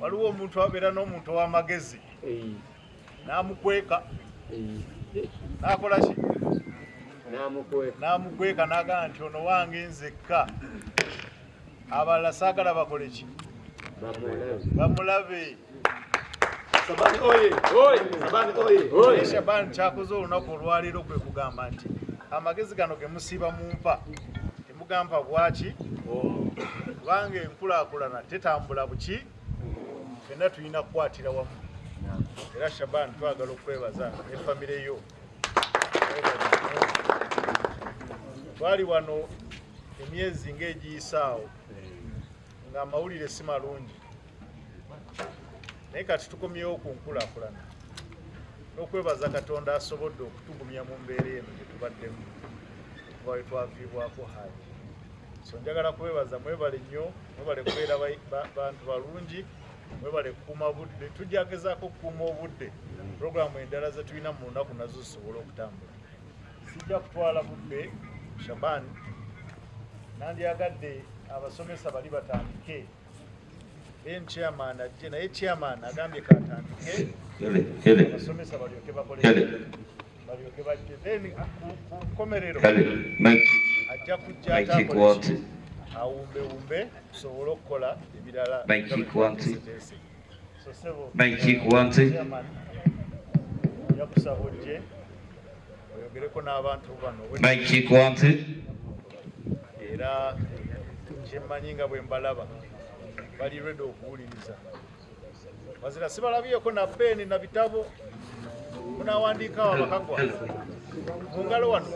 waliwo omuntu abeera n'omuntu ow'amagezi n'amukweka n'akola ki n'amukweka n'agamba nti ono wange nzekka abalala saagala bakole ki bamulabe. Shabani kyakoze olunaku olwaleero kwe kugamba nti amagezi gano ge musiiba mu mpa temugamba bwaki kubanga enkulaakulana tetambula buki fenna tulina kukwatira wamu. Era Shabani twagala okwebaza ne famire yo. Twali wano emyezi ng'egiyisaawo ng'amawulire si malungi, naye kati tukomyewo ku nkulaakulana n'okwebaza Katonda asobodde okutugumya mu mbeera eno gye tubaddemu kuba we twaviibwako haaji. So njagala kwebaza, mwebale nnyo, mwebale kubeera bantu balungi, mwebale kukuuma budde. Tujja gezaako okukuuma obudde, puroguramu endala ze tulina mu lunaku nazo zisobole okutambula. Sijja kutwala budde. Shabani nandyagadde abasomesa bali batandike, then chairman ajje, naye chairman agambye katandike abasomesa balyoke bakole balyoke bajje, then ku nkomerero ajja kujja atakole awumbewumbe tusobole okukola ebirala. So sebo chairman ajja kusaba ojje oyogereko n'abantu bano era kyemmanyi nga bwe mbalaba bali ready okuwuliriza. Wazira sibalabyeko na peni na bitabo munawandiikawo abakagwa mu ngalo wano.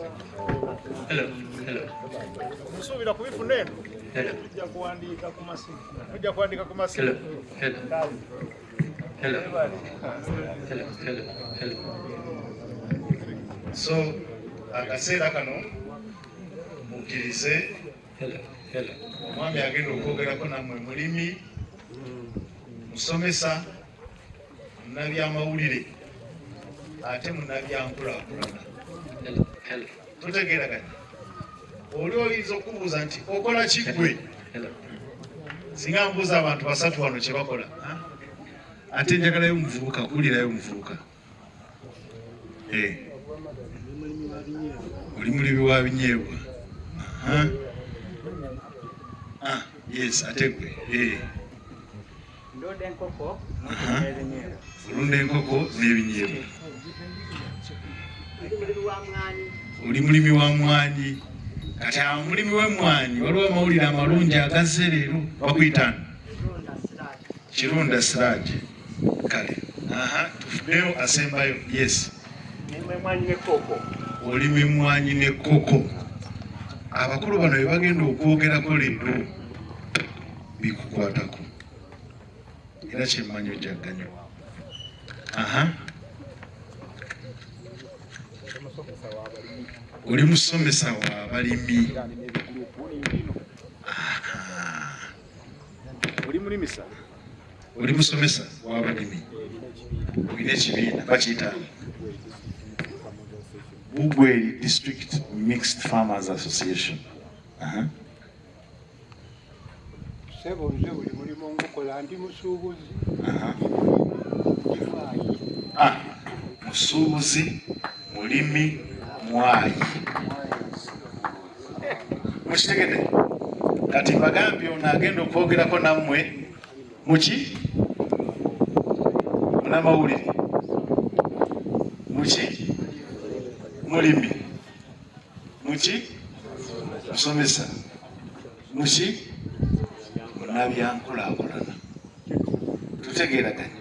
Musuubira kubifuna eno tujja kuwandiika ku masimu. So akaseera kano mukkirize omwami agenda okwogerako nammwe mulimi, musomesa, munnabyamawulire ate munnabyankulaakulana. Tutegeeraganya? Oli oyinza okubuuza nti okola ki ggwe? Singa mbuuza abantu basatu wano kye bakola, ate njagalayo omuvubuka, kuwulirayo omuvubuka. Oli mulimi wa binyeebwa. Yes, ate gwe. Olunda enkoko n'ebinyeebwa. Oli mulimi wa mmwanyi. Kati mulimi w'emmwanyi waliwo amawulire amalungi agazze leero bakuyitana Kirunda Siraje. Kale tufuddeyo asembayo. Yes, olima emmwanyi n'ekkoko. Abakulu bano bye bagenda okwogerako leero bikukwatako era kyemmanyi ojjagganyo. Oli musomesa wa balimi. Oli musomesa wa balimi. Olina ekibiina bakiyita Bugweri District Mixed Farmers Association. Sebo nze buli mulimu ngukola ndi musuubuzi. Musuubuzi, mulimi, mwayi. Mukitegedde? Kati mbagambye ono agenda okwogerako nammwe muki? Munnamawulire. Muki? Mulimi. Muki? Musomesa. Muki? Munnabyankulaakulana. Tutegeeraganye?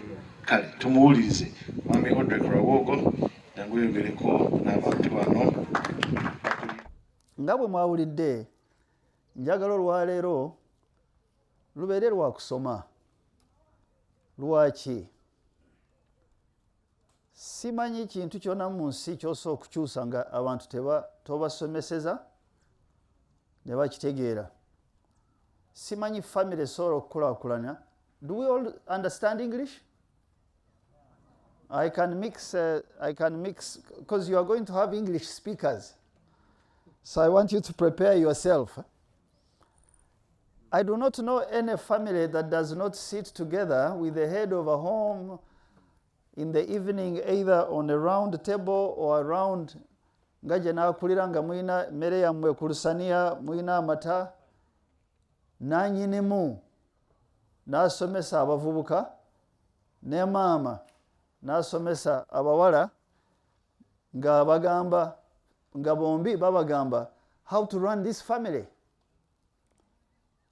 Kale tumuwulirize. Mwami Odrek Rawogo jangu yogereko n'abantu bano. Nga bwe mwawulidde, njagala olwaleero lubeere lwa kusoma. Lwaki? Simanyi kintu kyonna mu nsi ky'osobola okukyusa nga abantu tobasomeseza ne bakitegeera. Simanyi family esobola okukulaakulana. Do we all understand English? I can mix because you are going to have English speakers. So I want you to prepare yourself. I do not know any family that does not sit together with the head of a home in the evening, either on a round table or around nga gye naakulira nga mulina mmere yammwe ku lusaniya, mulina amata, nannyinimu n'asomesa abavubuka, ne maama n'asomesa abawala, nga bagamba, nga bombi babagamba how to run this family.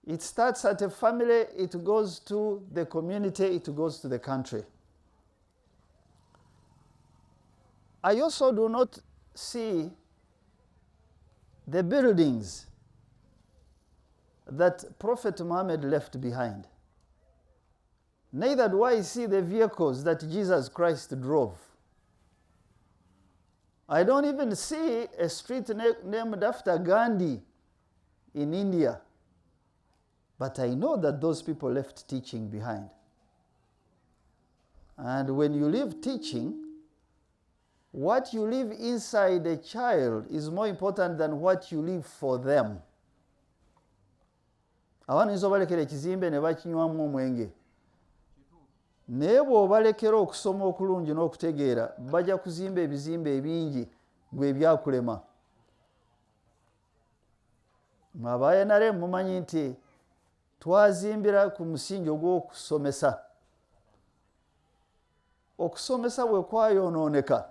It starts at a family, it goes to the community, it goes to the country. I also do not see the buildings that Prophet Muhammad left behind. Neither do I see the vehicles that Jesus Christ drove. I don't even see a street named after Gandhi in India. But I know that those people left teaching behind. And when you leave teaching, what you leave inside a child is more important than what you leave for them. Abaana oyinza obalekera ekizimbe ne bakinywamu omwenge. Naye bw'obalekera okusoma okulungi n'okutegeera, bajja kuzimba ebizimbe ebingi gwe ebyakulema. Mmwe abayenale mumanyi nti twazimbira ku musingi ogw'okusomesa. Okusomesa bwe kwayonooneka,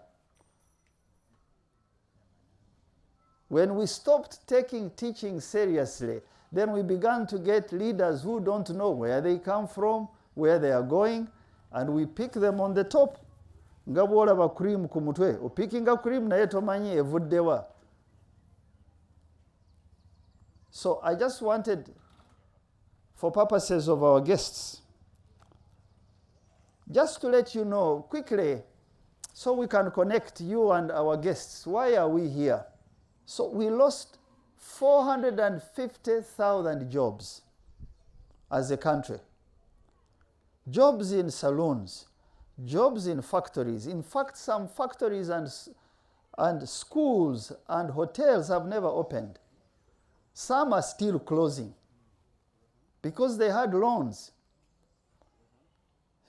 when we stopped taking teaching seriously, then we began to get leaders who don't know where they come from, where they are going, and we pick them on the top. Nga bw'olaba cream ku mutwe, opickinga cream naye tomanyi evuddewa. So I just wanted, for purposes of our guests, just to let you know quickly, so we can connect you and our guests. Why are we here? So we lost 450,000 jobs as a country. Jobs in saloons, jobs in factories. In fact, some factories and schools and hotels have never opened. Some are still closing because they had loans.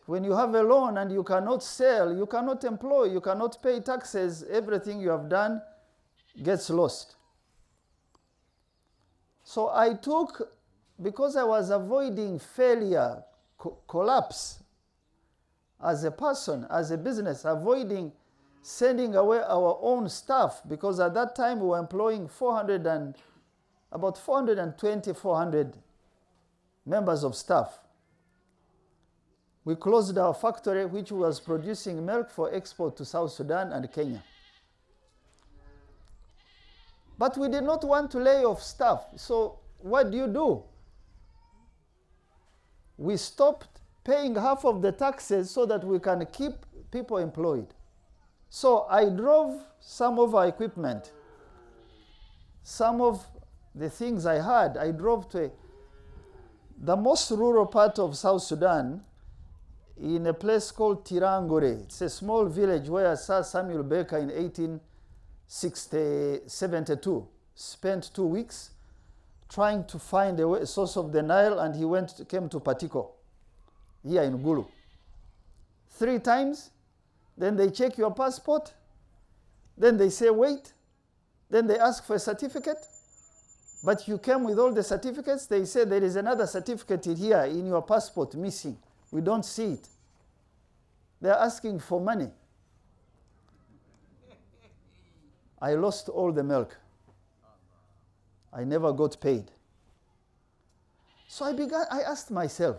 When you have a loan and you cannot sell, you cannot employ, you cannot pay taxes, everything you have done gets lost. So I took, because I was avoiding failure, collapse, as a person, as a business, avoiding sending away our own staff, because at that time we were employing about 400 members of staff. We closed our factory, which was producing milk for export to South Sudan and Kenya. But we did not want to lay off staff. So what do? We stopped paying half of the taxes so that we can keep people employed. So I drove some of our equipment, some of the things I had, I drove to the most rural part of South Sudan, in a place called Tirangore. It's a small village where Sir Samuel Baker in 1872 spent 2 weeks trying to find a source of the Nile, and he came to Patiko, here in Gulu. 3 times, then they check your passport, then they say wait, then they ask for a certificate, but you came with all the certificates, they say there is another certificate here in your passport missing. We don't see it. They are asking for money. I lost all the milk. I never got paid. So I asked myself,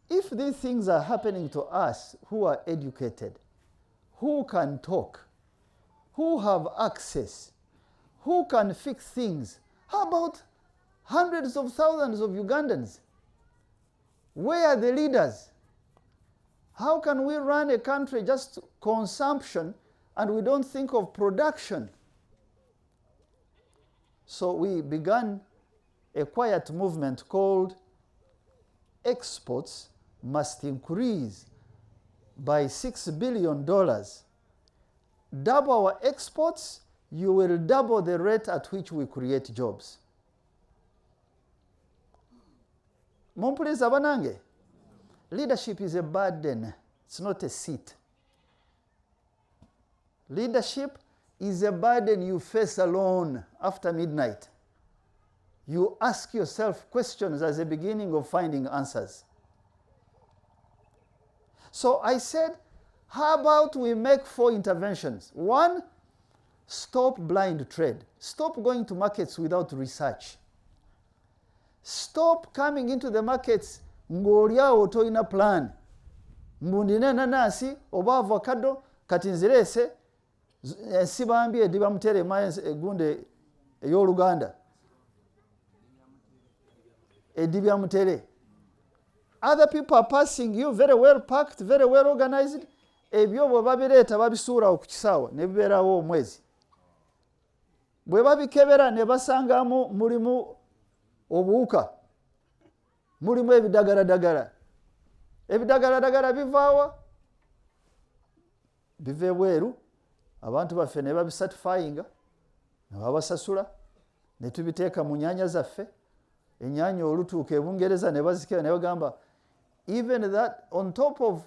if these things are happening to us who are educated, who can talk, who have access, who can fix things, how about hundreds of thousands of Ugandans? Where are the leaders? How can we run a country just consumption and we don't think of production? So we began a quiet movement called Exports Must Increase by $6 billion. Double our exports, you will double the rate at which we create jobs. Mumpuliriza banange. Leadership is a burden. It's not a seat. Leadership is a burden you face alone after midnight. You ask yourself questions as a beginning of finding answers. So I said, how about we make 4 interventions? 1, stop blind trade. Stop going to markets without research. Stop coming into the markets ng'olyawo toyina plan. Mbundina nanasi oba avocado kati nzirese ensibambye ediba mutere egunde ey'Oluganda. Edibya mutere. Other people are passing you, very well packed, very well organized. Ebyo bwe babireeta babisuula ku kisaawa ne bibeerawo omwezi. Bwe babikebera ne basangamu mulimu obuwuka, mulimu ebidagaladagala. Ebidagaladagala bivaawa? Biva ebweru. Abantu baffe ne babisatifayinga, ne babasasula, ne tubiteeka mu nnyanja zaffe. Ennyanja olutuuka e Bungereza ne bazikira ne bagamba, even that on top of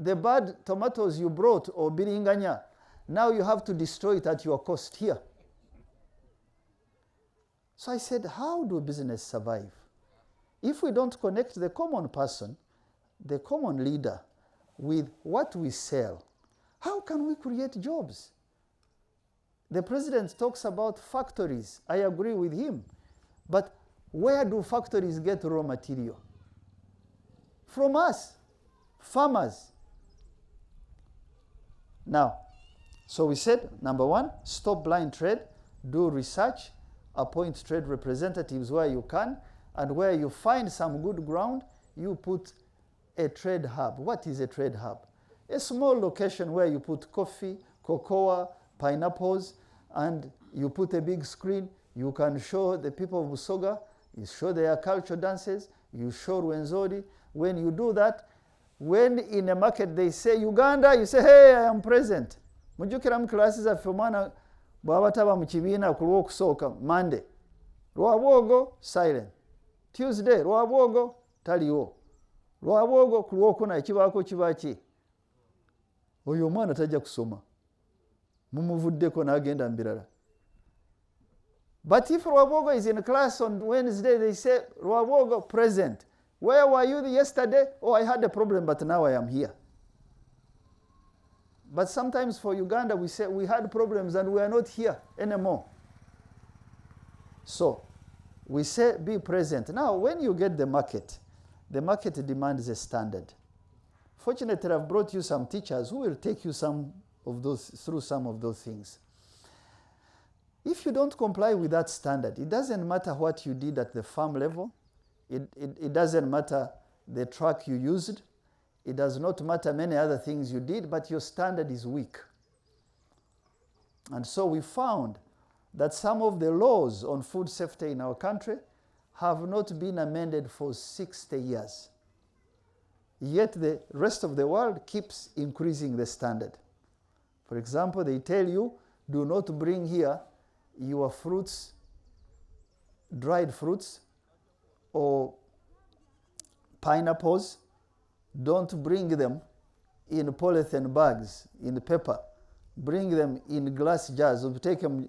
the bad tomatoes you brought or biringanya, now you have to destroy it at your cost here. So I said, how do business survive? If we don't connect the common person, the common leader, with what we sell, how can we create jobs? The president talks about factories. I agree with him. But where do factories get raw material? From us, farmers. Now, so we said, number 1, stop blind trade, do research, appoint trade representatives where you can, and where you find some good ground, you put a trade hub. What is a trade hub? A small location where you put coffee, cocoa, pineapples, and you put a big screen. You can show the people of Busoga, you show their cultural dances, you show Rwenzori. When you do that, when in a market they say Uganda, you say, hey, I am present. Mujukira mu classes zaffe omwana bw'aba taba mu kibiina ku lw'okusooka Monday. Lwabwogo silent. Tuesday lwabwogo taliwo. Lwabwogo ku lwokuna ekibaako kiba ki? Oyo omwana tajja kusoma. Mumuvuddeko n'agenda mu birala. But if Rwabogo is in class on Wednesday, they say, Rwabogo present. Where were you yesterday? Oh, I had a problem, but now I am here. But sometimes for Uganda, we say we had problems and we are not here anymore. So we say be present. Now, when you get the market demands a standard. Fortunately, I've brought you some teachers who will take you through some of those things. If you don't comply with that standard, it doesn't matter what you did at the farm level. It doesn't matter the truck you used. It does not matter many other things you did, but your standard is weak. And so we found that some of the laws on food safety in our country have not been amended for 60 years. Yet the rest of the world keeps increasing the standard. For example, they tell you, do not bring here your fruits, dried fruits, or pineapples. Don't bring them in polythene bags, in paper. Bring them in glass jars. Take them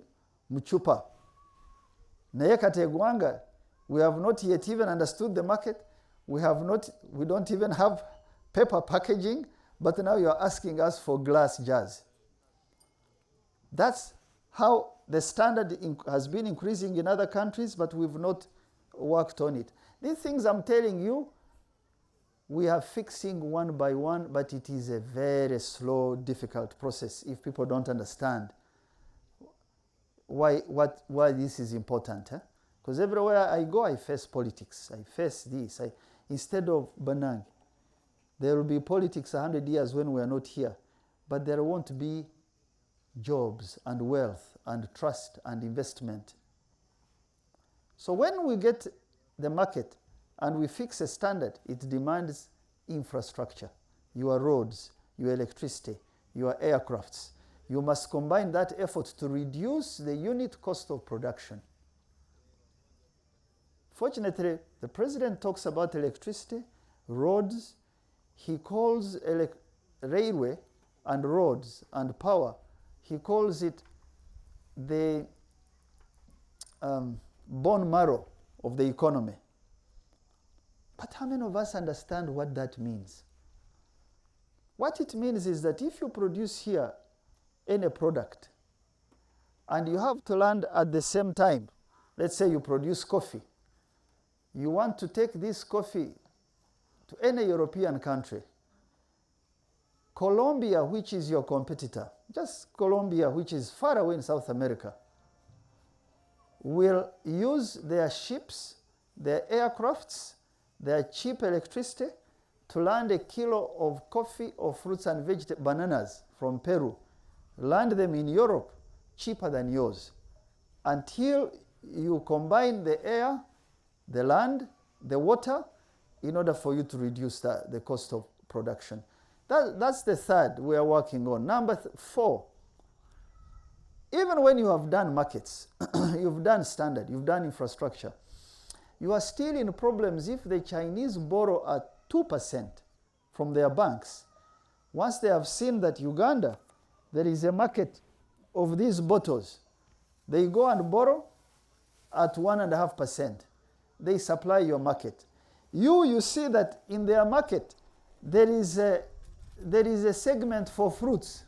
muchupa. Naye kati eggwanga, we have not yet even understood the market. We don't even have paper packaging, but now you are asking us for glass jars. That's how the standard has been increasing in other countries, but we've not worked on it. These things I'm telling you, we are fixing one by one, but it is a very slow, difficult process if people don't understand why this is important. Because everywhere I go, I face politics. I face this. Instead of Banang, there will be politics 100 years when we are not here, but there won't be jobs and wealth and trust and investment. So when we get the market and we fix a standard, it demands infrastructure, your roads, your electricity, your aircrafts. You must combine that effort to reduce the unit cost of production. Fortunately, the president talks about electricity, roads. He calls railway and roads and power, he calls it the bone marrow of the economy. But how many of us understand what that means? What it means is that if you produce here any product and you have to land at the same time, let's say you produce coffee, you want to take this coffee to any European country. Colombia, which is your competitor, just Colombia, which is far away in South America, will use their ships, their aircrafts, their cheap electricity to land a kilo of coffee or fruits and bananas from Peru, land them in Europe cheaper than yours, until you combine the air, the land, the water, in order for you to reduce the cost of production. That's the third we are working on. Number 4, even when you have done markets, you've done standard, you've done infrastructure, you are still in problems if the Chinese borrow at 2% from their banks. Once they have seen that Uganda, there is a market of these bottles, they go and borrow at 1.5%. They supply your market. You see that in their market, there is a segment for fruits.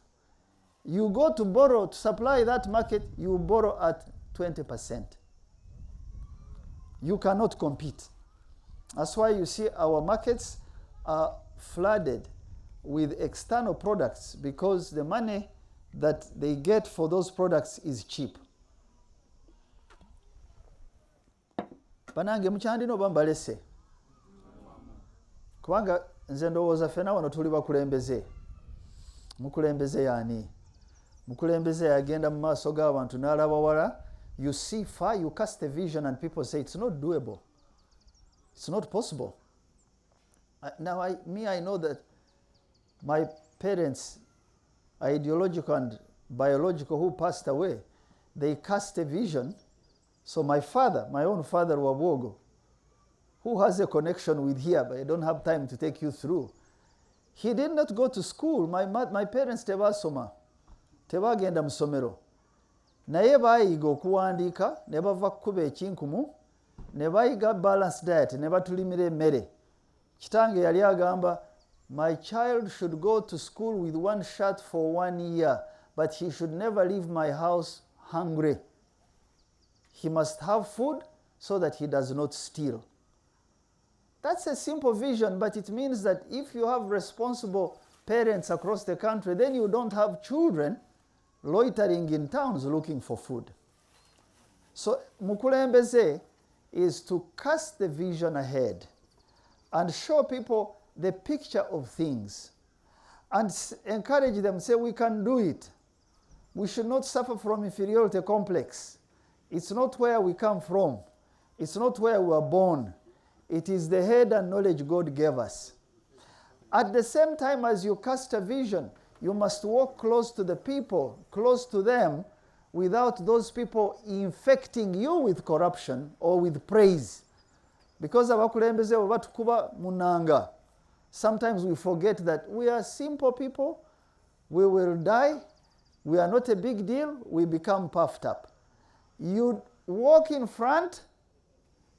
You go to borrow to supply that market, you borrow at 20%. You cannot compete. That's why you see our markets are flooded with external products, because the money that they get for those products is cheap. Banange mukyandino bambalese. Kubanga nze ndowooza ffena wano tuli bakulembeze. Mukulembeze yaani? Mukulembeze yagenda mu maaso g'abantu n'alaba wala. You see far, you cast a vision and people say it's not doable. It's not possible. Now I know that my parents, ideological and biological, who passed away, they cast a vision. So my father, my own father, Wabogo, who has a connection with here, but I don't have time to take you through. He did not go to school. My parents tebasoma. Tebagenda mu ssomero. Naye baayiga okuwandiika, ne bava kukuba ekinkumu, ne bayiga balanced diet, ne batulimira emmere. Kitange yali agamba, my child should go to school with one shirt for 1 year, but he should never leave my house hungry. He must have food so that he does not steal. That's a simple vision, but it means that if you have responsible parents across the country, then you don't have children loitering in towns looking for food. So mukulembeze is to cast the vision ahead and show people the picture of things and encourage them, say we can do it. We should not suffer from inferiority complex. It's not where we come from. It's not where we were born. It is the head and knowledge God gave us. At the same time as you cast a vision, you must walk close to the people, close to them, without those people infecting you with corruption or with praise. Because abakulembeze batukuba munanga. Sometimes we forget that we are simple people, we will die, we are not a big deal, we become puffed up. You walk in front,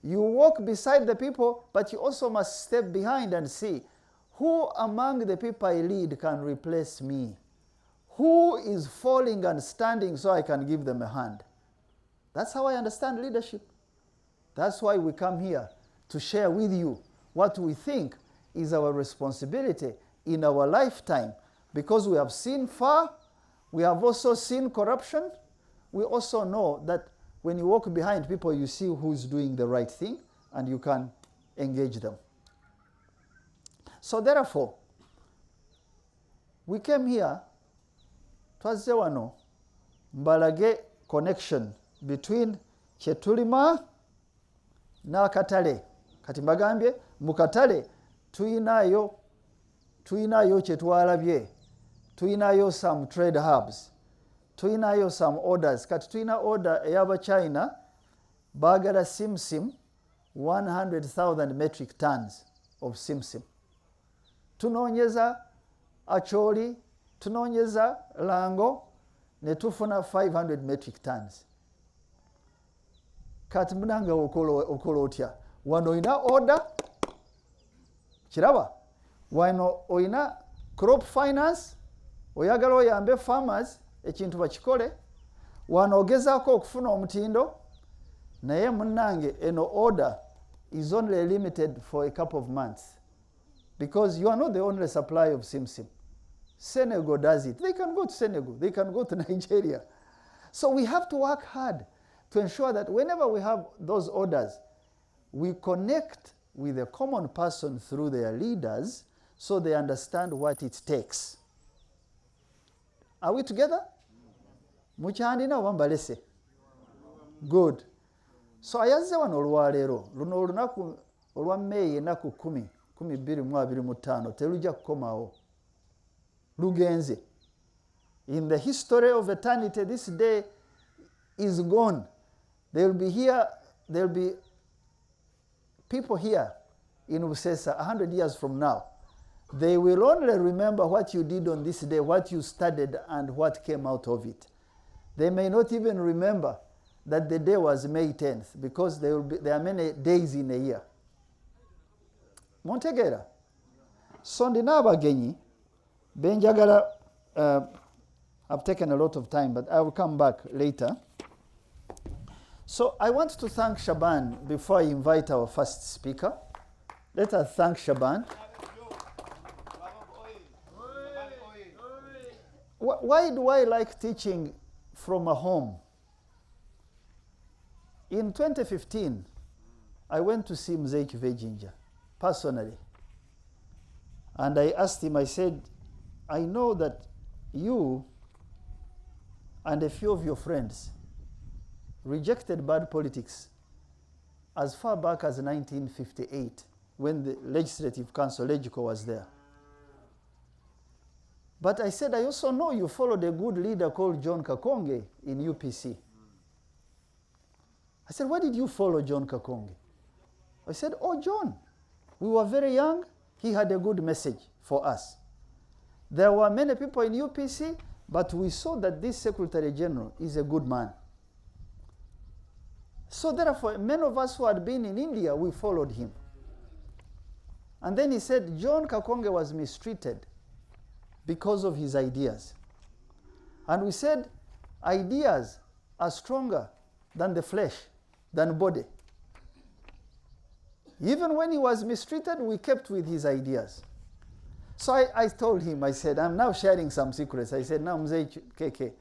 you walk beside the people, but you also must step behind and see, who among the people I lead can replace me? Who is falling and standing so I can give them a hand? That's how I understand leadership. That's why we come here, to share with you what we think is our responsibility in our lifetime. Because we have seen far, we have also seen corruption. We also know that when you walk behind people, you see who's doing the right thing, and you can engage them. So therefore, we came here, twazze wano, mbalage connection between kyetulima n'akatale. Kati mbagambye, mu katale tuyinayo kyetwalabye, tuyinayo some trade hubs, tuyinayo some orders. Kati tuyina order ey'aba China baagala simsim 100,000 metric tons of simsim. Tunoonyeza Acholi, tunoonyeza Lango, ne tufuna 500 metric tons. Kati munanga okola otya. Wano oyina order, kiraba. Wano oyina crop finance, oyagala oyambe farmers, ekintu bakikole. Wano ogezaako okufuna omutindo, naye munnange eno order is only limited for a couple of months. Because you are not the only supply of simsim. Senegal does it. They can go to Senegal. They can go to Nigeria. So we have to work hard to ensure that whenever we have those orders, we connect with a common person through their leaders so they understand what it takes. Are we together? Mukyandina wambalese. Good. So ayazze wano olwaleero luno olunaku olwa May ennaku 10/22/25 terujja kukomawo. Lugenze. In the history of eternity, this day is gone. There will be people here in Busesa 100 years from now. They will only remember what you did on this day, what you studied, and what came out of it. They may not even remember that the day was May 10th, because there are many days in a year. Montegera. So ndina abagenyi benjagala, I've taken a lot of time, but I will come back later. So I want to thank Shaban before I invite our first speaker. Let us thank Shaban. Why do I like teaching from a home? In 2015, I went to see Mzee Kivejinja personally. And I asked him, I said, I know that you and a few of your friends rejected bad politics as far back as 1958, when the Legislative Council, LEGICO, was there. But I said, I also know you followed a good leader called John Kakonge in UPC. I said, why did you follow John Kakonge? I said, oh, John, we were very young. He had a good message for us. There were many people in UPC, but we saw that this Secretary General is a good man. So therefore, many of us who had been in India, we followed him. And then he said, John Kakonge was mistreated because of his ideas. And we said, ideas are stronger than the flesh, than body. Even when he was mistreated, we kept with his ideas. So I told him, I said, I'm now sharing some secrets. I said, now Mzee KK,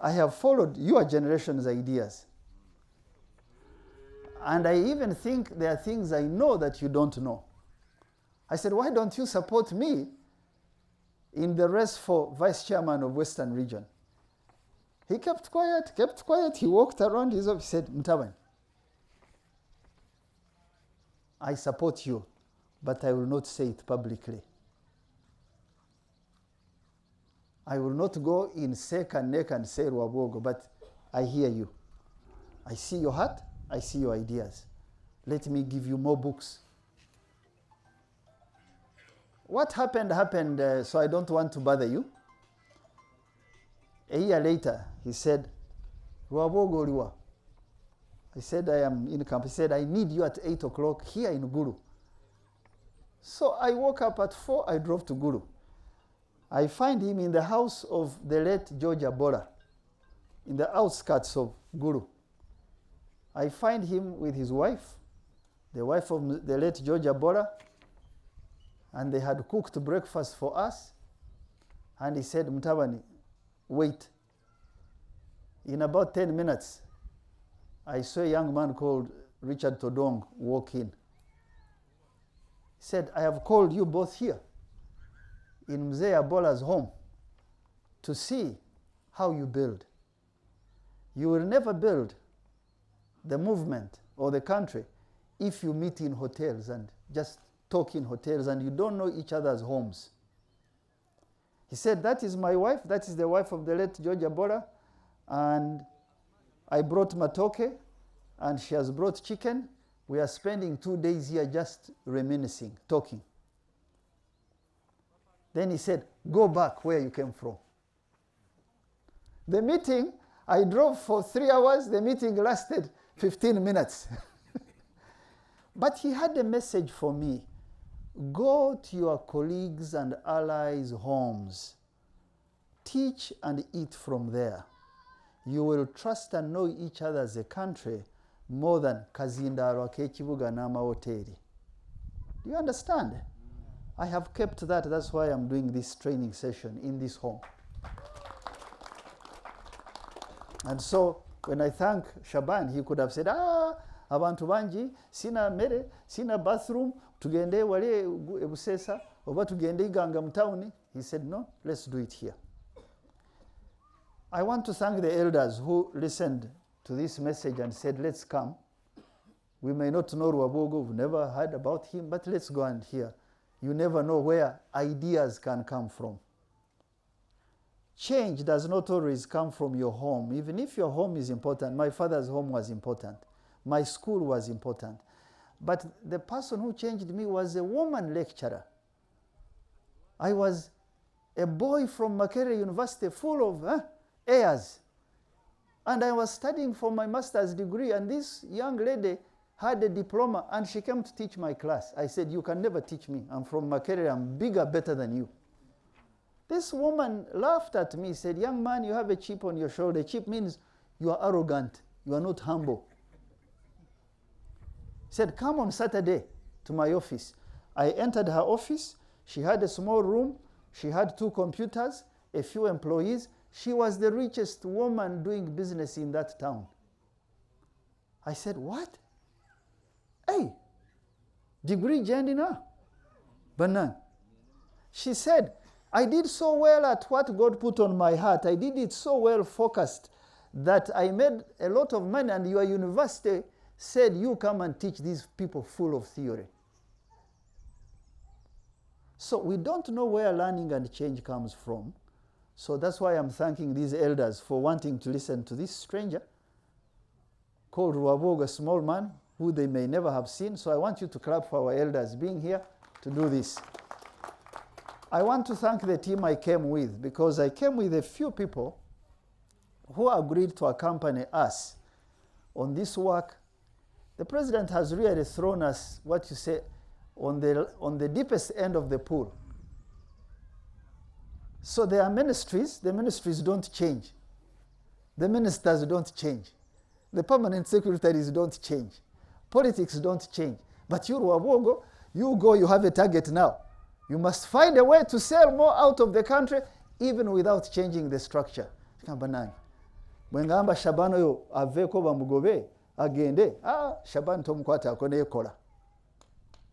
I have followed your generation's ideas. And I even think there are things I know that you don't know. I said, why don't you support me in the race for vice chairman of Western Region? He kept quiet. He walked around his office, said, Mtaban, I support you, but I will not say it publicly. I will not go in sake and neck and say Rwabogo, but I hear you. I see your heart. I see your ideas. Let me give you more books. What happened, so I don't want to bother you. A year later, he said, Rwabogo Liwa. I said, I am in camp. He said, I need you at 8 o'clock here in Gulu. So I woke up at 4, I drove to Gulu. I find him in the house of the late George Abola, in the outskirts of Gulu. I find him with his wife, the wife of the late George Abola, and they had cooked breakfast for us. And he said, Mtabani, wait. In about 10 minutes, I saw a young man called Richard Todong walk in. He said, I have called you both here in Mzee Abola's home to see how you build. You will never build the movement or the country if you meet in hotels and just talk in hotels and you don't know each other's homes. He said, that is my wife. That is the wife of the late George Abola. And I brought matoke and she has brought chicken. We are spending 2 days here just reminiscing, talking. Then he said, go back where you came from. The meeting, I drove for 3 hours. The meeting lasted 15 minutes. But he had a message for me. Go to your colleagues and allies' homes. Teach and eat from there. You will trust and know each other as a country more than kazindaro k'ekibuga n'amahoteri. Do you understand? I have kept that. That's why I'm doing this training session in this home. And so when I thank Shaban, he could have said, abantu banji, sina mere, sina bathroom, tugende wale ebusesa, oba tugende Iganga mtauni. He said, no, let's do it here. I want to thank the elders who listened to this message and said, let's come. We may not know Rwabogo, we've never heard about him, but let's go and hear. You never know where ideas can come from. Change does not always come from your home. Even if your home is important, my father's home was important. My school was important. But the person who changed me was a woman lecturer. I was a boy from Makerere University full of airs. And I was studying for my master's degree, and this young lady had a diploma, and she came to teach my class. I said, you can never teach me. I'm from Makerere. I'm bigger, better than you. This woman laughed at me, said, young man, you have a chip on your shoulder. Chip means you are arrogant. You are not humble. Said, come on Saturday to my office. I entered her office. She had a small room. She had 2 computers, a few employees. She was the richest woman doing business in that town. I said, what? Hey, degree Jandina? Banan. She said, I did so well at what God put on my heart. I did it so well focused that I made a lot of money, and your university said, you come and teach these people full of theory. So we don't know where learning and change comes from. So that's why I'm thanking these elders for wanting to listen to this stranger called Rwabogo, a small man who they may never have seen. So I want you to clap for our elders being here to do this. I want to thank the team I came with, because I came with a few people who agreed to accompany us on this work. The president has really thrown us, what you say, on the deepest end of the pool. So there are ministries. The ministries don't change. The ministers don't change. The permanent secretaries don't change. Politics don't change. But you, Rwabogo, you go, you have a target now. You must find a way to sell more out of the country, even without changing the structure. Mwengamba Shabano yo aveko bamugobe agende. Shaban tomkwata akone ekola.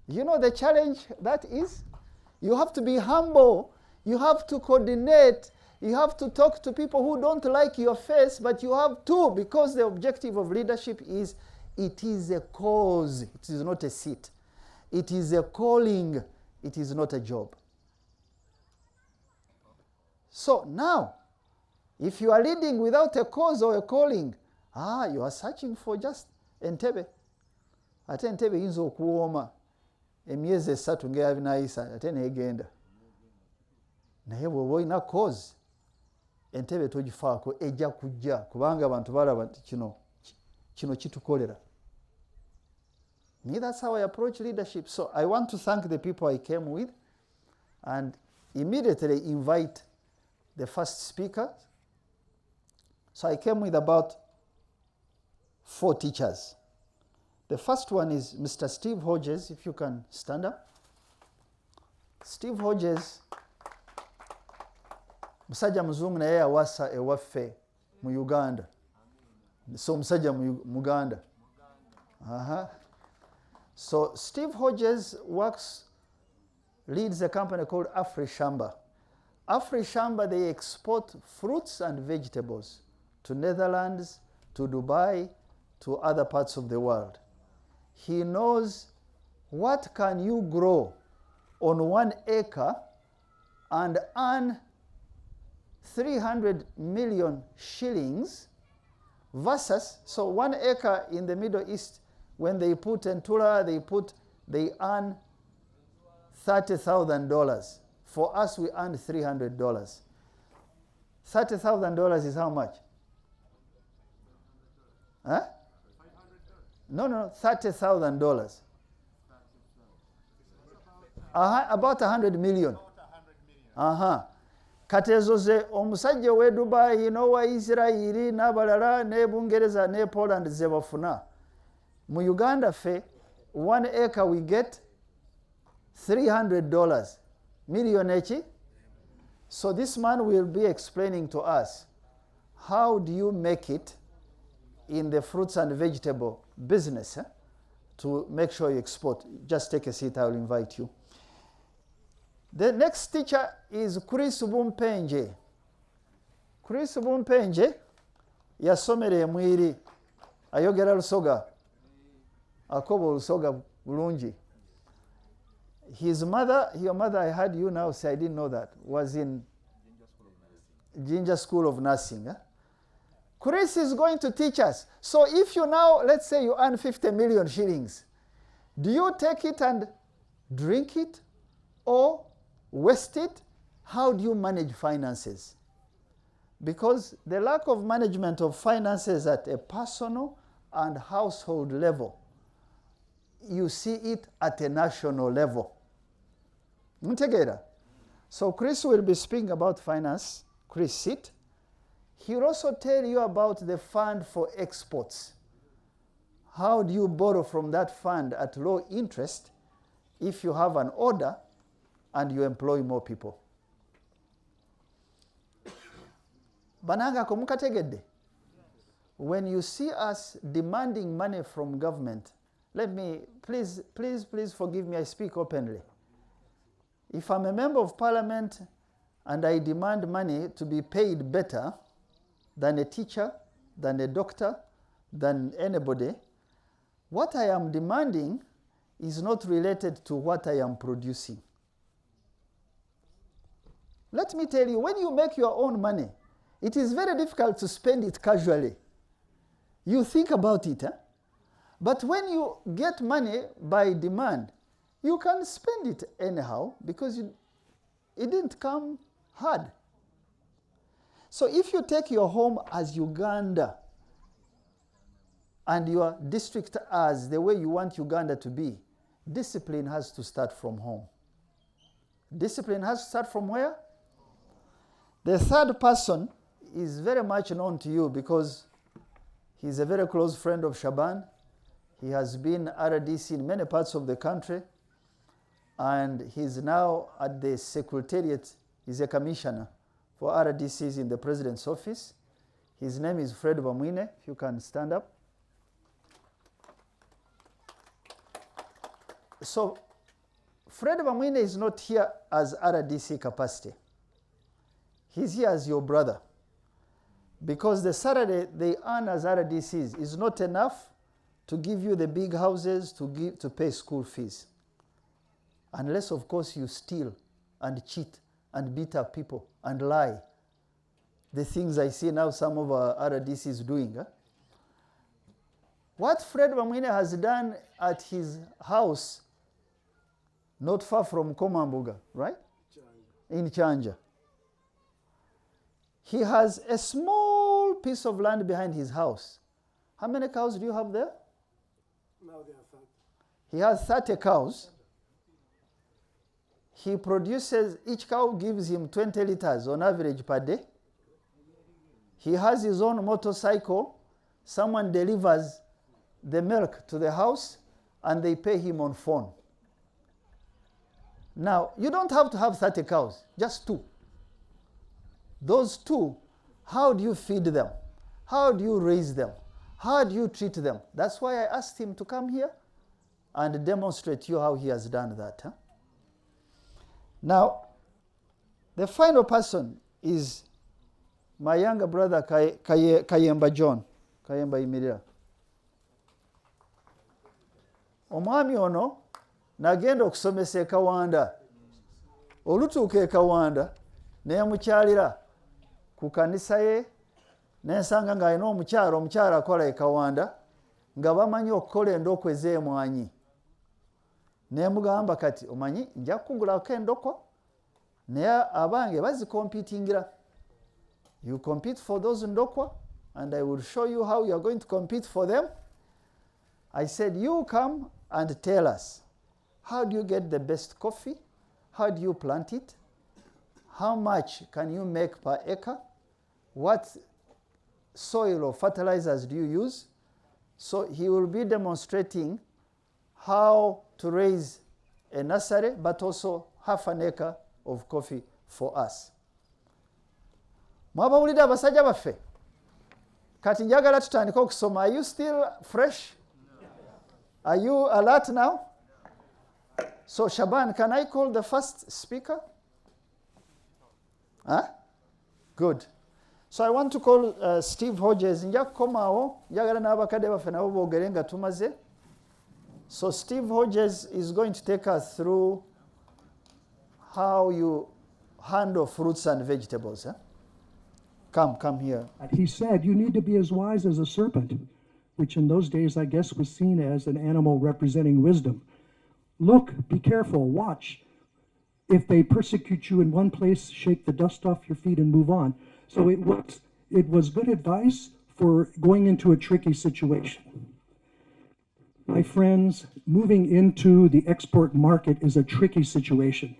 You know the challenge that is? You have to be humble. You have to coordinate. You have to talk to people who don't like your face, but you have to, because the objective of leadership is, it is a cause. It is not a seat. It is a calling. It is not a job. So now, if you are leading without a cause or a calling, you are searching for just Entebbe. Ate Entebbe yinza okuwooma emyezi 3 ng'eyabinaayisa ate neegenda. Naye bw'oba olina cause, Entebbe togifaako, ejja kujja kubanga abantu balaba nti kino kitukolera. Me, that's how I approach leadership. So I want to thank the people I came with and immediately invite the first speaker. So I came with about 4 teachers. The first one is Mr. Steve Hodges, if you can stand up. Steve Hodges, musajja muzungu naye yawasa ewaffe mu Uganda. So musajja Muganda. So Steve Hodges leads a company called AfriShamba. AfriShamba, they export fruits and vegetables to Netherlands, to Dubai, to other parts of the world. He knows what can you grow on 1 acre and earn 300 million shillings Versus, so 1 acre in the Middle East, when they put Entula, they earn $30,000. For us, we earn $300. $30,000 is how much? Huh? No, $30,000. About 100 million. Kati ezo ze omusajja we Dubai n'owa Israel n'abalala ne Bungereza ne Poland ze bafuna. Mu Uganda fe 1 acre we get $300 million echi. So this man will be explaining to us, how do you make it in the fruits and vegetable business to make sure you export? Just take a seat, I will invite you. The next teacher is Chris Bumpenje. Chris Bumpenje yasomere mwiri ayogera lusoga akobo lusoga bulungi. Your mother, I heard you now say, I didn't know that, was in Ginger School of Nursing. Chris is going to teach us. So if you now, let's say you earn 50 million shillings, do you take it and drink it or waste it? How do you manage finances? Because the lack of management of finances at a personal and household level, you see it at a national level. Muntegera. So Chris will be speaking about finance. Chris, sit. He will also tell you about the fund for exports. How do you borrow from that fund at low interest if you have an order and you employ more people? Bananga komukategedde. When you see us demanding money from government, let me, please forgive me, I speak openly. If I'm a member of parliament and I demand money to be paid better than a teacher, than a doctor, than anybody, what I am demanding is not related to what I am producing. Let me tell you, when you make your own money, it is very difficult to spend it casually. You think about it, But when you get money by demand, you can spend it anyhow because it didn't come hard. So if you take your home as Uganda and your district as the way you want Uganda to be, discipline has to start from home. Discipline has to start from where? The third person is very much known to you because he's a very close friend of Shaban. He has been RDC in many parts of the country, and he's now at the Secretariat. He's a commissioner for RDCs in the President's office. His name is Fred Bamwine, if you can stand up. So, Fred Bamwine is not here as RDC capacity. He's here as your brother. Because the salary they earn as RDCs is not enough to give you the big houses, to pay school fees. Unless, of course, you steal and cheat and beat up people and lie. The things I see now some of our RDCs doing. What Fred Bamwine has done at his house, not far from Komambuga, right? In Chanja. He has a small piece of land behind his house. How many cows do you have there? Now they are 30. He has 30 cows. He produces, each cow gives him 20 liters on average per day. He has his own motorcycle. Someone delivers the milk to the house and they pay him on phone. Now, you don't have to have 30 cows, just 2. Those 2, how do you feed them? How do you raise them? How do you treat them? That's why I asked him to come here and demonstrate to you how he has done that. Now, the final person is my younger brother, Kayemba John. Kayemba Imirira. Omwami ono, nagenda okusomesa Kawanda. Olutuuka e Kawanda, neyamukyalira ku kanisa ye nensanga ng'alina omukyala akola ekawanda nga bamanyi okukola endokwa ez'emwanyi. Nemugamba kati omanyi nja kukugulako endokwa naye abange bazikompitingira. You compete for those ndokwa and I will show you how you are going to compete for them. I said, you come and tell us, how do you get the best coffee? How do you plant it? How much can you make per acre? What soil or fertilizers do you use? So he will be demonstrating how to raise a nursery, but also half an acre of coffee for us. Mwabawulira abasajja baffe? Kati njagala tutandika okusoma. Are you still fresh? Are you alert now? So Shaban, can I call the first speaker? Huh? Good. So I want to call Steve Hodges. Nja kukomaawo njagala n'abakadde baffe nabo boogere nga tumaze. So Steve Hodges is going to take us through how you handle fruits and vegetables. Huh? Come here. He said, you need to be as wise as a serpent, which in those days, I guess, was seen as an animal representing wisdom. Look, be careful, watch. If they persecute you in one place, shake the dust off your feet and move on. So it was good advice for going into a tricky situation. My friends, moving into the export market is a tricky situation.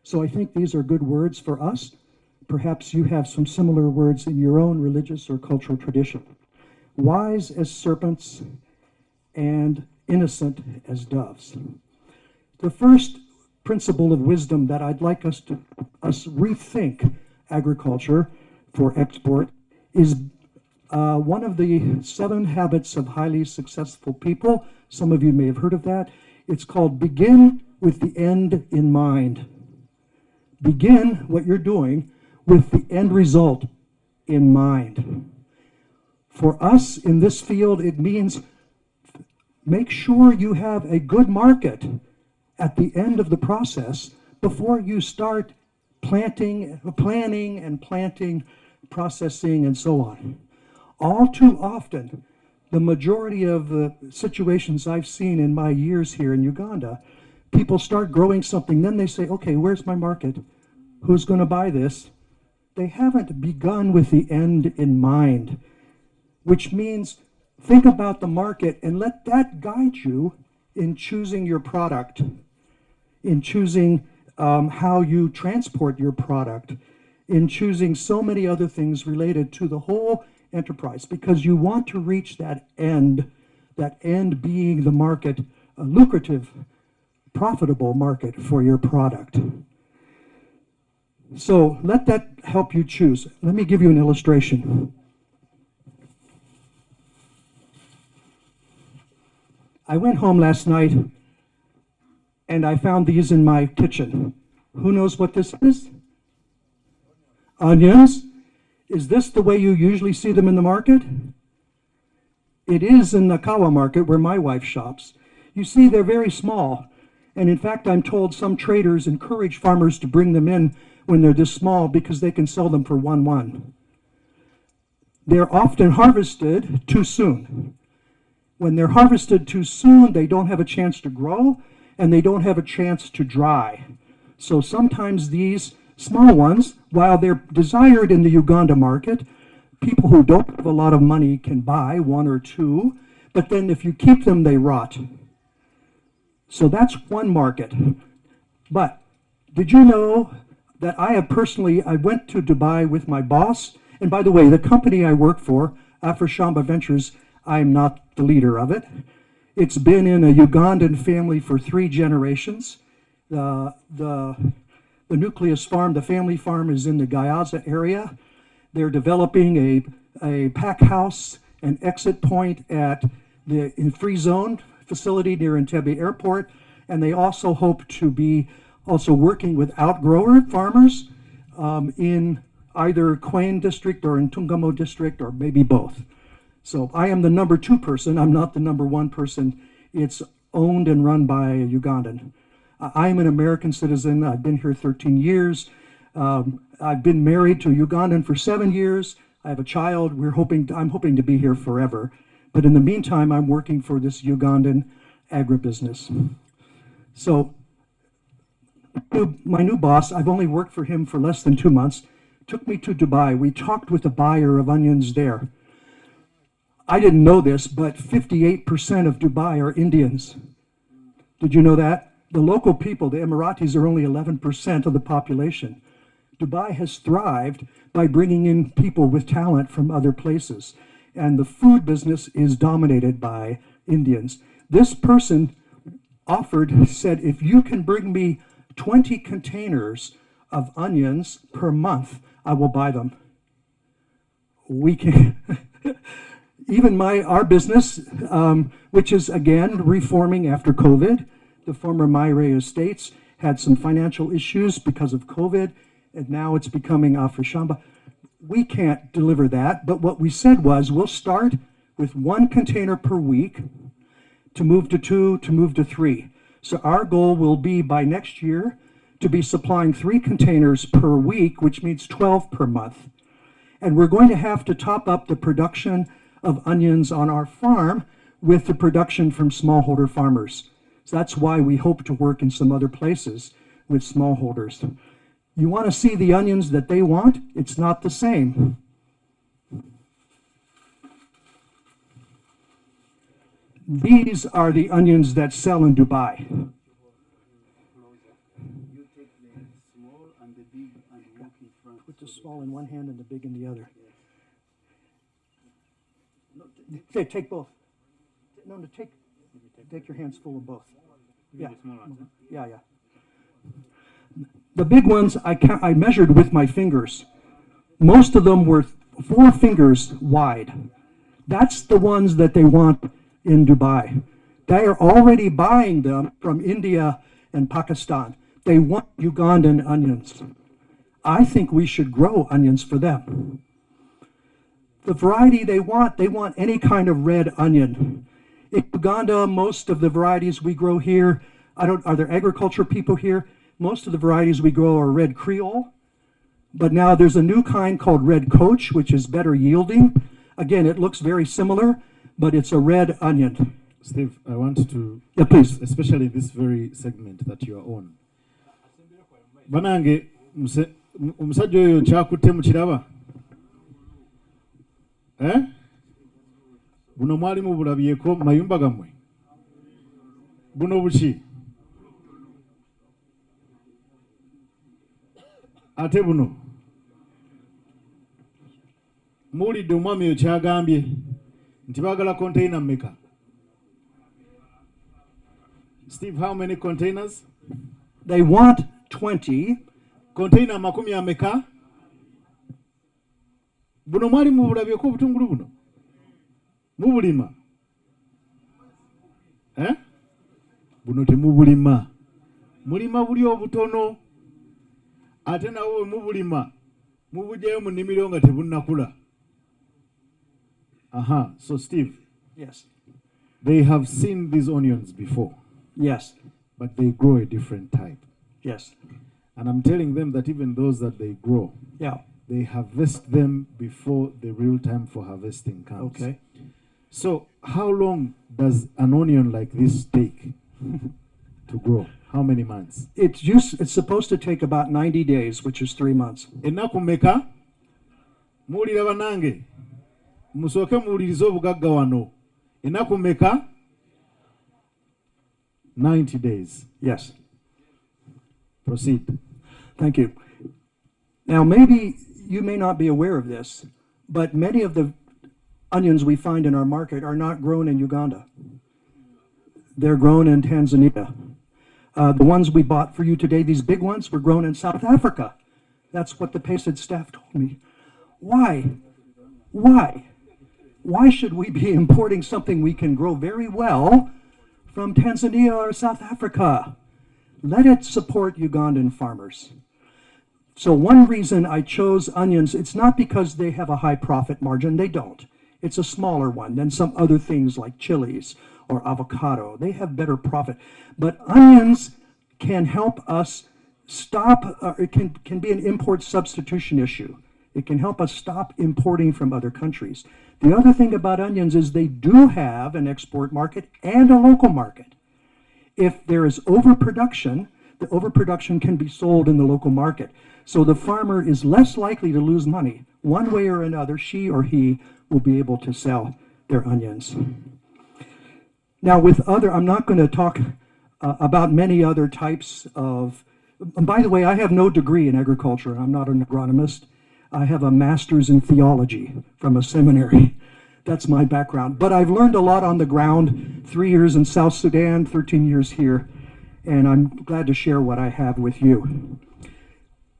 So I think these are good words for us. Perhaps you have some similar words in your own religious or cultural tradition. Wise as serpents and innocent as doves. The first principle of wisdom that I'd like us to rethink agriculture for export is one of the 7 habits of highly successful people. Some of you may have heard of that. It's called begin with the end in mind. Begin what you're doing with the end result in mind. For us in this field, it means make sure you have a good market at the end of the process before you start planning and planting, processing, and so on. All too often, the majority of the situations I've seen in my years here in Uganda, people start growing something, then they say, okay, where's my market? Who's going to buy this? They haven't begun with the end in mind, which means think about the market and let that guide you in choosing your product, in choosing how you transport your product, in choosing so many other things related to the whole enterprise, because you want to reach that end being the market, a lucrative, profitable market for your product. So let that help you choose. Let me give you an illustration. I went home last night and I found these in my kitchen. Who knows what this is? Onions? Is this the way you usually see them in the market? It is in the Kawa market where my wife shops. You see, they're very small. And in fact, I'm told some traders encourage farmers to bring them in when they're this small because they can sell them for 1. They're often harvested too soon. When they're harvested too soon, they don't have a chance to grow and they don't have a chance to dry. So sometimes these small ones, while they're desired in the Uganda market, people who don't have a lot of money can buy 1 or 2, but then if you keep them, they rot. So that's one market. But did you know that I went to Dubai with my boss, and by the way, the company I work for, Afrashamba Ventures, I'm not the leader of it. It's been in a Ugandan family for 3 generations. The nucleus farm, the family farm, is in the Gayaza area. They're developing a pack house and exit point at the free zone facility near Entebbe Airport, and they also hope to be also working with outgrower farmers in either Quain district or in Tungamo district, or maybe both. So I am the number 2 person. I'm not the number 1 person. It's owned and run by a Ugandan. I'm an American citizen. I've been here 13 years. I've been married to a Ugandan for 7 years. I have a child. I'm hoping to be here forever. But in the meantime, I'm working for this Ugandan agribusiness. So my new boss, I've only worked for him for less than 2 months, took me to Dubai. We talked with the buyer of onions there. I didn't know this, but 58% of Dubai are Indians. Did you know that? The local people, the Emiratis, are only 11% of the population. Dubai has thrived by bringing in people with talent from other places. And the food business is dominated by Indians. This person said, if you can bring me 20 containers of onions per month, I will buy them. We can, even our business, which is again reforming after COVID, the former Myray Estates had some financial issues because of COVID, and now it's becoming Afreshamba. We can't deliver that, but what we said was we'll start with 1 container per week to move to 2, to move to 3. So our goal will be by next year to be supplying 3 containers per week, which means 12 per month. And we're going to have to top up the production of onions on our farm with the production from smallholder farmers. So that's why we hope to work in some other places with smallholders. You want to see the onions that they want? It's not the same. These are the onions that sell in Dubai. You take the small and the big and walk in front. Put the small in one hand and the big in the other. Take both. No, take your hands full of both. Yeah. Yeah. The big ones I measured with my fingers. Most of them were 4 fingers wide. That's the ones that they want in Dubai. They are already buying them from India and Pakistan. They want Ugandan onions. I think we should grow onions for them. The variety they want any kind of red onion. In Uganda, most of the varieties we grow here, are there agriculture people here? Most of the varieties we grow are red Creole, but now there's a new kind called red Coach, which is better yielding. Again, it looks very similar, but it's a red onion. Steve, I want to, Yeah, please. especially this very segment that you are on. Banange, omusajja oyo kyakutte mukiraba? Buno mwali mubulabyeko mu mayumba gammwe? Buno buki? Ate buno muwulidde omwami oyo kyagambye nti baagala container mmeka? Steve, how many containers? They want 20. Container makumi ameka? Buno mwali mubulabyeko obutungulu buno? Mubulima? Buno temubulima. Mulima buli obutono. Ate nawo we mubulima mubugyayo mu nnimiro nga tebunnakula. So Steve. Yes. They have seen these onions before. Yes. But they grow a different type. Yes. And I'm telling them that even those that they grow, Yeah. they harvest them before the real time for harvesting comes. Okay. So how long does an onion like this take to grow? How many months? It's supposed to take about 90 days, which is 3 months. Ennaku mmeka? Muwulira bannange? Musooke muwulirize obugagga wano. Ennaku mmeka? 90 days. Yes. Proceed. Thank you. Now, maybe you may not be aware of this, but many of the onions we find in our market are not grown in Uganda. They're grown in Tanzania. The ones we bought for you today, these big ones, were grown in South Africa. That's what the PACED staff told me. Why? Why should we be importing something we can grow very well from Tanzania or South Africa? Let it support Ugandan farmers. So one reason I chose onions, it's not because they have a high profit margin. They don't. It's a smaller one than some other things like chilies or avocado. They have better profit. But onions can help us stop, it can be an import substitution issue. It can help us stop importing from other countries. The other thing about onions is they do have an export market and a local market. If there is overproduction, the overproduction can be sold in the local market. So the farmer is less likely to lose money. One way or another, she or he will be able to sell their onions. Now I'm not going to talk about many other types of, and by the way, I have no degree in agriculture. I'm not an agronomist. I have a master's in theology from a seminary. That's my background. But I've learned a lot on the ground, 3 years in South Sudan, 13 years here, and I'm glad to share what I have with you.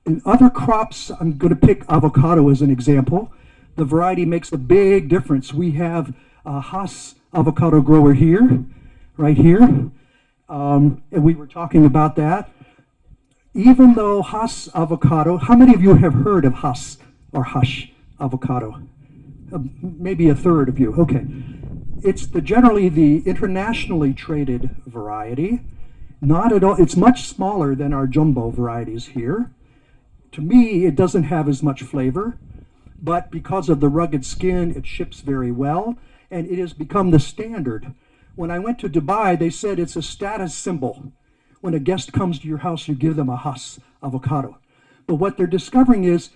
In other crops, I'm going to pick avocado as an example. The variety makes a big difference. We have a Hass avocado grower here, right here, and we were talking about that. Even though Hass avocado, how many of you have heard of Hass or Hush avocado? Maybe a third of you, okay. It's generally the internationally traded variety. Not at all, it's much smaller than our jumbo varieties here. To me, it doesn't have as much flavor, but because of the rugged skin, it ships very well, and it has become the standard. When I went to Dubai, they said it's a status symbol. When a guest comes to your house, you give them a Hass avocado. But what they're discovering is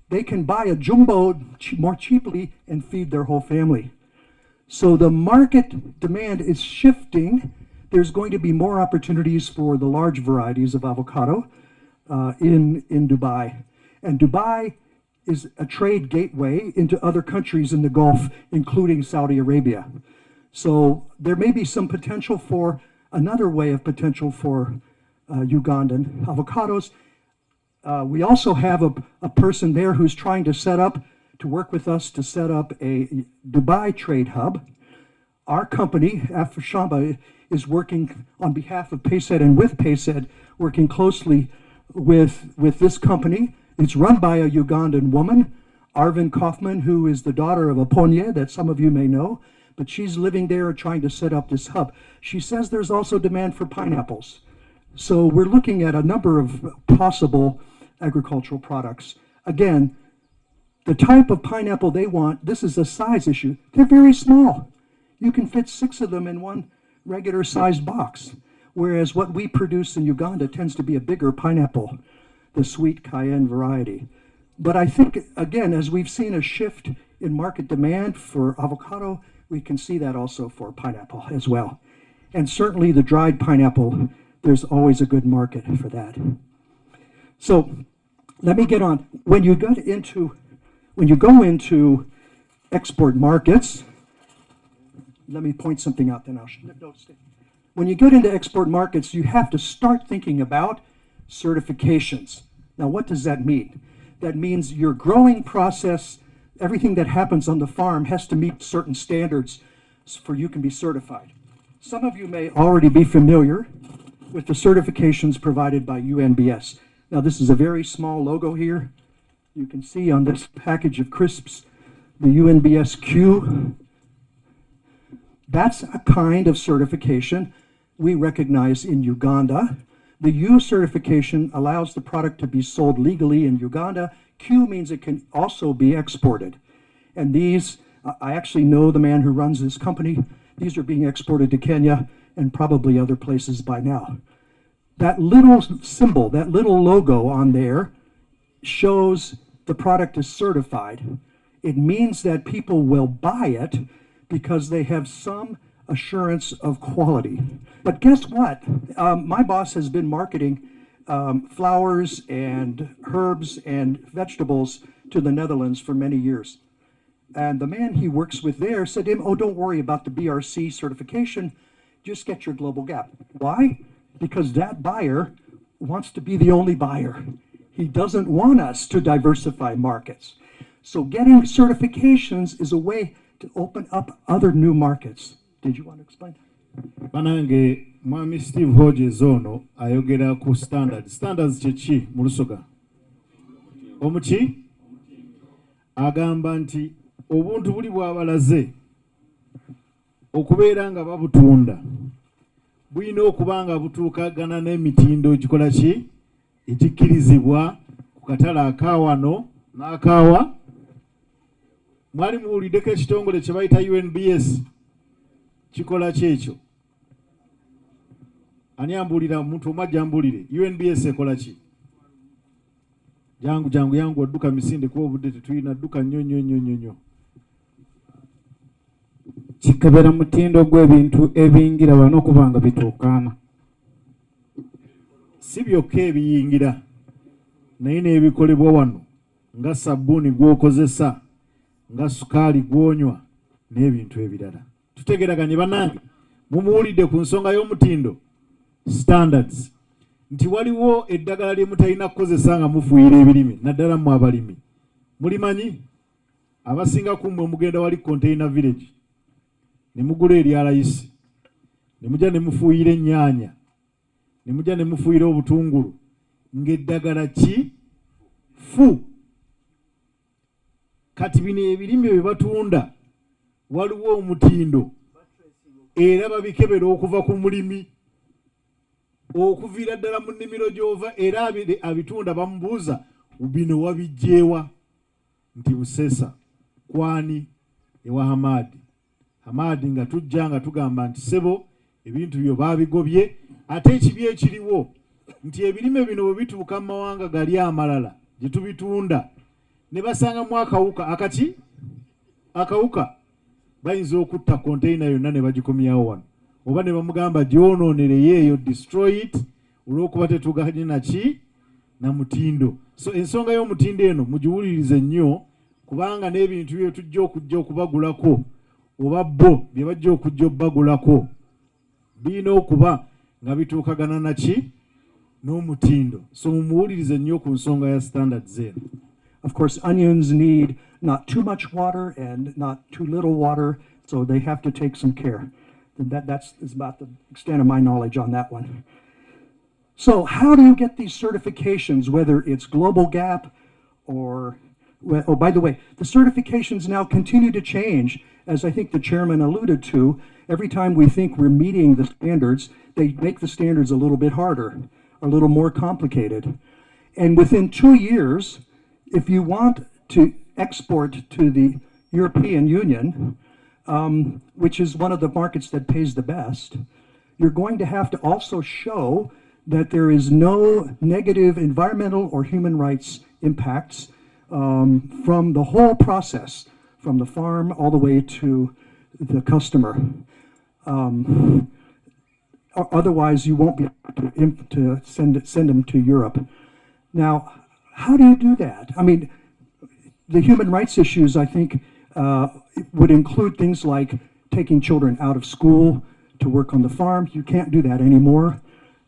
they can buy a jumbo more cheaply and feed their whole family. So the market demand is shifting. There's going to be more opportunities for the large varieties of avocado in Dubai. And Dubai is a trade gateway into other countries in the Gulf, including Saudi Arabia. So there may be some potential for another way of potential for Ugandan avocados. We also have a person there who's trying to work with us to set up a Dubai trade hub. Our company, Afrashamba, is working on behalf of PACED and with PACED, working closely with this company. It's run by a Ugandan woman, Arvin Kaufman, who is the daughter of a Ponye that some of you may know, but she's living there trying to set up this hub. She says there's also demand for pineapples. So we're looking at a number of possible agricultural products. Again, the type of pineapple they want, this is a size issue. They're very small. You can fit 6 of them in one regular sized box, whereas what we produce in Uganda tends to be a bigger pineapple, the sweet cayenne variety. But I think, again, as we've seen a shift in market demand for avocado, we can see that also for pineapple as well. And certainly the dried pineapple, there's always a good market for that. So let me get on. When you go into export markets, let me point something out, then I'll stay. When you get into export markets, you have to start thinking about certifications. Now, what does that mean? That means your growing process, everything that happens on the farm has to meet certain standards for you can be certified. Some of you may already be familiar with the certifications provided by UNBS. Now, this is a very small logo here. You can see on this package of crisps, the UNBS Q. That's a kind of certification we recognize in Uganda. The U certification allows the product to be sold legally in Uganda. Q means it can also be exported. And these, I actually know the man who runs this company. These are being exported to Kenya and probably other places by now. That little symbol, that little logo on there shows the product is certified. It means that people will buy it because they have some assurance of quality. But guess what? My boss has been marketing flowers and herbs and vegetables to the Netherlands for many years. And the man he works with there said to him, oh, don't worry about the BRC certification, just get your global gap. Why? Because that buyer wants to be the only buyer. He doesn't want us to diversify markets. So getting certifications is a way to open up other new markets. Did you want to explain? Banange Mwami Steve Hodges ono ayogera ku standards. Standards chechi mu Lusoga. Omuki agamba nti obuntu buli bw'abalaze okubeera nga babutunda bulina okuba nga butuukagana n'emitindo gikola ki ekikkirizibwa ku katale akawano n'akaawa. Mwali muwuliddeko ekitongole kye bayita UNBS kikola kyekyo? Ani ambuulira, omuntu omu ajja ambuulire UNBS ekola ki? Jangu yangu adduka misinde kuba obudde tetulina dduka nnyo. Kikebera mutindo gw'ebintu ebiyingira wano okuba nga bituukaana. Si byokka ebiyingira naye n'ebikolebwa wano nga sabbuuni gw'okozesa, nga sukaali gw'onywa n'ebintu ebirala. Tutegeraganye bannange, mumuwulidde ku nsonga y'omutindo standards, nti waliwo eddagala lye mutalina kukozesa nga mufuuyira ebirime, naddala mu abalimi. Mulimanyi? Abasinga kummwe mugenda wali container village ne mugula erya layisi, ne mujja ne mufuuyira ennyaanya, ne mujja ne mufuuyira obutungulu, ng'eddagala ki? Fu. Kati bino ebirime bye batunda waliwo omutindo era babikebera okuva ku mulimi, okuviira ddala mu nnimiro gy'ova, era abitunda bamubuuza bino wabijjeewa? Nti Buseesa. Kwani? Ewa Hamadi. Hamadi nga tujja nga tugamba nti sebo ebintu byo babigobye, ate ekibi ekiriwo nti ebirime bino bwe bituuka mu mawanga gali amalala gye tubitunda ne basangamu akawuka. Akati? Akawuka. Bayinza okutta container yonna ne bagikomyawo wano, oba ne bamugamba gyonoonereyo eyo, destroy it, olw'okuba tetuganye naki na mutindo. So ensonga y'omutindo eno mugiwulirize nnyo, kubanga n'ebintu bye tujja okujja okubagulako oba bo bye bajja okujja obbagulako birina okuba nga bituukagana naki n'omutindo. So mumuwulirize nnyo ku nsonga ya standards eno. Of course, onions need not too much water and not too little water, so they have to take some care. That's about the extent of my knowledge on that one. So how do you get these certifications, whether it's Global Gap or, oh, by the way, the certifications now continue to change, as I think the chairman alluded to. Every time we think we're meeting the standards, they make the standards a little bit harder, a little more complicated. And within 2 years, if you want to export to the European Union, which is one of the markets that pays the best, you're going to have to also show that there is no negative environmental or human rights impacts from the whole process, from the farm all the way to the customer. Otherwise, you won't be able to send them to Europe. Now, how do you do that? I mean, the human rights issues, I think, would include things like taking children out of school to work on the farm. You can't do that anymore.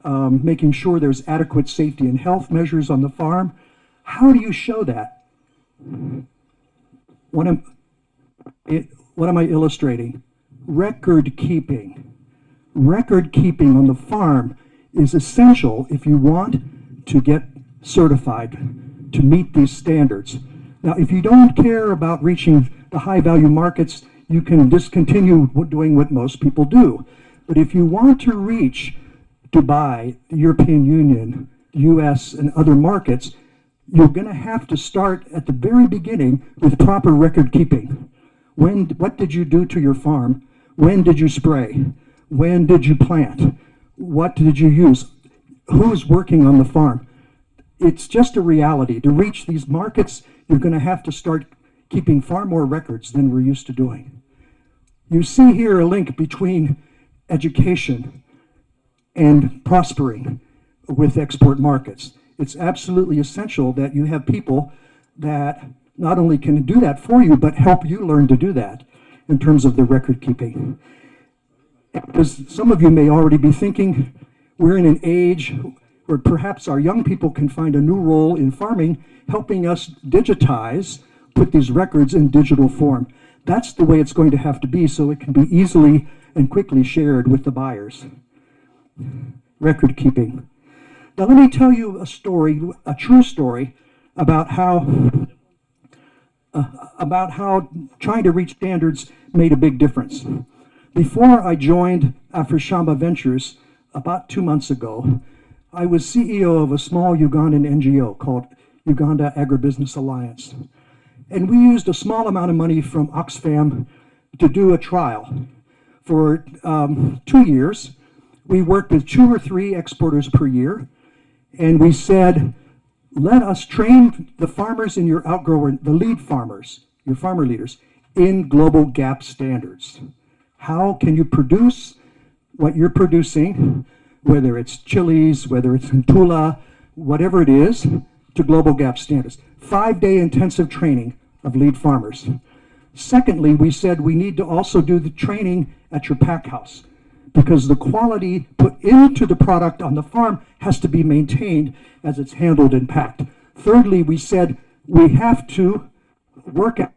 Making sure there's adequate safety and health measures on the farm. How do you show that? What am I illustrating? Record keeping. Record keeping on the farm is essential if you want to get certified to meet these standards. Now, if you don't care about reaching the high value markets, you can discontinue doing what most people do. But if you want to reach Dubai, the European Union, the US, and other markets, you're going to have to start at the very beginning with proper record keeping. What did you do to your farm? When did you spray? When did you plant? What did you use? Who's working on the farm? It's just a reality. To reach these markets, you're going to have to start keeping far more records than we're used to doing. You see here a link between education and prospering with export markets. It's absolutely essential that you have people that not only can do that for you, but help you learn to do that in terms of the record keeping. Because some of you may already be thinking, we're in an age where perhaps our young people can find a new role in farming, helping us digitize, put these records in digital form. That's the way it's going to have to be so it can be easily and quickly shared with the buyers. Record keeping. Now let me tell you a story, a true story, about how trying to reach standards made a big difference. Before I joined Afrishamba Ventures about 2 months ago, I was CEO of a small Ugandan NGO called Uganda Agribusiness Alliance. And we used a small amount of money from Oxfam to do a trial. For 2 years, we worked with 2 or 3 exporters per year, and we said, let us train the farmers in your outgrower, the lead farmers, your farmer leaders, in global GAP standards. How can you produce what you're producing, whether it's chilies, whether it's Ntula, whatever it is, to global GAP standards. 5-day intensive training of lead farmers. Secondly, we said we need to also do the training at your pack house, because the quality put into the product on the farm has to be maintained as it's handled and packed. Thirdly, we said we have to work out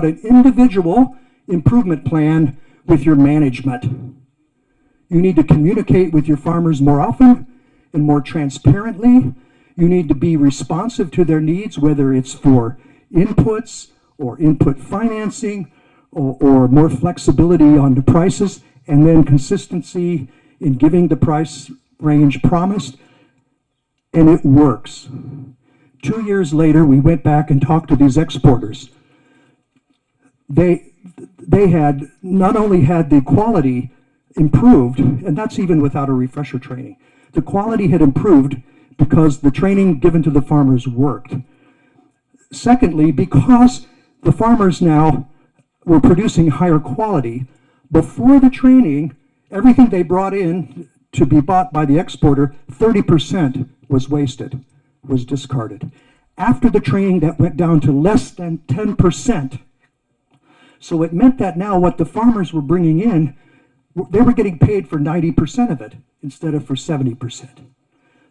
an individual improvement plan with your management. You need to communicate with your farmers more often and more transparently. You need to be responsive to their needs, whether it's for inputs or input financing or more flexibility on the prices, and then consistency in giving the price range promised. And it works. 2 years later, we went back and talked to these exporters. They had not only had the quality improved, and that's even without a refresher training. The quality had improved because the training given to the farmers worked. Secondly, because the farmers now were producing higher quality, before the training, everything they brought in to be bought by the exporter, 30% was wasted, was discarded. After the training, that went down to less than 10%. So it meant that now what the farmers were bringing in, they were getting paid for 90% of it instead of for 70%.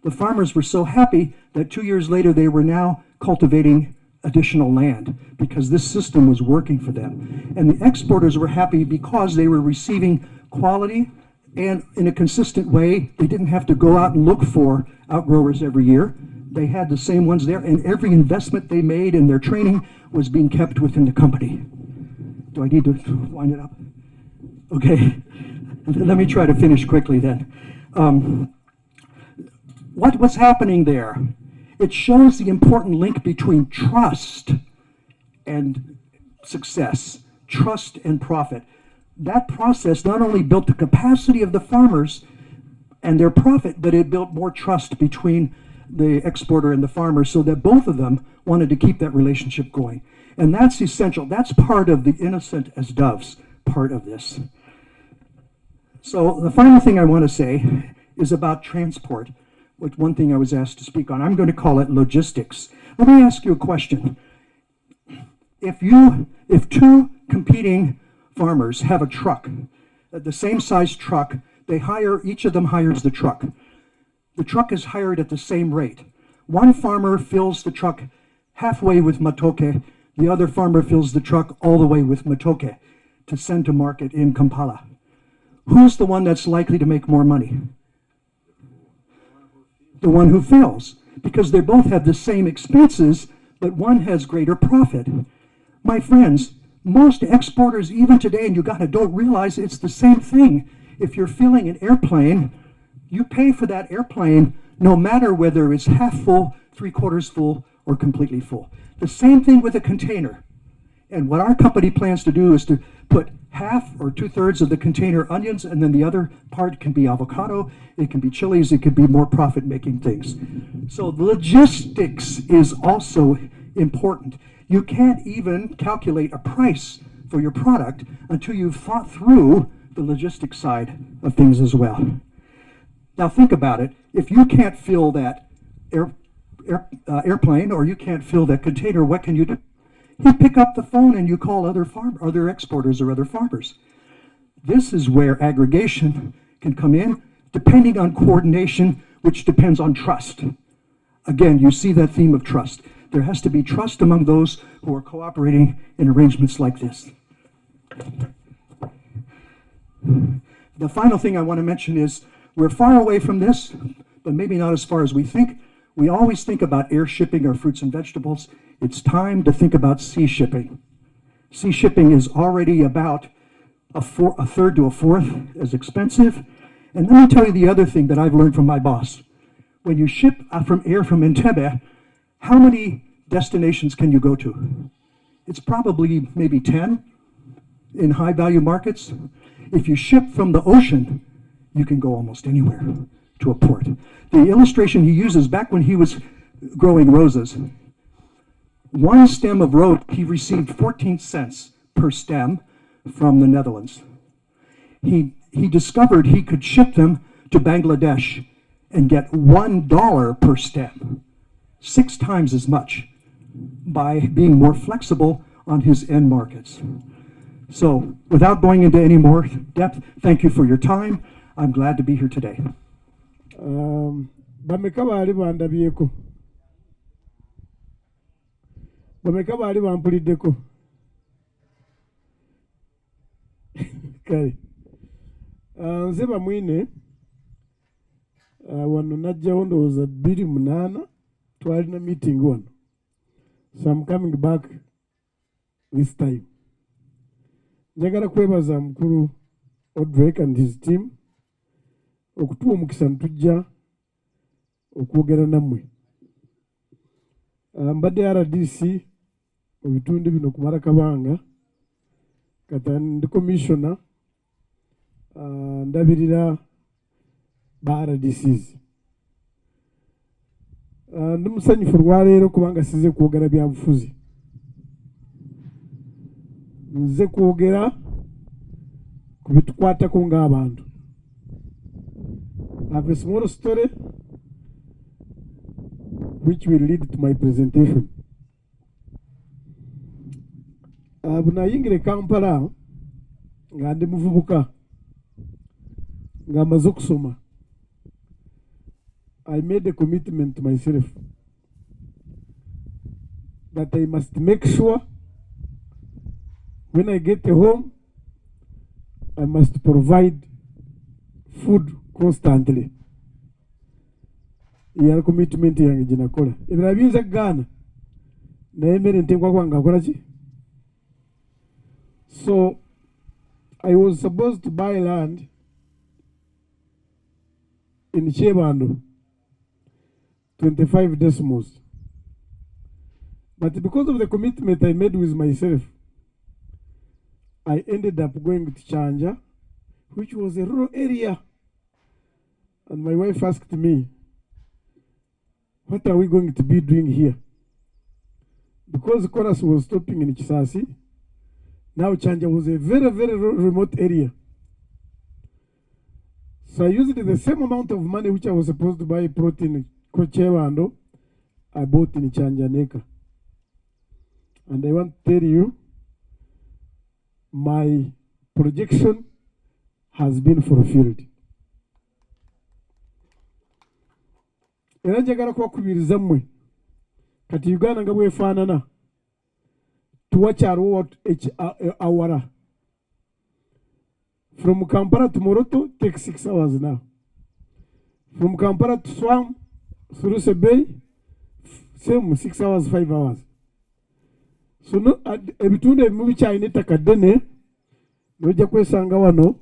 The farmers were so happy that 2 years later they were now cultivating additional land because this system was working for them. And the exporters were happy because they were receiving quality and in a consistent way. They didn't have to go out and look for outgrowers every year. They had the same ones there, and every investment they made in their training was being kept within the company. Do I need to wind it up? Okay, let me try to finish quickly then. What's happening there? It shows the important link between trust and success, trust and profit. That process not only built the capacity of the farmers and their profit, but it built more trust between the exporter and the farmer so that both of them wanted to keep that relationship going. And that's essential. That's part of the innocent as doves part of this. So the final thing I want to say is about transport, which one thing I was asked to speak on. I'm going to call it logistics. Let me ask you a question. If 2 competing farmers have a truck, the same size truck, each of them hires the truck. The truck is hired at the same rate. One farmer fills the truck halfway with matoke, the other farmer fills the truck all the way with matoke to send to market in Kampala. Who's the one that's likely to make more money? The one who fills, because they both have the same expenses, but one has greater profit. My friends, most exporters, even today in Uganda, don't realize it's the same thing. If you're filling an airplane, you pay for that airplane no matter whether it's half full, 3/4 full, or completely full. The same thing with a container. And what our company plans to do is to put half or 2/3 of the container onions, and then the other part can be avocado, it can be chilies, it could be more profit-making things. So logistics is also important. You can't even calculate a price for your product until you've thought through the logistics side of things as well. Now think about it. If you can't fill that airplane or you can't fill that container, what can you do? You pick up the phone and you call other exporters or other farmers. This is where aggregation can come in, depending on coordination, which depends on trust. Again, you see that theme of trust. There has to be trust among those who are cooperating in arrangements like this. The final thing I want to mention is we're far away from this, but maybe not as far as we think. We always think about air shipping our fruits and vegetables. It's time to think about sea shipping. Sea shipping is already about a third to a fourth as expensive. And let me tell you the other thing that I've learned from my boss. when you ship from Entebbe, how many destinations can you go to? It's probably maybe 10 in high value markets. If you ship from the ocean, you can go almost anywhere to a port. The illustration he uses back when he was growing roses, one stem of rose, he received 14 cents per stem from the Netherlands. He discovered he could ship them to Bangladesh and get $1 per stem, 6 times as much, by being more flexible on his end markets. So without going into any more depth, thank you for your time. I'm glad to be here today. Bameka baali bandabyeko. Bameka baali bampuliddeko. Kale. Nze bamwine wano najjawo ndowooza 28 twalina meeting wano. So I'm coming back this time. Njagala kwebaza mukulu Odrek and his team okutuwa omukisa ntujja okwogera nammwe. Mbadde RDC mu bitundu bino kumala kabanga kata ndi commissioner ndabirira ba RDCs. Ndi musanyufu lwaleero kubanga size kwogera byabufuzi. Nze kwogera ku bitukwatako ng'abantu. I have a small story which will lead to my presentation. Bunayingire Kampala nga ndi muvubuka nga maze okusoma. I made a commitment to myself that I must make sure when I get home, I must provide food constantly. Yari commitment yange ginakola. Ebira binza Ghana. Na emere ntekwa kwanga akola ki? So I was supposed to buy land in Chebando, 25 decimals. But because of the commitment I made with myself, I ended up going to Chanja, which was a rural area. And my wife asked me, what are we going to be doing here? Because chorus was stopping in Chisasi, now Chanja was a very, very remote area. So I used the same amount of money which I was supposed to buy protein Kochewando, I bought in Chanjaneka. And I want to tell you, my projection has been fulfilled. Era njagala kubakubiriza mmwe kati Uganda nga bwefaanana tuwakyaliwo awara. From Kampala to Moroto takes 6 hours now. From Kampala to Swam, Suruse Bay, same 6 hours, 5 hours. So no, ebitundu ebimu bikyalina ettaka ddene nojja kwesanga wano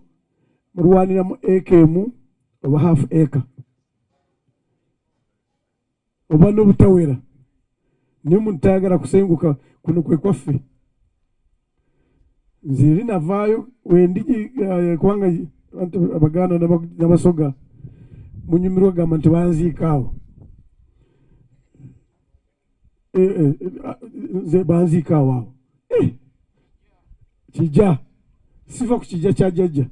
mulwaniramu eka emu oba half acre oba n'obutawera naye omuntu tayagala kusenguka kuno kwe kwaffe. Nze eri navaayo wendi kubanga Abaganda n'Abasoga munyumirwa gamba nti banziika awo. Nze banziika awo awo. Kijja sifa ku kijja kya jjajja.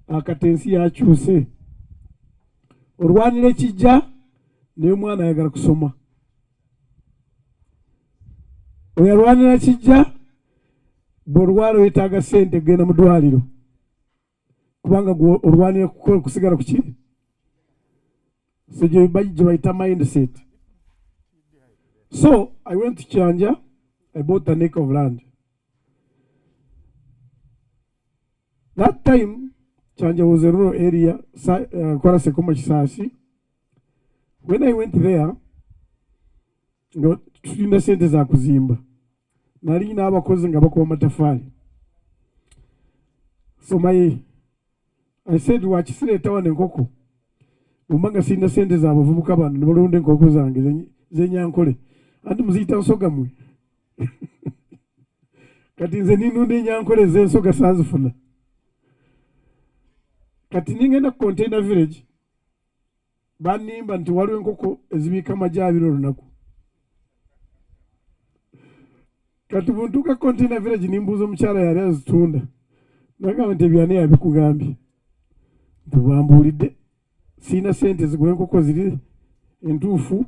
Akati ensi yakyuse. Olwanira ekijja naye omwana ayagala kusoma. Oyo alwanira kijja bw'olwala weetaaga ssente genda mu ddwaliro kubanga olwanira kusigala ku ki? So gye bayita mindset. So I went to Chanja, I bought an acre of land. That time, Chanja was a rural area, Kwarasekoma Kisasi. When I went there, tulina sente za kuzimba. Nali n'abakozi nga bakuba amataffaali. So I said, wakisereeta wano enkoko Omanga sina sente za bavubuka bano ne balonda enkoko zange zenyankole. Anti muziyita nsoga mwe. Kati nze ninunda enyankole z'ensoga saazifuna. Kati ningenda ku Container Village banimba nti waliwo enkoko ezibiika amagi 2 olunaku. Kati buntuuka Container Village nimbuuza omukyala yali azitunda. Nagamba nti ebyani yabikugambye. Tubambuulidde sina sente zigula enkoko ziri entuufu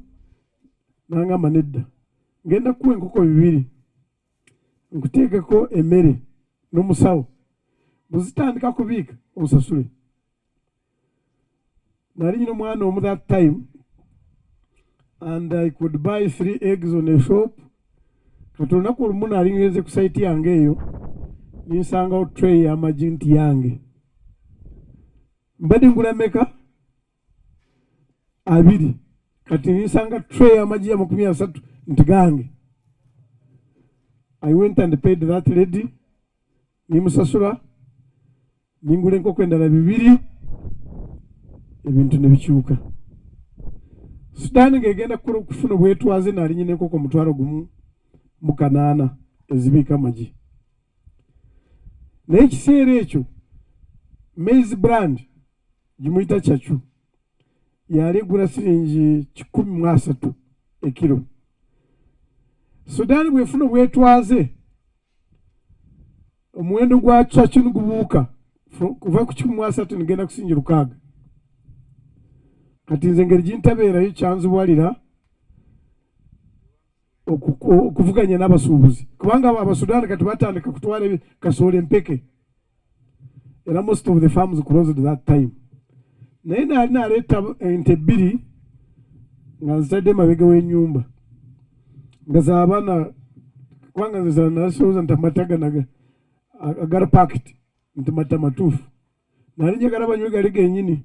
nangamba nedda. Ngenda kuwa enkoko 2 nkuteekeko emmere n'omusawo. Buzitandika kubiika onsasule. Nali nyina omwana omu that time and I could buy 3 eggs on a shop. Kati olunaku olumu nali ngenze ku site yange eyo ninsangawo tray y'amagi nti yange. Mbadde ngula meka 2. Kati ninsanga tray y'amagi ya 30 nti gange. I went and paid that lady. Nimusasula. Ningula enkoko endala 2. Ebintu ne bikyuka. Sudan ng'egenda kufuna obwetwaze nali nyina enkoko 1,000 ezibiika amagi. Naye ekiseera ekyo maize brand gimuyita Chachu yali egula siringi 13 ekiro. Sudan bwefuna obwetwaze omuwendo gwa Chachu nigubuuka kuva ku 13 nigenda kusinja 6. Kati nze engeri gintabeerayo kyanziwalira okuvuganya n'abasuubuzi kubanga abasudaani kati batandika kutwala kasooli empeke era most of the farms closed that time. Naye naali naleeta ente 2 nga nzitadde mabega w'ennyumba nga z'abaana kubanga nze nasolooza nti amata gano agala packet nti mata matuufu naali njagala banywe gali gennyini.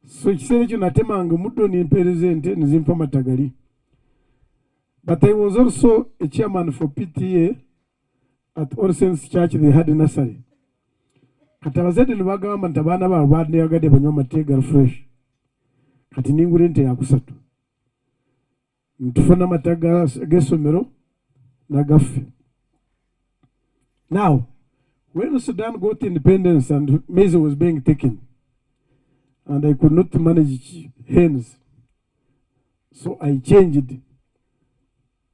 So ekiseera ekyo natemanga omuddo nempeereza ente nezimpa mata gali. But I was also a chairman for PTA at All Saints Church. They had a nursery. Kati abazadde ne bagamba nti abaana baabwe bandiyagadde banywa amata gali fresh. Kati ningula ente ya 3. Ntufuna amata g'essomero n'agaffe. Now, when Sudan got independence and maize was being taken, and I could not manage hens, so I changed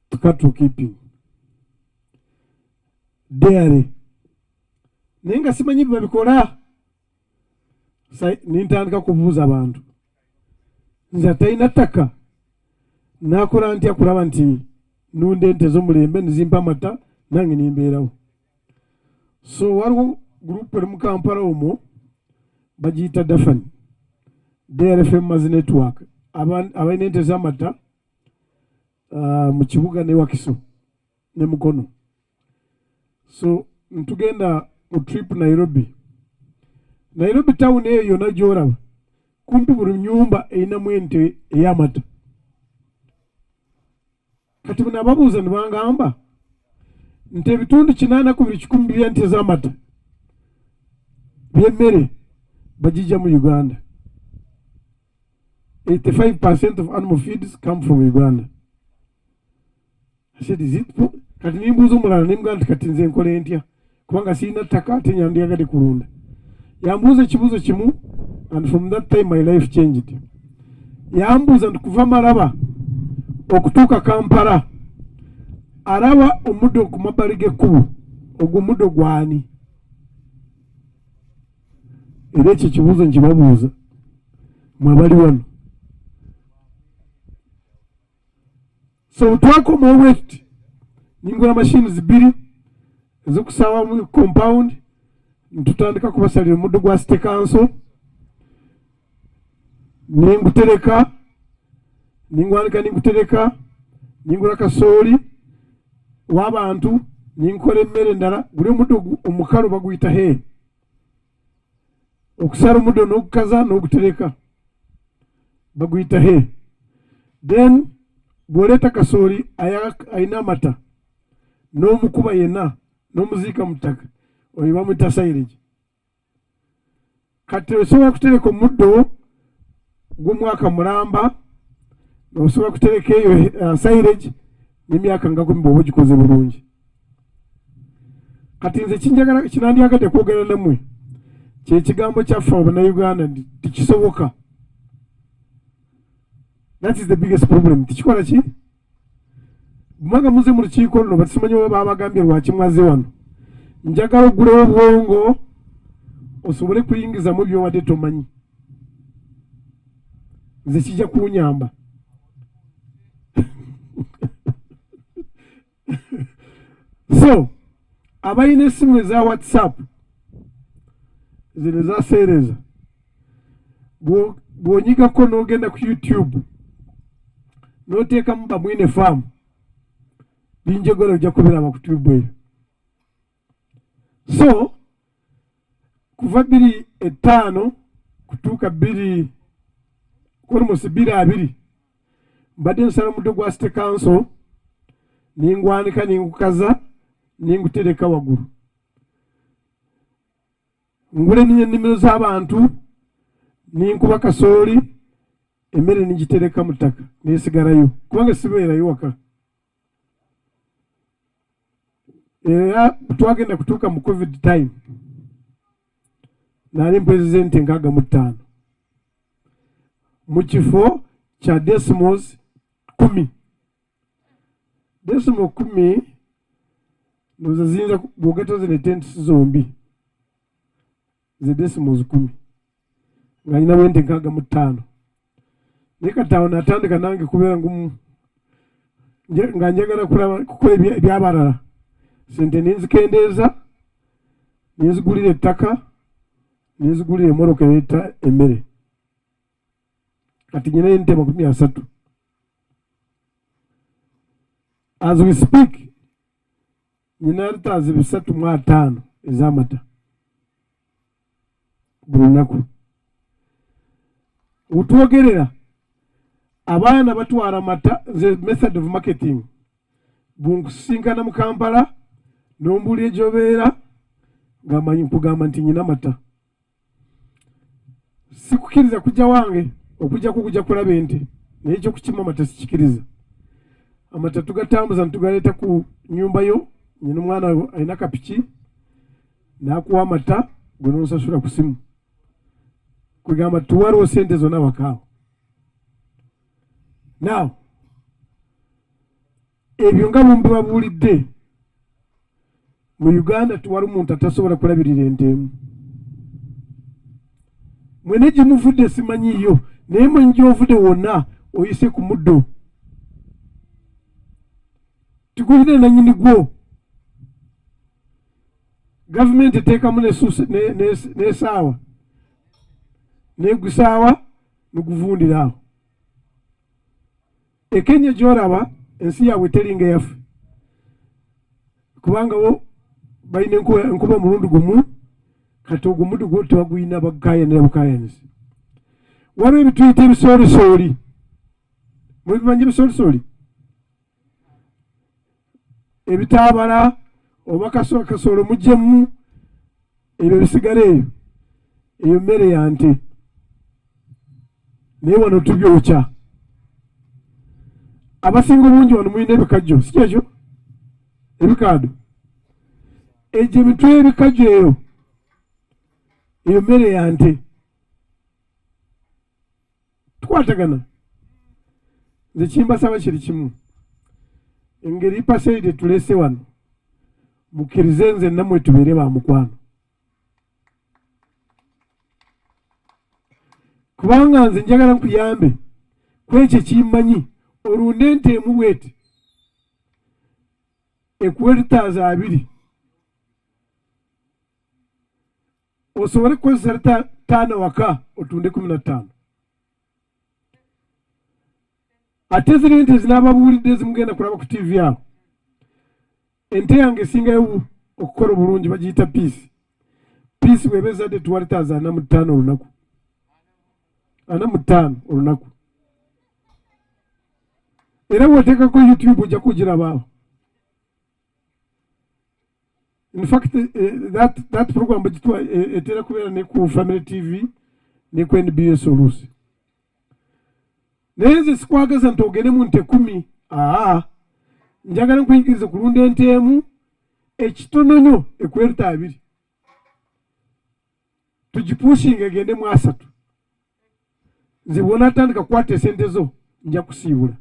to cattle keeping. Dairy. Nenga simanyi babikola. Nintandika kubuuza abantu. Nze talina ttaka. Nakola ntya kulaba nti nunda ente z'omulembe nizimpa amata nange nimbeerawo. So waliwo group eri mu Kampala omwo bagiyita Dafani. Dairy Farmers Network. Abalina ente z'amata mu kibuga ne Wakiso ne Mukono. So ntugenda mu trip Nairobi. Nairobi town eyo yonna gy'olaba kumpi buli nnyumba erinamu ente ey'amata. Kati bwe nababuuza ne bangamba nti ebitundu 80% by'ente z'amata by'emmere bagijja mu Uganda. 85% of animal feeds come from Uganda. I said, is it? Kati nimbuuza omulala nimugamba nti kati nze nkole ntya kubanga sirina ttaka ate nyandiyagadde kulunda. Yambuuza ekibuuzo kimu and from that time my life changed. Yambuuza nti kuva Malaba okutuuka Kampala araba omuddo ku mabbali g'ekkubo ogwo muddo gwani? Era ekyo ekibuuzo nkibabuuza mwe bali wano. So twakoma wet ningula machines 2 ezokusaawa mu compound ntutandika kubasalira omuddo gwa City Council ningutereka ningwanika ningutereka ningula kasooli w'abantu ninkola emmere endala guli omuddo omukalu baguyita he okusala omuddo n'ogukaza n'ogutereka baguyita he. Then bw'oleeta kasooli ayina amata n'omukuba yenna n'omuziika mu ttaka oyo bamuyita silage. Kati osobola kutereka omuddo gw'omwaka mulamba osobola kutereka eyo silage n'emyaka nga 10 bw'oba ogikoze bulungi. Kati nze kinandyagadde kwogera nammwe kyekigambo kyaffe Abannayuganda nti tikisoboka. That is the biggest problem. Tikikola ki? Bumanga muze mu lukiiko luno basimanyi oba babagambye lwaki mwaze wano. Njagala oggulawo obwongo osobole kuyingizamu by'obadde tomanyi. Nze kijja kunyamba. So abalina essimu eza WhatsApp zino ezaseereza bw'onyigako n'ogenda ku YouTube n'oteekamu Bamwine Farm binjogera ojja kubiraba ku YouTube eyo. So kuva 2005 kutuuka 2020 mbadde nsala muddo gwa City Council ningwanika ningukaza ningutereka waggulu. Ngule n'ennimiro z'abantu ninkuba kasooli emmere nigitereka mu ttaka neesigalayo kubanga sibeerayo waka. Era twagenda kutuuka mu COVID time nali pulezidenti 65 mu kifo kya decimals 10. Decimal 10 noza ziyinza bw'ogattaze ne tents zombi ze decimals 10 nga nyina wente 65 naye kati awo natandika nange kubeera nga njagala kukola ebyabalala. Sente ninzikendeeza ninzigulira ettaka ninzigulira emmoroka eyetta emmere. Kati nyina ente 30. As we speak nyina litaazi 305 ez'amata buli lunaku. Wetwogerera abaana batwala amata the method of marketing bunkusinkana mu Kampala n'ombuulira egyobeera ng'amanyi nkugamba nti nyina mata. Sikukkiriza kujja wange okujjako kujja kulaba ente naye ekyokukima amata sikikiriza. Amata tugatambuza ntugaleeta ku nnyumba yo nyina omwana alina kapiki n'akuwa amata gwe n'onsasula ku simu kugamba tuwaliwo sente zonna wakaawo. Now ebyo nga mumbibabuulidde mu Uganda tuwali omuntu atasobola kulabirira ente emu. Mwene gye muvudde simanyiyo naye mwe gy'ovudde wonna oyise ku muddo tugulire nannyini gwo. Gavumenti eteekamu n'esaawa negusaawa neguvundira awo. Ekenya gy'olaba ensi yaabwe teringa yaffe kubanga bo balina enkuba omulundi gumu kati ogwo omuddu gwo tebaguyina bakayanira bukayanisi. Waliwo ebituyita ebisoolisoli. Mubimanyi ebisoolisoli? Ebitaabala oba kasoolo muggyemu ebyo bisigala eyo mmere ya nte. Naye wano tubyokya. Abasinga obungi wano mulina ebikajjo si kyekyo? Ebikaado egyo emitwe y'ebikajjo eyo mmere ya nte. Tukwatagana nze kimbasaba kiri kimu engeri paseide tulese wano mukkirize nze nammwe tubeere ba mukwano kubanga nze njagala nkuyambe kwekyo kimmanyi olunde ente emu bweti ekuwa litaazi 2 osobole kukozesa lita 5 waka otunde 15. Ate ziri ente zinaababuulidde zimugenda kulaba ku TV awo. Ente yange esingayo okukola obulungi bagiyita piisi. Piisi bw'eba ezadde tuwa litaazi 45 olunaku. 45 olunaku. Era bw'oteekako YouTube ojja kugirabaawo. In fact, that program etera kubeera ne ku Family TV ne ku NBS oluusi. naye nze sikwageza nti ogende mu nte 10. Njagala nkuyigiriza kulunda ente emu ekitono nnyo ekuleeta 2 tugipushinga egende mu 3. Nze bw'onaatandika kukwata esente zo nja kusiibula.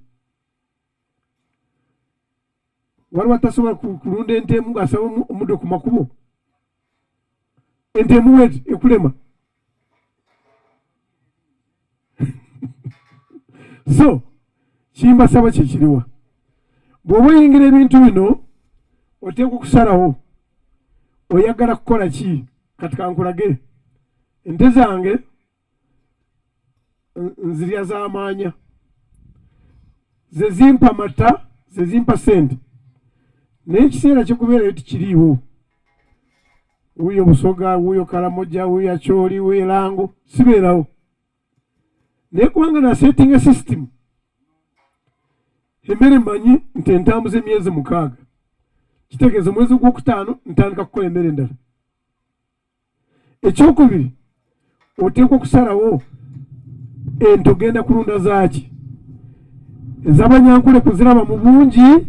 Waliwo atasobola kulunda ente emu ng'asaba omuddo ku makubo? Ente emu weti ekulema? So kimbasaba kyekiriwa, bw'oba oyingira ebintu bino oteekwa okusalawo oyagala kukola ki. Kati kankulage, ente zange nzirya z'amaanya, ze zimpa mata, ze zimpa sente, naye ekiseera kyekubeerayo tikiriiwo. Wuuyo Busoga, wuuyo Karamoja, wuuyo Acholi, wuuyo Lango, sibeerawo. Naye kubanga nasetinga system, emmere mmanyi nti entambuza emyezi 6, kitegeeza omwezi gw'okutaano ntandika kukola emmere endala. Ekyokubiri, oteekwa okusalawo ente ogenda kulunda zaaki. Ez'abanyankole kuziraba mu bungi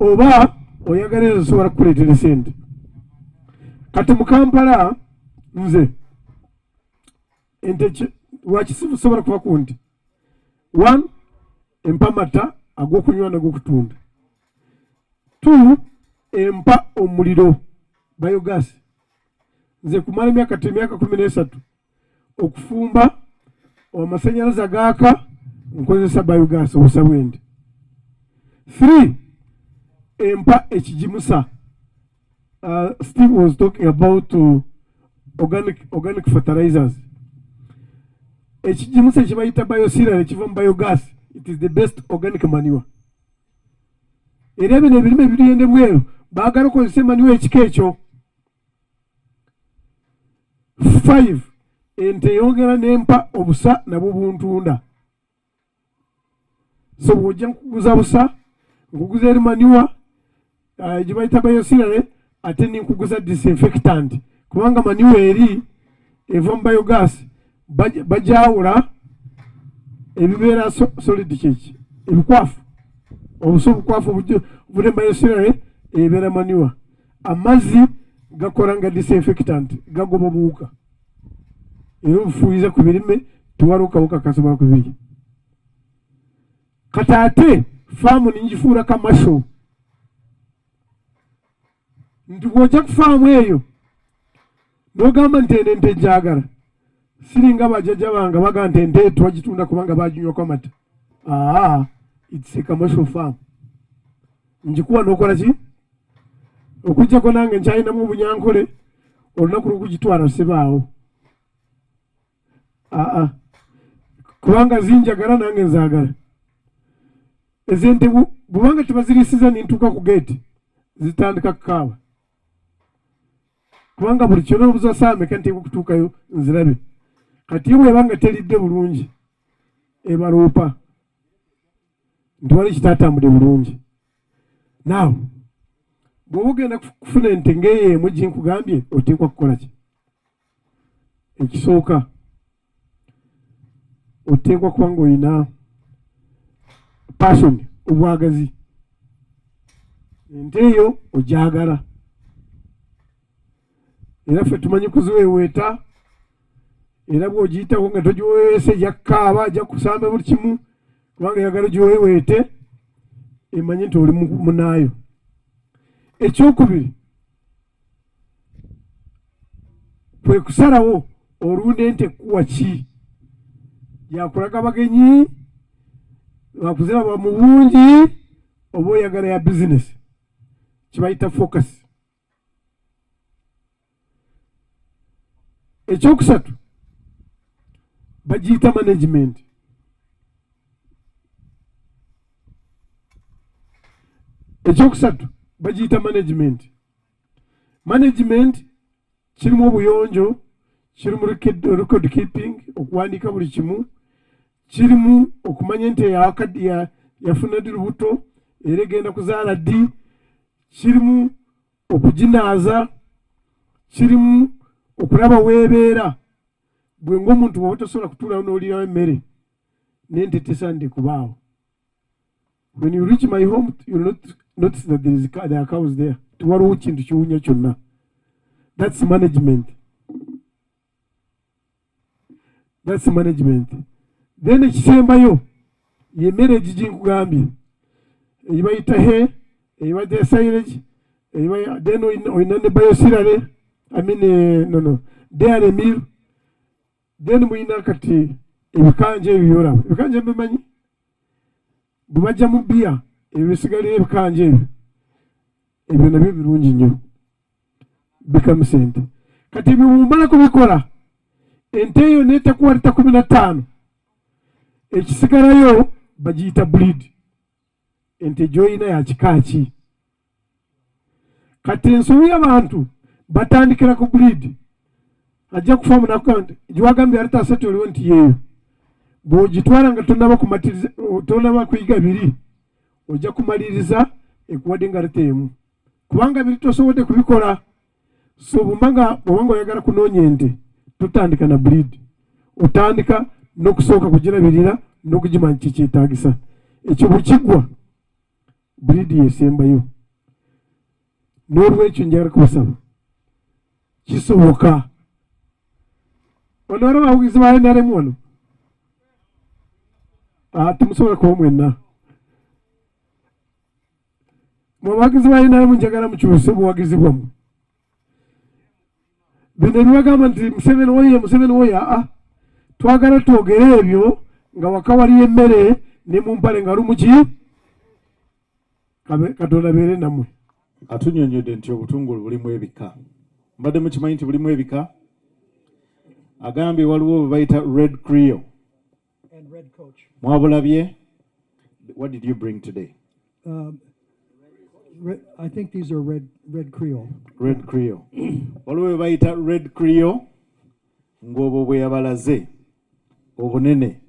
oba oyagala ezo zisobola kukuleetera sente. Kati mu Kampala nze ente wakisifu sobola kuba ku nti 1 empa mata ag'okunywa n'ag'okutunda, 2 empa omuliro biogas. Nze kumala emyaka 13 okufumba amasannyalaze agaaka nkozesa biogas obusa bw'ente. 3 empa ekigimusa. Steve was talking about organic fertilizers. Ekigimusa ekibayita biocereal ekiva mu biogas, it is the best organic manure. Era bino ebirime ebiriyende bweru baagala okozesa manure ekika ekyo. 5 ente yongera n'empa obusa nabwo buntunda. So bw'ojja nkuguza busa, nkuguza eri manure gye bayita biocereal, ate ninkuguza disinfectant, kubanga manure eri eva mu biogas bajawula ebibeera solid kyeki ebikwafu, obusa obukwafu obuli mu biocereal ebeera manure. Amazzi gakola nga disinfectant, gagoba obuwuka era obufuuyiza ku birime tewaliwo kawuka kasobola kubirya. Kati ate faamu ningifuula kamasho, nti bw'ojja ku faamu eyo n'ogamba nti eno ente njagala, siringa bajjajja bange baga nti ente twagitunda kubanga baginywako amata. It's a commercial farm. Njikuwa n'okola ki? Okujjako nange nkyalinamu obunyankole olunaku lw'okugitwala sibaawo. Kubanga zinjagala nange nzaagala. Ezente bw'obanga tebazirisiza nintuuka ku geeti zitandika kukaaba, kubanga buli kyona obuza saameka nteekwa okutuukayo nzirabe. Kati yo bw'ebanga teridde bulungi ebaloopa nti wali kitaatambudde bulungi. Naawe bw'oba ogenda kufuna ente ng'eyo emu gye nkugambye, oteekwa kukola ki? Ekisooka oteekwa kuba ng'olina passion, obwagazi. Ente eyo ogyagala, era ffe tumanyi kuziweeweeta, era bw'ogiyitawo nga togiweeweese ejja kukaaba, ajja kusamba buli kimu, kubanga eyagala giweeweete emanyi nti oli munaayo. Ekyokubiri, kwe kusalawo olunda ente kuwa ki? Yakulaga bagenyi, bakuziraba mu bungi, oba oyagala ya bizinesi, kibayita focus. Ekyokusatu bagiyita management. Management kirimu obuyonjo, kirimu record keeping, okuwandiika buli kimu, kirimu okumanya nti yafuna ddi lubuto era egenda kuzaala ddi, kirimu okuginaaza, kirimu okulaba weebeera. Bwe ng'omuntu bw'oba tosobola kutuulawo n'oliirawo emmere, nente tesande kubaawo. When you reach my home, you'll not notice that there are cows there. Tuwaliwo kintu kiwunya kyonna. That's management. That's management. Then ekisembayo yemmere eginkugambye eyibayita he eyibayita silage then oyina ne biosirale dairy meal then muyina kati ebikanja ebyo ebikanja mbimanyi bwe bajja mu bbiya ebisigalira ebikanja ebyo nabyo birungi nnyo bikamu sente kati ebyo mumbala kubikola ente eyo neetakuwa lita 15 ekisigalayo bagiyita breed ente gy'olina ya kika ki kati ensobi y'abantu batandikira ku breed ajja kufa munaku nti giwagambye alita asatu oliwo nti yeeyo bw'ogitwala nga tonaba kuyiga biri ojja kumaliriza ekuwadde nga alita emu kubanga biri tosobodde kubikola so bw'obanga oyagala kunoonya ente totandika na breed otandika n'okusooka kugirabirira n'okugimanya kikyetaagisa ekyo bwe kiggwa breed yesembayo n'olwekyo njagala kubasaba kisoboka ono waliwo abavugizi ba NRM wano temusobola kuba mwenna mu bawagizi ba NRM njagala mukyuse buwagizi bwammwe bino ebibagamba nti Museveni oye twagala twogere ebyo nga waka waliyo emmere ne mu mpale nga lumuki Katonda beere nammwe. Atunyonyodde nti obutungulu bulimu ebika. Mbadde mukimanyi nti bulimu ebika? Agambye waliwo bwe bayita red Creole. Mwabulabye? What did you bring today? I think these are red Creole. Red Creole. Waliwo bwe bayita red Creole ng'obwo bwe yabalaze obunene.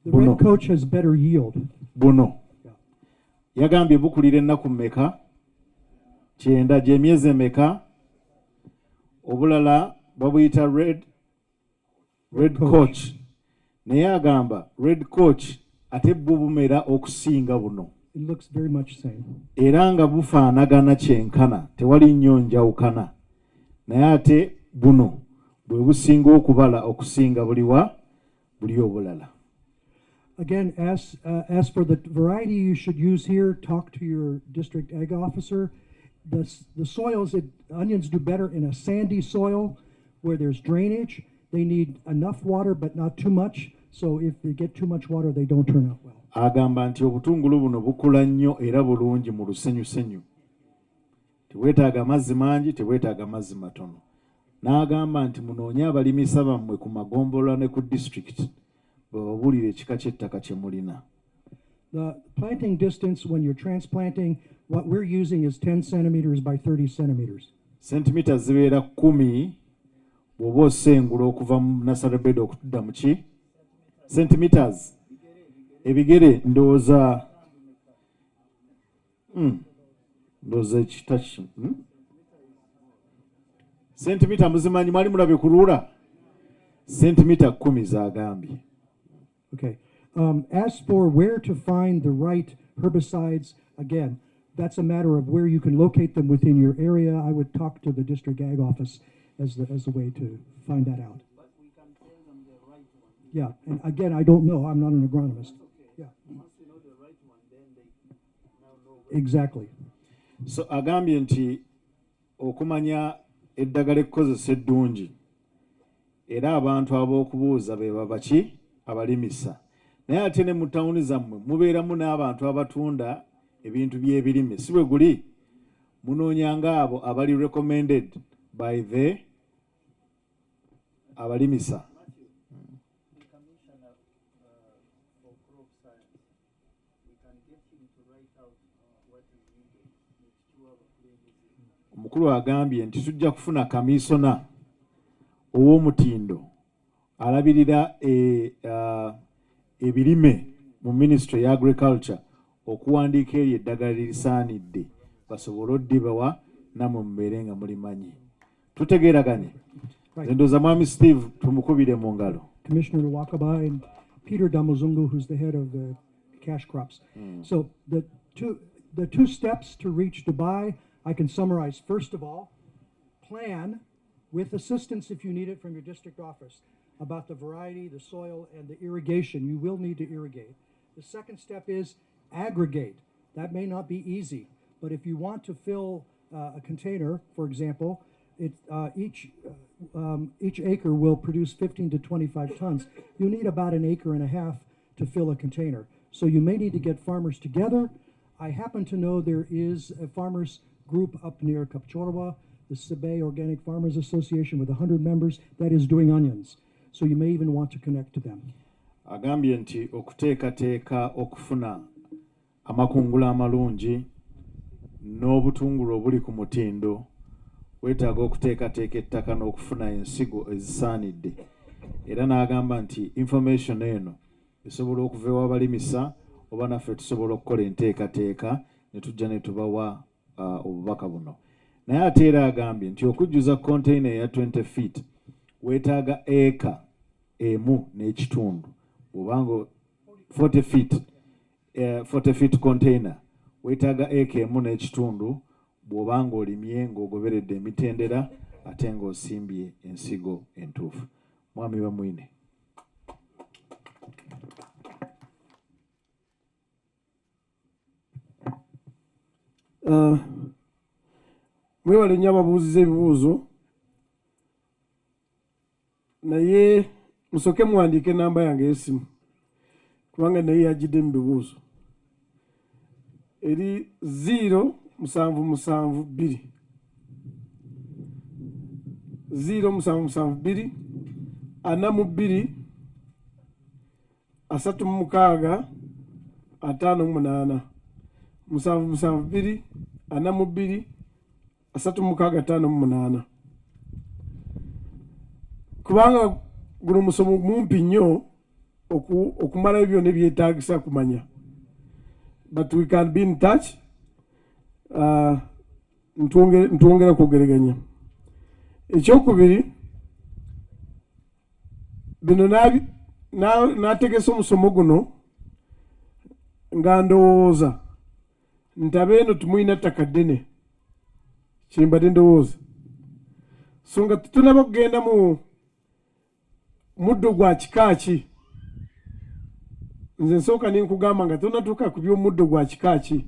The red coach has better yield. Buno. Yagambye bukulira ennaku mmeka? 9 gy'emyezi emeka? Obulala babuyita red coach. Naye agamba red coach ate bwo bumera okusinga buno. It looks very much same. Era nga bufaanagana kyenkana, tewali nnyo njawukana. Naye ate buno bwe businga okubala okusinga buli obulala. Again, as for the variety you should use here, talk to your district ag officer. The soils, onions do better in a sandy soil where there's drainage. They need enough water but not too much. So if they get too much water, they don't turn out well. Agamba nti obutungulu buno bukula nnyo era bulungi mu lusenyu. Teweetaaga mazzi mangi, teweetaaga mazzi matono. N'agamba nti munoonye abalimisa bammwe ku magombolola ne ku district bababuulira ekika ky'ettaka kye mulina. The planting distance when you're transplanting, what we're using is 10 centimeters by 30 centimeters. Centimeters zibeera 10 bw'oba osengula okuva mu nursery bed okutudda mu ki? Centimeters. Ebigere ndowooza ekitaki. Centimeter muzimanyi mwali mulabye ku ruula? Centimeter 10 zagambye. Okay. As for where to find the right herbicides, again, that's a matter of where you can locate them within your area. I would talk to the district ag office as the way to find that out. But we can tell them the right one. Yeah, and again, I don't know. I'm not an agronomist. Yeah. Once you know the right one, then they now know. Exactly. So agambye nti okumanya eddagala ekkozesa eddungi era abantu ab'okubuuza be babaki abalimisa. Naye ate ne mu tawuni zammwe mubeeramu n'abantu abatunda ebintu by'ebirime. Si bwe guli munoonyanga abo abali recommended by the abalimisa. The commissioner for crop science, we can get him to write out what is needed. Omukulu agambye nti tujja kufuna kamisona ow'omutindo alabirira ebirime mu ministry ya agriculture okuwandiika eri eddagala lirisaanidde basobole oddibawa namwe mubeere nga mulimanyi. Tutegeeraganye. Ndowooza mwami Steve tumukubire mu ngalo. Commissioner Wakaba and Peter Damozungu, who's the head of the cash crops. So the two steps to reach Dubai, I can summarize. First of all, plan with assistance if you need it from your district office about the variety, the soil, and the irrigation. You will need to irrigate. The second step is aggregate. That may not be easy, but if you want to fill a container, for example, each acre will produce 15 to 25 tons. You need about 1.5 acres to fill a container. So you may need to get farmers together. I happen to know there is a farmers group up near Kapchorwa, the Sebe Organic Farmers Association with 100 members that is doing onions. So you may even want to connect to them. Agambye nti okuteekateeka okufuna amakungula amalungi n'obutungulu obuli ku mutindo weetaaga okuteekateeka ettaka n'okufuna ensigo ezisaanidde. Era n'agamba nti information eno esobola okuva ewabalimisa oba naffe tusobola okukola enteekateeka ne tujja ne tubawa obubaka buno. Naye ate era agambye nti okujjuza container ya 20 feet weetaaga eka emu n'ekitundu. Bw'obanga 40 feet container weetaaga eka emu n'ekitundu bw'obanga olimye ng'ogoberedde emitendera ate ng'osimbye ensigo entuufu. Mwami Bamwine. Mwebale nnyo ababuuziza ebibuuzo, naye musooke muwandiike enamba yange y'essimu kubanga naye yagidde mu bibuuzo. Eri 0772 0772 42 36 58 772 42 36 kubanga guno musomo mumpi nnyo okumala ebyo ne byetaagisa kumanya. But we can be in touch. Ntwongera kwogeraganya. Ekyokubiri, bino nategesa omusomo guno nga ndowooza nti eno tumuyina ttaka ddene kyembadde ndowooza. So nga tunaba kugenda mu muddo gwa kika ki, nze nsooka ne nkugamba nga tonatuuka ku by'omuddo gwa kika ki,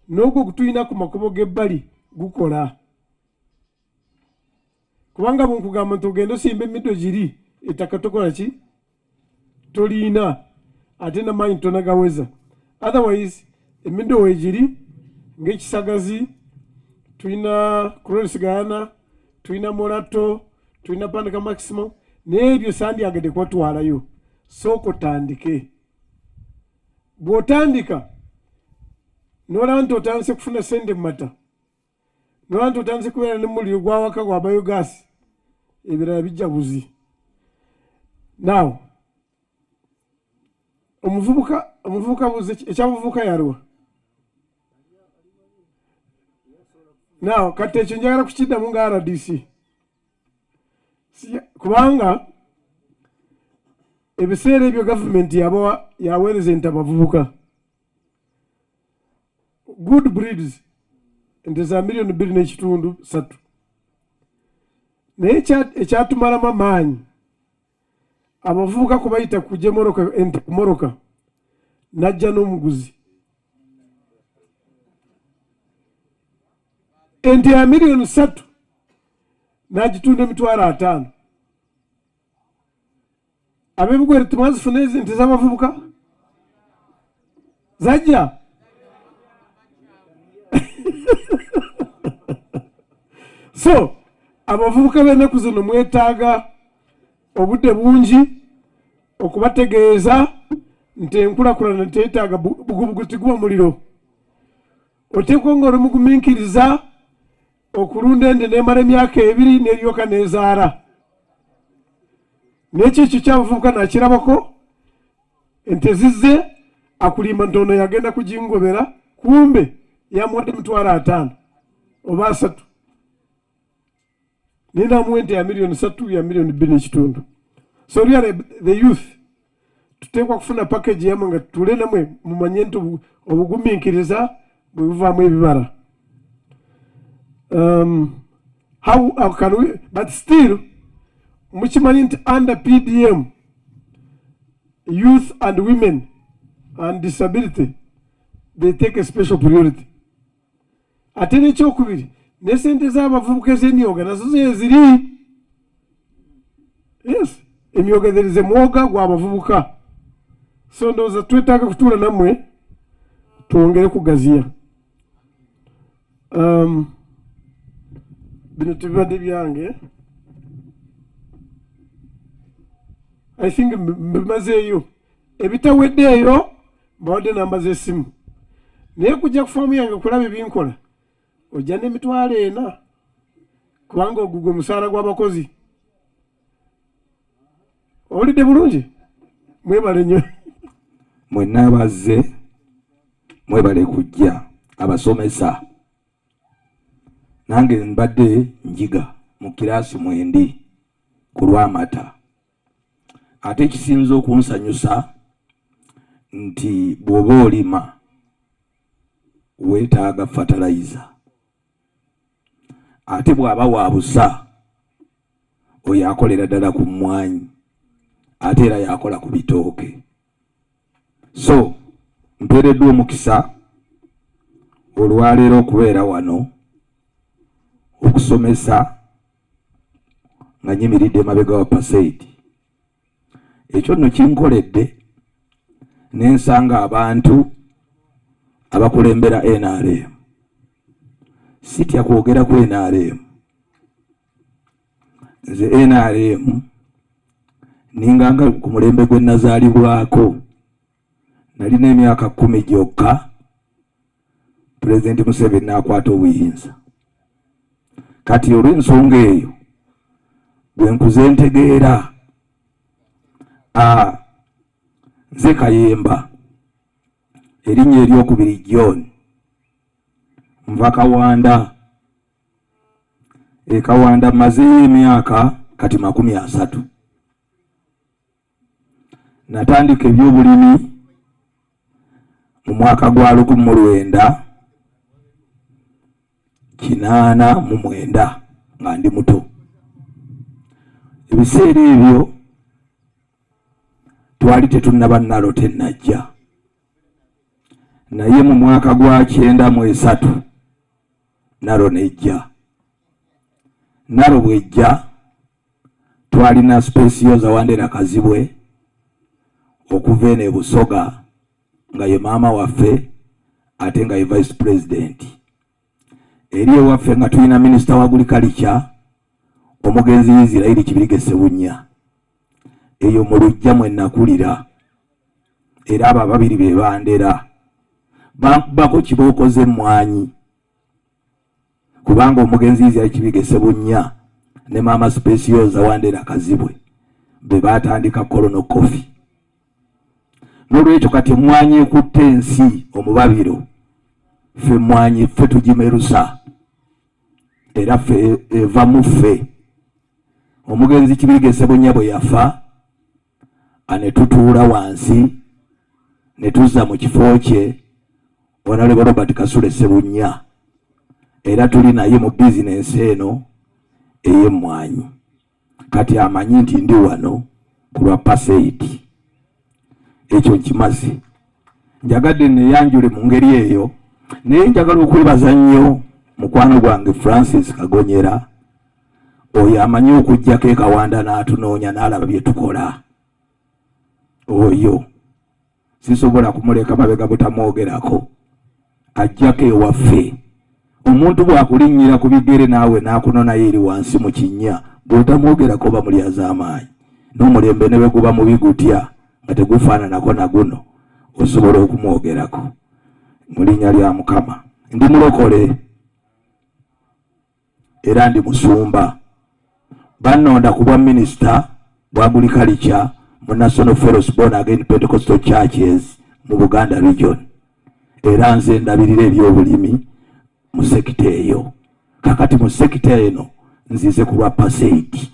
n'ogwo gutuyina ku makubo g'ebbali gukola. Kubanga bwenkugamba nti ogenda osimba emiddo giri ettaka tokola ki toliina ate n'amaanyi tonagaweza. Otherwise emiddo weegiri ng'ekisagazi, tulina Croix Guyana, tulina Morato, tulina Pandika Maximum, n'ebyo sandyagade kubatwalayo. Sooka otandike. Bw'otandika n'olaba nti otandise kufuna sente mu mata, n'olaba nti otandise kubeera n'omuliro gw'awaka gwa bayogaasi, ebirala bijja buzi. Now omuvubuka buze ekyamuvubuka yalwa. Now kati ekyo njagala kukiddamu nga RDC kubanga ebiseera ebyo gavumenti yaweereza ente abavubuka good breeds ente za $2.3 naye ekyatumalamu amaanyi abavubuka kubayita kujja ente kumoroka najja n'omuguzi. Ente ya $3 n'agitunda $5,000. Ab'ebigwere tumazifuna ente z'abavubuka zajja. So abavubuka b'ennaku zino mwetaaga obudde bungi okubategeeza nti enkulaakulana teetaaga bugubugu tiguba muliro. Oteekwa ng'oli mugumiikiriza okulunda ente n'emala emyaka 2 n'eryoka n'ezaala. N'ekyo ky'abavubuka nakirabako ente zizze akulimba nti ono yagenda kugingobera kumbe yamuwadde $5,000 oba 3 nina mu ente ya $3 ya $2.5. So really the youth tuteekwa kufuna package yamwe nga tutule namwe mumanye nti obugumiikiriza bwe buvaamu ebibala. How can we, but still mukimanyi nti under PDM youth and women and disability they take a special priority. Ate n'ekyokubiri ne sente z'abavubuka ez'emyoga nazo ziri. Yes, emyoga there is a mwoga gw'abavubuka. So ndowooza twetaaga kutuula nammwe twongere kugaziya. Bino tebibadde byange. I think mbimazeeyo. Ebitaweddeeyo mbawadde namba z'essimu. Naye kujja ku faamu yange kulaba ebinkola ojja n'emitwalo 4 kubanga ogwo gwe musaala gw'abakozi. Owulidde bulungi? Mwebale nnyo. Mwenna abazze mwebale kujja abasomesa. Nange mbadde njiga mu kiraasi 9 ku Lwamata. Ate ekisinze okunsanyusa nti bw'oba olima weetaaga fertilizer. Ate bw'aba wa busa oyo akolera ddala ku mmwanyi ate era yakola ku bitooke. So mpeereddwa omukisa olwaleero okubeera wano okusomesa nga nyimiridde emabega wa Paseidi. Ekyo nno kinkoledde n'ensanga abantu abakulembera NRM. Sitya kwogera ku NRM. Nze NRM ninganga ku mulembe gwe nazaalibwako nalina emyaka 10 gyokka Pulezidenti Museveni n'akwata obuyinza. Kati olw'ensonga eyo bwe nkuze ntegeera nze Kayemba erinnya eryokubiri John nva Kawanda. Kawanda mazeeyo emyaka kati 30. Natandika ebyobulimi mu mwaka gwa 1989 nga ndi muto. Ebiseera ebyo twali tetunnaba Nalo tennajja. Naye mu mwaka gwa 93 Nalo nejja. Nalo bwejja twalina Special Zawandera Kazibwe okuva eno e Busoga nga ye maama waffe ate nga ye Vice President. Eri ewaffe nga tulina Minister wa Agriculture omugenzi Israeli Kibirige Ssebunya. Eyo mu Lujja mwe nakulira. Era abo ababiri be bandera. Bakubako kibooko z'emmwanyi. Kubanga omugenzi Israeli Kibirige Ssebunya ne maama Special Zawandera Kazibwe be batandika Colonel Coffee. N'olwekyo kati emmwanyi ekutte ensi omubabiro ffe emmwanyi ffe tugimerusa era ffe eva mu ffe. Omugenzi Kibirige Ssebunya bwe yafa ne tutuula wansi ne tuzza mu kifo kye Honorable Robert Kasule Ssebunya era tuli naye mu bizinensi eno ey'emmwanyi. Kati amanyi nti ndi wano ku lwa Paseidi. Ekyo nkimaze. Njagadde neyanjule mu ngeri eyo naye njagala okwebaza nnyo mukwano gwange Francis Kagonyera oyo amanyi okujjako e Kawanda n'atunoonya n'alaba bye tukola. Oyo sisobola kumuleka mabega butamwogerako. Ajjako ewaffe. Omuntu bw'akulinnyira ku bigere naawe n'akunonayo eri wansi mu kinnya bw'otamwogerako oba mulyaza amaanyi. N'omulembe ne bwe guba mubi gutya nga tegufaananako na guno osobola okumwogerako. Mu linnya lya Mukama. Ndi mulokole era ndi musumba. Bannonda ku bwa Minisita bwa Agriculture mu National Fellows Born Again Pentecostal Churches mu Buganda Region. Era nze ndabirira ebyobulimi mu sekita eyo. Kakati mu sekita eno nzize ku lwa Paseidi.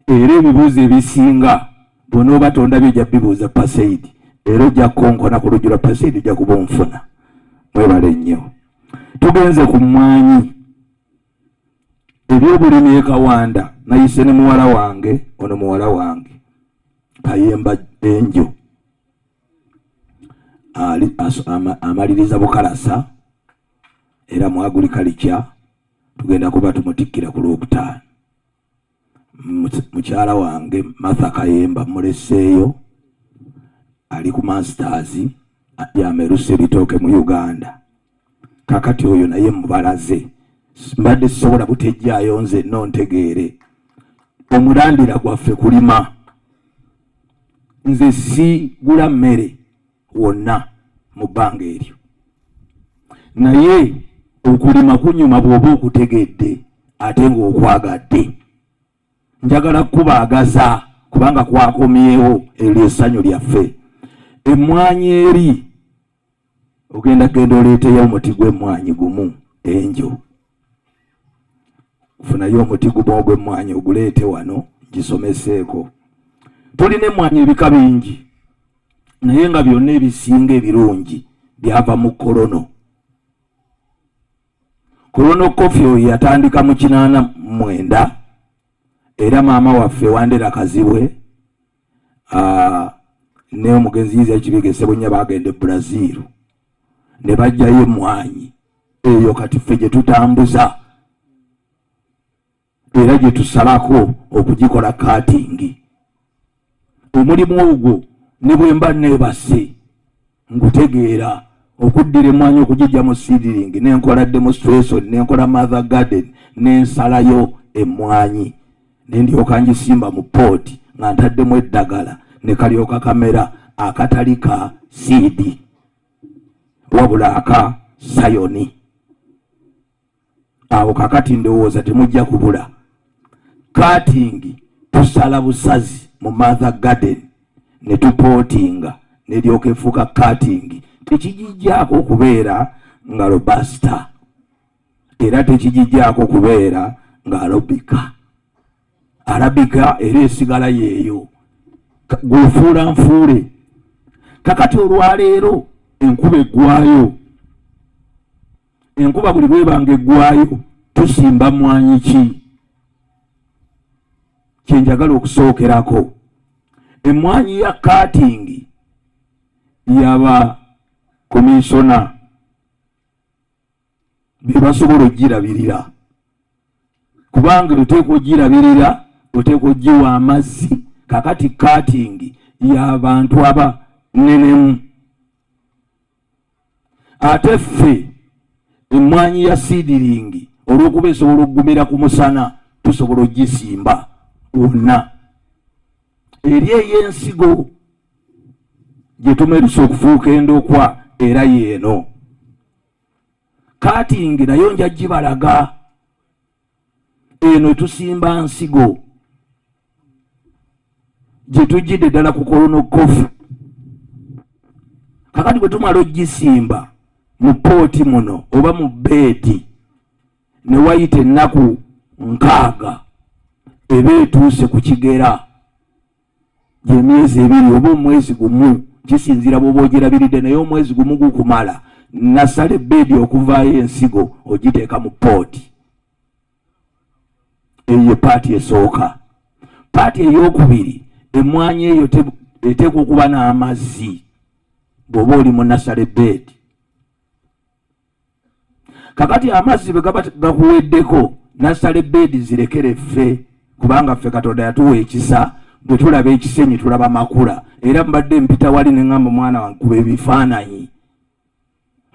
Era ebibuuzo ebisinga bw'onooba tondabye ojja bibuuza paseidi era ojja konkona ku lujjula paseidi ojja kuba onfuna. Mwebale nnyo. Tugenze ku mmwanyi ebyobulimi Kawanda nayise ne muwala wange ono muwala wange Kayemba Enjo amaliriza bukalasa era mu agriculture tugenda kuba tumutikkira ku Lwokutaano. Mukyala wange Martha Kayemba muleseeyo ali ku masters yameruse ebitooke mu Uganda. Kakati oyo naye mubalaze mbadde sisobola butejjaayo nze nontegeere omulandira gwaffe kulima. Nze si gula mmere wonna mu bbanga eryo, naye okulima kunyuma bw'oba okutegedde ate ng'okwagadde. Njagala kubaagaza kubanga kwakomyewo eryo essanyu lyaffe. Emmwanyi eri ogenda oleeteyo omuti gw'emmwanyi gumu Enjo. Funayo omuti gumu ogw'emmwanyi oguleete wano gisomeseeko. Tulina emmwanyi ebika bingi naye nga byonna ebisinga ebirungi byava mu kolono. Kolono Coffee oyo yatandika mu 89 era maama waffe Wandera Kazibwe ne omugenzi Yiza Kibigese Bunya bagende Brazil ne bajjayo emmwanyi eyo kati ffe gye tutambuza era gye tusalako okugikola cutting. Omulimu ogwo ne bwe mba neebase ngutegeera okuddira emmwanyi okugijja mu seedling n'enkola demonstration n'enkola mother garden n'ensalayo emmwanyi ne ndyoka ngisimba mu pooti nga ntaddemu eddagala ne kalyoka kamera akatali ka seed wabula aka sayoni. Awo kakati ndowooza temujja kubula cutting. Tusala busazi mu mother garden ne tupootinga ne lyoka efuuka cutting. Tekigijjaako okubeera nga robusta era tekigijjaako kubeera nga arabika era esigala yeeyo gwefuula nfuule. Kakati olwaleero enkuba eggwayo, enkuba buli bwebanga eggwayo tusimba mmwanyi ki kyenjagala okusookerako. Emmwanyi ya cutting yaba komisona be basobola ogirabirira kubanga oteeka ogirabirira oteeka ogiwa amazzi. Kakati cutting y'abantu aba nenemu. Ate ffe emmwanyi ya seedling olw'okuba esobola okugumira ku musana tusobola ogisimba wonna. Eri ey'ensigo gye tumeruse okufuuka endokwa era yeeno. Cutting nayo nja gibalaga eno tusimba nsigo gye tujjidde ddala ku Kolono Coffee. Kakati bwe tumala ogisimba mu pooti muno oba mu beedi ne wayita ennaku 6 eba etuuse ku kigera gy'emyezi 2 oba omwezi gumu kisinziira bw'oba ogirabiridde, naye omwezi gumu gukumala nasala ebbeedi okuvaayo ensigo ogiteeka mu pooti. Eyo paati esooka. Paati ey'okubiri emmwanyi eyo eteekwa okuba n'amazzi bw'oba oli mu nasala bed. Kakati amazzi bwe gaba gakuweddeko nasala bed zirekere ffe kubanga ffe Katonda yatuwa ekisa bwe tulaba ekisenyi tulaba makula. Era mbadde mpita wali ne ngamba mwana wange kuba ebifaananyi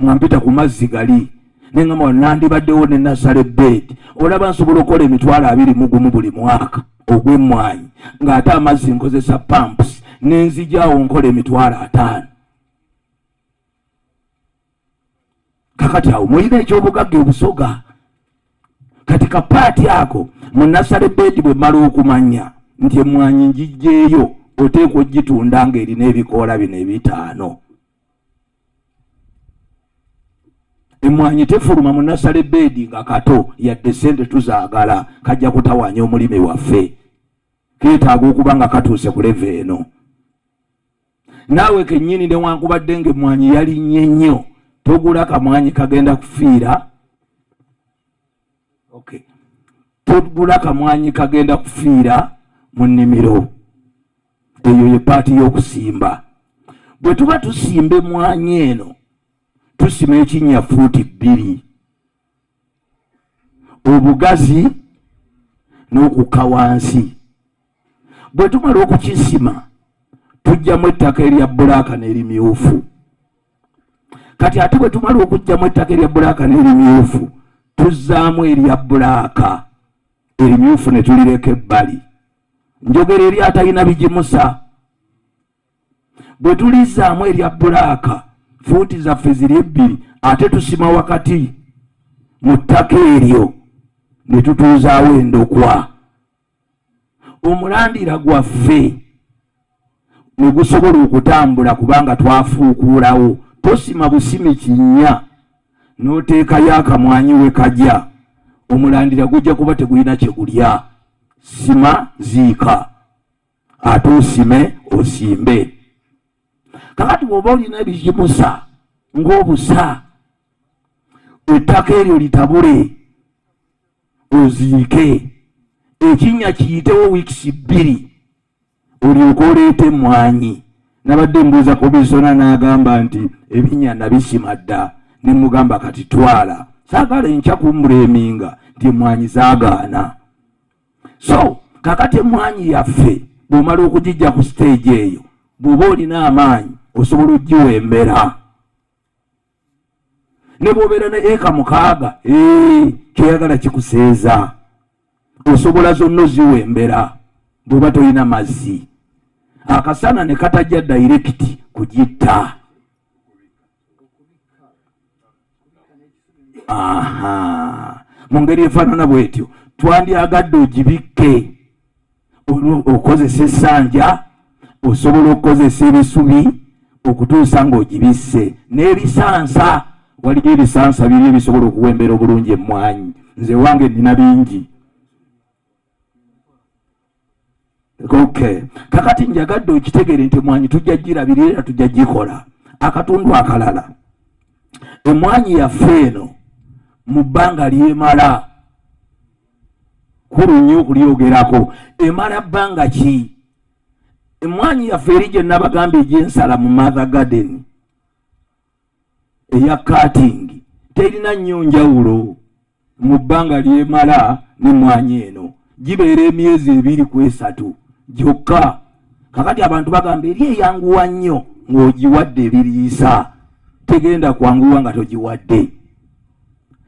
nga mpita ku mazzi gali ne ngamba nandibaddewo ne nasala bed olaba nsobola okukola emitwalo 21 buli mwaka ogw'emmwanyi ng'ate amazzi nkozesa pumps n'enzijaawo nkola emitwalo 5. Kakati awo mulina ekyobugagga obusoga. Kati kapaati ako mu nasala bed bwe mmala okumanya nti emmwanyi njijjeeyo oteekwa ogitunda ng'erina ebikoola bino 5. Emmwanyi tefuluma mu nasala bed nga kato yadde sente tuzaagala kajja kutawanya omulimi waffe. keetaaga okuba nga katuuse ku leve eno. Naawe kennyini newankubadde ng'emmwanyi yalinnye nnyo, togula kamwanyi kagenda kufiira. Okay. Togula kamwanyi kagenda kufiira mu nnimiro. Eyo ye paati y'okusimba. Bwe tuba tusimba emmwanyi eno, tusima ekinnya fuuti 2, obugazi n'okukka wansi. Bwe tumala okukisima, tujjamu ettaka erya bbulaaka n'erimyufu. Kati ate bwe tumala okujjamu ettaka erya bbulaaka n'erimyufu, tuzzaamu erya bbulaaka, erimyufu ne tulireka ebbali. Njogera eri atalina bigimusa. Bwe tulizzaamu erya bbulaaka, fuuti zaffe ziri 2, ate tusima wakati mu ttaka eryo ne tutuuzaawo endokwa. Omulandira gwaffe ne gusobola okutambula kubanga twafuukuulawo. Tosima busimi kinnya n'oteekayo akamwanyi we kajja, omulandira gujja kuba tegulina kye gulya. Sima ziika, ate osime osimbe. Kakati bw'oba olina ebigimusa ng'obusa, ettaka eryo litabule oziike, ekinnya kiyitewo wiikisi 2, olyoke oleete emmwanyi. Nabadde mbuuza Komisona n'agamba nti ebinnya nabisima dda, ne mugamba kati twala. Saagala enkya kumuleeminga nti emmwanyi zaagaana. So kakati emmwanyi yaffe bw'omala okugijja ku stage eyo, bw'oba olina amaanyi osobola ogiwembera. Ne bw'obeera ne eka 6, kyeyagala kikuseeza, osobola zonna oziwembera bw'oba tolina mazzi. Akasana ne katajja direct kugitta. Mu ngeri efaanana bw'etyo twandyagadde ogibikke, okozesa essanja, osobola okukozesa ebisubi okutuusa ng'ogibisse. N'ebisansa, waliyo ebisansa biri ebisobola okuwembera obulungi emmwanyi. Nze wange nina bingi. Okay. Kakati njagadde okitegere nti emmwanyi tujja girabirira era tujja gikola. Akatundu akalala, emmwanyi yaffe eno mu bbanga lyemala, kulu nnyo okulyogerako, emala bbanga ki? Emmwanyi yaffe eri gye nabagamba egy'ensala mu Mother Garden eya cutting terina nnyo njawulo mu bbanga lyemala n'emmwanyi eno. Gibeera emyezi 2 ku 3 gyokka. Kakati abantu bagamba eri eyanguwa nnyo ng'ogiwadde ebiriisa, tegenda kwanguwa nga togiwadde.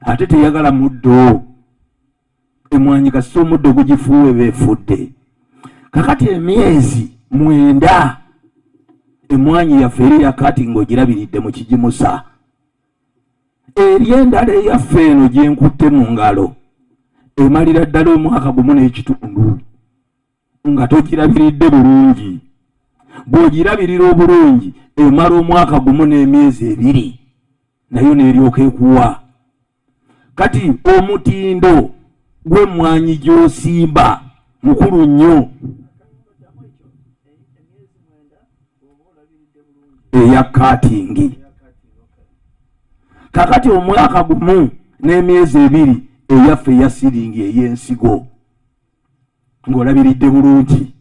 Ate teyagala muddo. Emmwanyi kasita omuddo gugifuuwe beefudde. Kakati emyezi 9 emmwanyi yaffe eri ya kati ng'ogirabiridde mu kigimusa. Eri endala eyaffe eno gye nkutte mu ngalo emalira ddala omwaka 1 n'ekitundu nga togirabiridde bulungi. Bw'ogirabirira obulungi emala omwaka 1 n'emyezi 2, nayo n'eryoka ekuwa. Kati omutindo gw'emmwanyi gy'osimba mukulu nnyo. Eya cutting. Kakati omwaka 1 n'emyezi 2 eyaffe eya siringi ey'ensigo ng'olabiridde bulungi.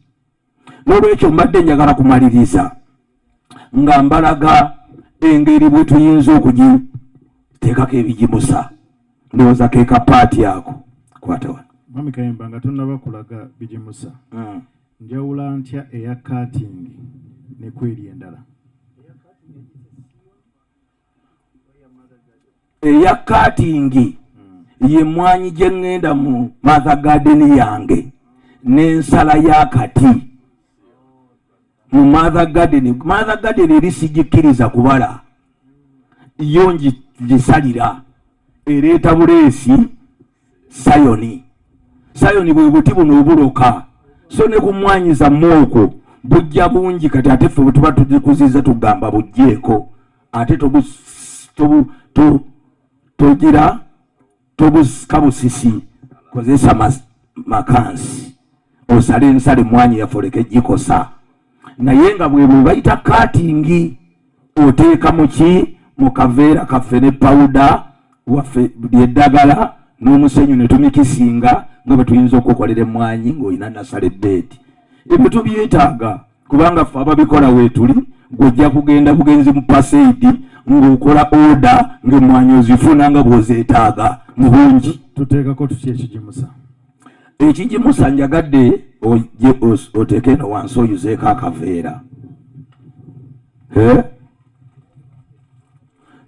N'olwekyo mbadde njagala kumaliriza nga mbalaga engeri bwe tuyinza okugiteekako ebigimusa. Ndowooza ke kapaati ako. Kwata wano. Mami Kayemba nga tonnaba kulaga bigimusa. Njawula ntya eya cutting ne kweri endala? Eya cutting ye mmwanyi gye ŋŋenda mu Mother Garden yange n'ensala y'akati mu Mother Garden. Mother Garden eri sigikkiriza kubala, yo ngisalira, ereeta buleesi sayoni. Sayoni bwe buti buno obuloka, so ne ku mmwanyi zammwe okwo bujja bungi. Kati ate ffe bwe tuba tugikuziza tugamba bugjeeko, ate togira tobusika busisi, kozesa makansi osale ensale mwanyi yafoleke gikosa naye nga bwe bayita katingi oteeka muki mu kaveera kaffe ne pawuda waffe lyeddagala n'omusenyu ne tumikisinga nga bwe tuyinza okukolera emmwanyi ng'olina nasala ebbeeti ebyo tubyetaaga kubanga ffe ababikola weetuli gw'ojja kugenda bugenzi mu paseidi ng'okola oda ng'emmwanyi ozifuna nga bw'ozeetaaga mu bungi. Tuteekako tuki ekigimusa? Ekigimusa njagadde oteeke eno wansi oyuzeeko akaveera.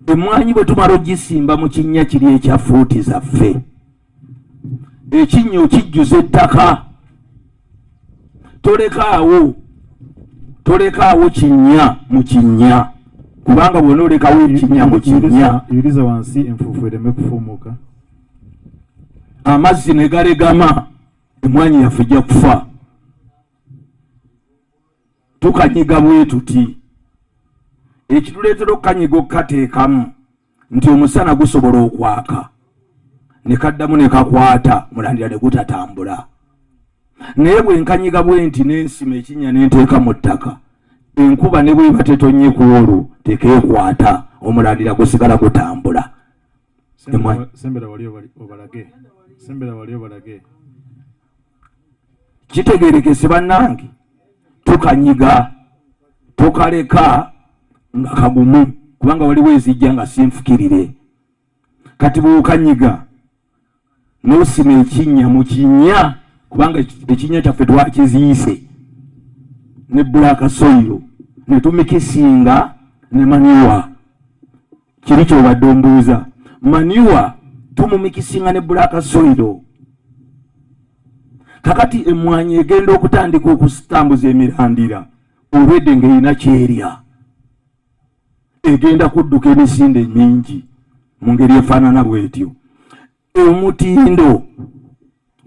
Emmwanyi bwe tumala ogisimba mu kinnya kiri ekya fuuti zaffe ekinnya okijjuza ettaka tolekaawo kinnya mu kinnya kubanga bwona olekawo ekinnya mu kinnya yiriza wansi enfuufu ereme kufuumuuka amazzi ne galegama emmwanyi yaffe ejja kufa. Tukanyiga bwe tuti ekituleetera okukanyiga okukateekamu nti omusana gusobola okwaka ne kaddamu ne kakwata mulandira ne gutatambula naye bwe nkanyiga bwe nti n'ensima ekinnya n'enteeka mu ttaka enkuba ne bweba tetonye ku olwo tekeekwata omulandira gusigala gutambula. Sembera wali obalage kitegeerekese bannange tukanyiga tukaleka nga kagumu kubanga waliwo ezijja nga sinfukirire kati bw'okanyiga n'osima ekinnya mu kinnya kubanga ekinnya kyaffe twakiziise ne bulaka soiro ne tumikisinga ne maniwa kiri kyobadde ombuuza maniwa tumumikisinga ne bulaka soiro kakati emmwanyi egenda okutandika okutambuza emirandira olwedde ng'erina kyerya egenda kudduka emisinde mingi mu ngeri efaanana bwetyo. Omutindo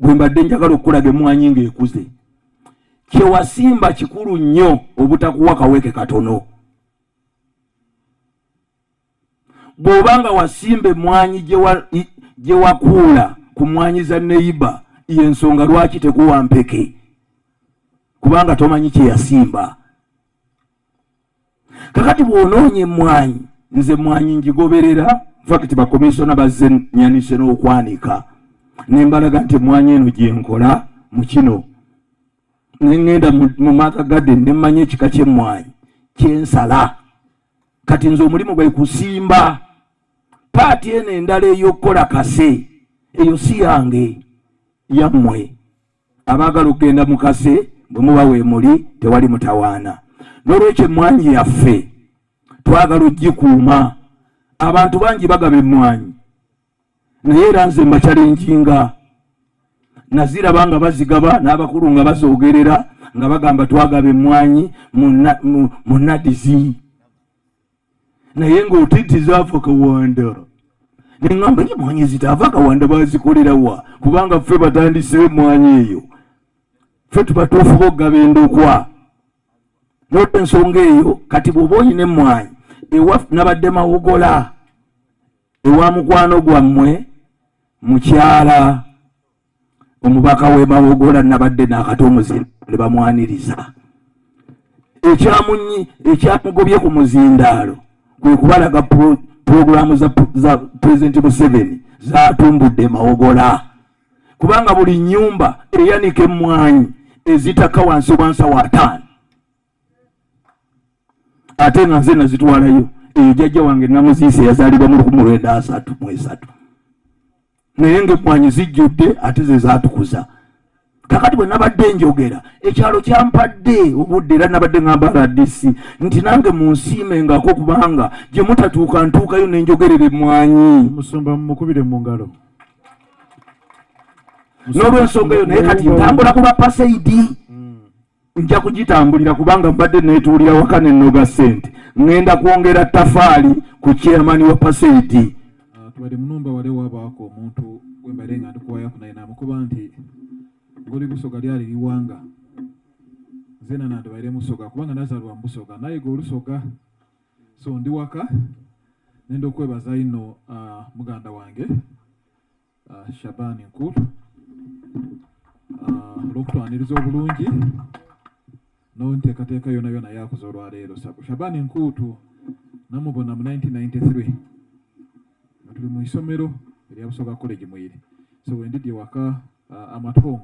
bwe mbadde njagala okulaga emmwanyi ng'ekuze kyewasimba kikulu nnyo obutakuwa kaweke katono. Bw'obanga wasimba emmwanyi gye wakuula ku mmwanyi za neiba y'ensonga lwaki tekuwa mpeke kubanga tomanyi kye yasimba. Kakati bw'onoonya emmwanyi nze emmwanyi ngigoberera fakiti bakomisona bazze nyanise n'okwanika nembalaga nti emmwanyi eno gye nkola mu kino ne ŋŋenda mu Maka Garden ne mmanya ekika ky'emmwanyi kyensala kati nze omulimu gwe kusimba paati eno endala ey'okukola kase eyo si yange yammwe abaagala okugenda mu kase bwe muba weemuli tewali mutawaana. N'olwekyo emmwanyi yaffe twagala ogikuuma. Abantu bangi bagaba emmwanyi naye era nze mbakyalenjinga naziraba nga bazigaba n'abakulu nga bazoogerera nga bagamba twagaba emmwanyi mu nadizi naye ng'otiti zaafa Kawanda neŋŋamba emmwanyi zitaava Kawanda bazikolerawa kubanga ffe batandisewo emmwanyi eyo ffe tubatuufu boggaba endokwa n'olw'ensonga eyo kati bw'oba oyina emmwanyi ewa nabadde mawogola ewa mukwano gwammwe mukyala omubaka w'e Mawogola nabadde n'akati omuzindaalo ne bamwaniriza ekyamugobye ku muzindaalo kwe kubalaga puroguramu za Pulezidenti Museveni zatumbudde Mawogola kubanga buli nnyumba eyanika emmwanyi ezitaka wansi wa nsawo 5 ate nga nze nazitwalayo eyo jjajja wange namuziise yazaalibwa mu 1933 naye ng'emmwanyi zijjudde ate ze zaatukuza. Kakati bwe nabadde njogera ekyalo kyampadde obudde era nabadde ngamba RDC nti nange munsiimengako kubanga gye mutatuuka ntuukayo ne njogerera emmwanyi. Musumba mukubire mu ngalo. N'olw'ensonga eyo naye kati ntambula ku bapaseidi nja kugitambulira kubanga mbadde neetuulira waka ne nnoga ssente ŋŋenda kwongera tafaali ku chairman wa paseidi. Tubadde munumba wale wabaako omuntu gwe mbadde nga ndikuwayako naye namukuba nti ngoli Busoga lyali liwanga nze na nandibaire Musoga kubanga nazaalibwa mu Busoga naye ge Olusoga so ndi waka nenda okwebaza ino muganda wange Shabani Nkulu olw'okutwaniriza obulungi n'enteekateeka yona yona yakoze olwaleero. Shabani Nkuutu namubona mu 1993 nga tuli mu isomero erya Busoga College Mwiri, so wendidye waka I'm at home,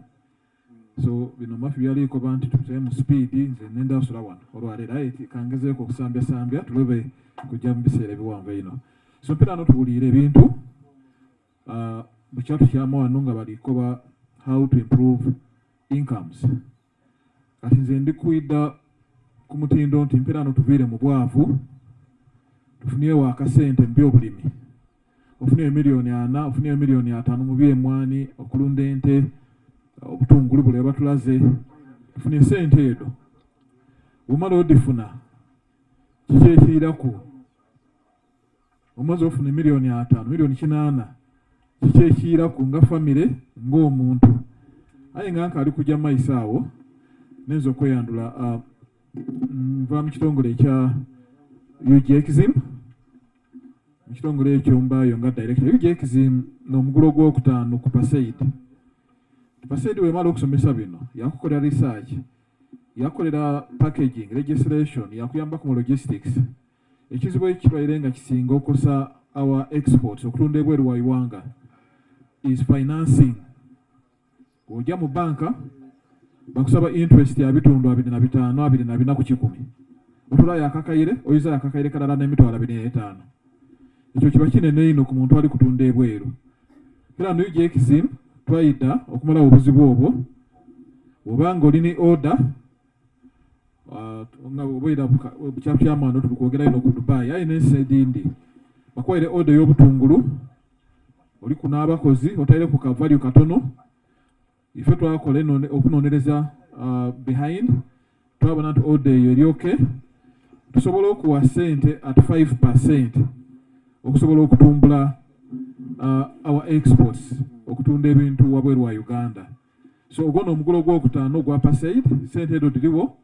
so bino mafi byaliko bantu tutule mu speed nze nenda osula wano olwaleero aye kangezeeko okusambya tulebe kujja mu biseera ebiwanvu eno. So mpera notubuulira ebintu bukyatu kyama wano nga balikoba how to improve incomes. Kati nze ndikuida ku mutindo nti mpera notuviire mu bwavu tufuniewo akasente mu byobulimi, ofuniye miliyoni 4, ofuniye miliyoni 5 mu byemwani, okulunda ente, obutungulu bule batulaze, tufuniye sente edo. Omala odifuna kiki ekiiraku? Omaze ofuna miliyoni 5, miliyoni 8, kiki ekiiraku nga famire ng'omuntu? Aye nga nkali kujja maiso awo nenza okweyandula nva mu kitongole ekya UGXIM, mu kitongole ekyo mbaayo nga director. UGXIM n'omugulo gw'okutaano ku PASAID. PASAID wemala okusomesa bino yakukolera research, yakolera packaging, registration, yakuyambako mu logistics. Ekizibu ekitwaire nga kisinga okosa our exports okutunda ebweru wa Iganga is financing. Ojja mu banka bakusaba interest ya bitundu 25, 24 ku 10. Otula yakakaire, oyiza yakakaire kalala n'emitwalo 25. Ekyo kiba kinene ino ku muntu ali kutunda ebweru. Era no UGXIM twayita okumala obuzibu obwo. Obanga olini order nga obwera bukyapyamano tulikwogera ino ku Dubai, aye n'ensi edindi bakwaire order y'obutungulu, oli kunaabakozi otaire ku kavalue katono. Ife twakola okunonereza behind twabona nti order eyo eryoke tusobola okuwa sente at 5% okusobola okutumbula our exports, okutunda ebintu wabweru wa Uganda. So ogwo omugulo gw'okutaano gwa PASAID, sente edo diriwo,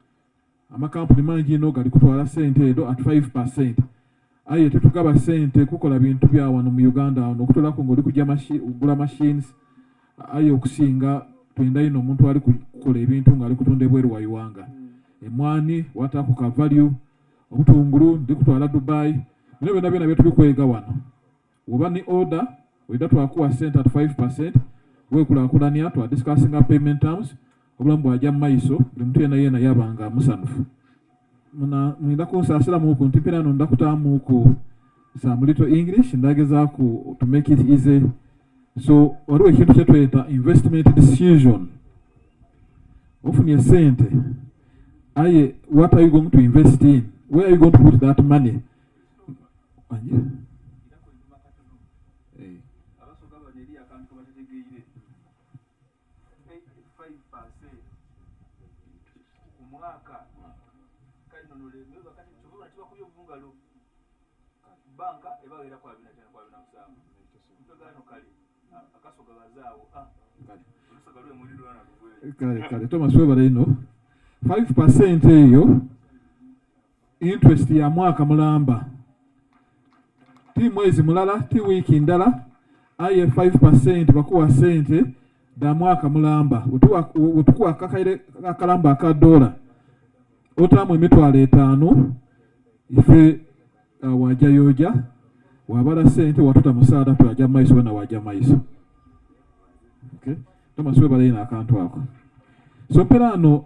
amakampuni mangi ino gali kutwala sente edo at 5%. Aye tetugaba sente kukola bintu bya wano mu Uganda wano okutolako ng'oli kujja okugula machines, aye okusinga twenda ino omuntu ali kukola ebintu ng'ali kutunda ebweru wa Iganga. Emwani wataku ka value, obutungulu ndi kutwala Dubai, bino byonna byetubikwega wano. Oba ni order weda twakuwa sente at 5%, wekulaakulanya twa discussinga payment terms, obulamu bwajja mu maiso, buli muntu yena yabanga musanufu. Mwinda kunsaasira muku nti mpera no ndakutaamuku some little English ndagezaako to make it easy. So waliwo ekintu kyetweta investment decision. Ofunye sente, aye what are you going to invest in? Where are you going to put that money? Kale Thomas webale ino 5% eyo interest ya mwaka mulamba, ti mwezi mulala, ti wiki ndala, aye 5% bakuwa sente da mwaka mulamba. Utukuwa akalamba aka $1 otamu emitwalo 5, ife wajja yoja wabala sente watuta musaada twajja maiso wena wajja maiso. Okay, Thomas webale ino akantu ako. So perano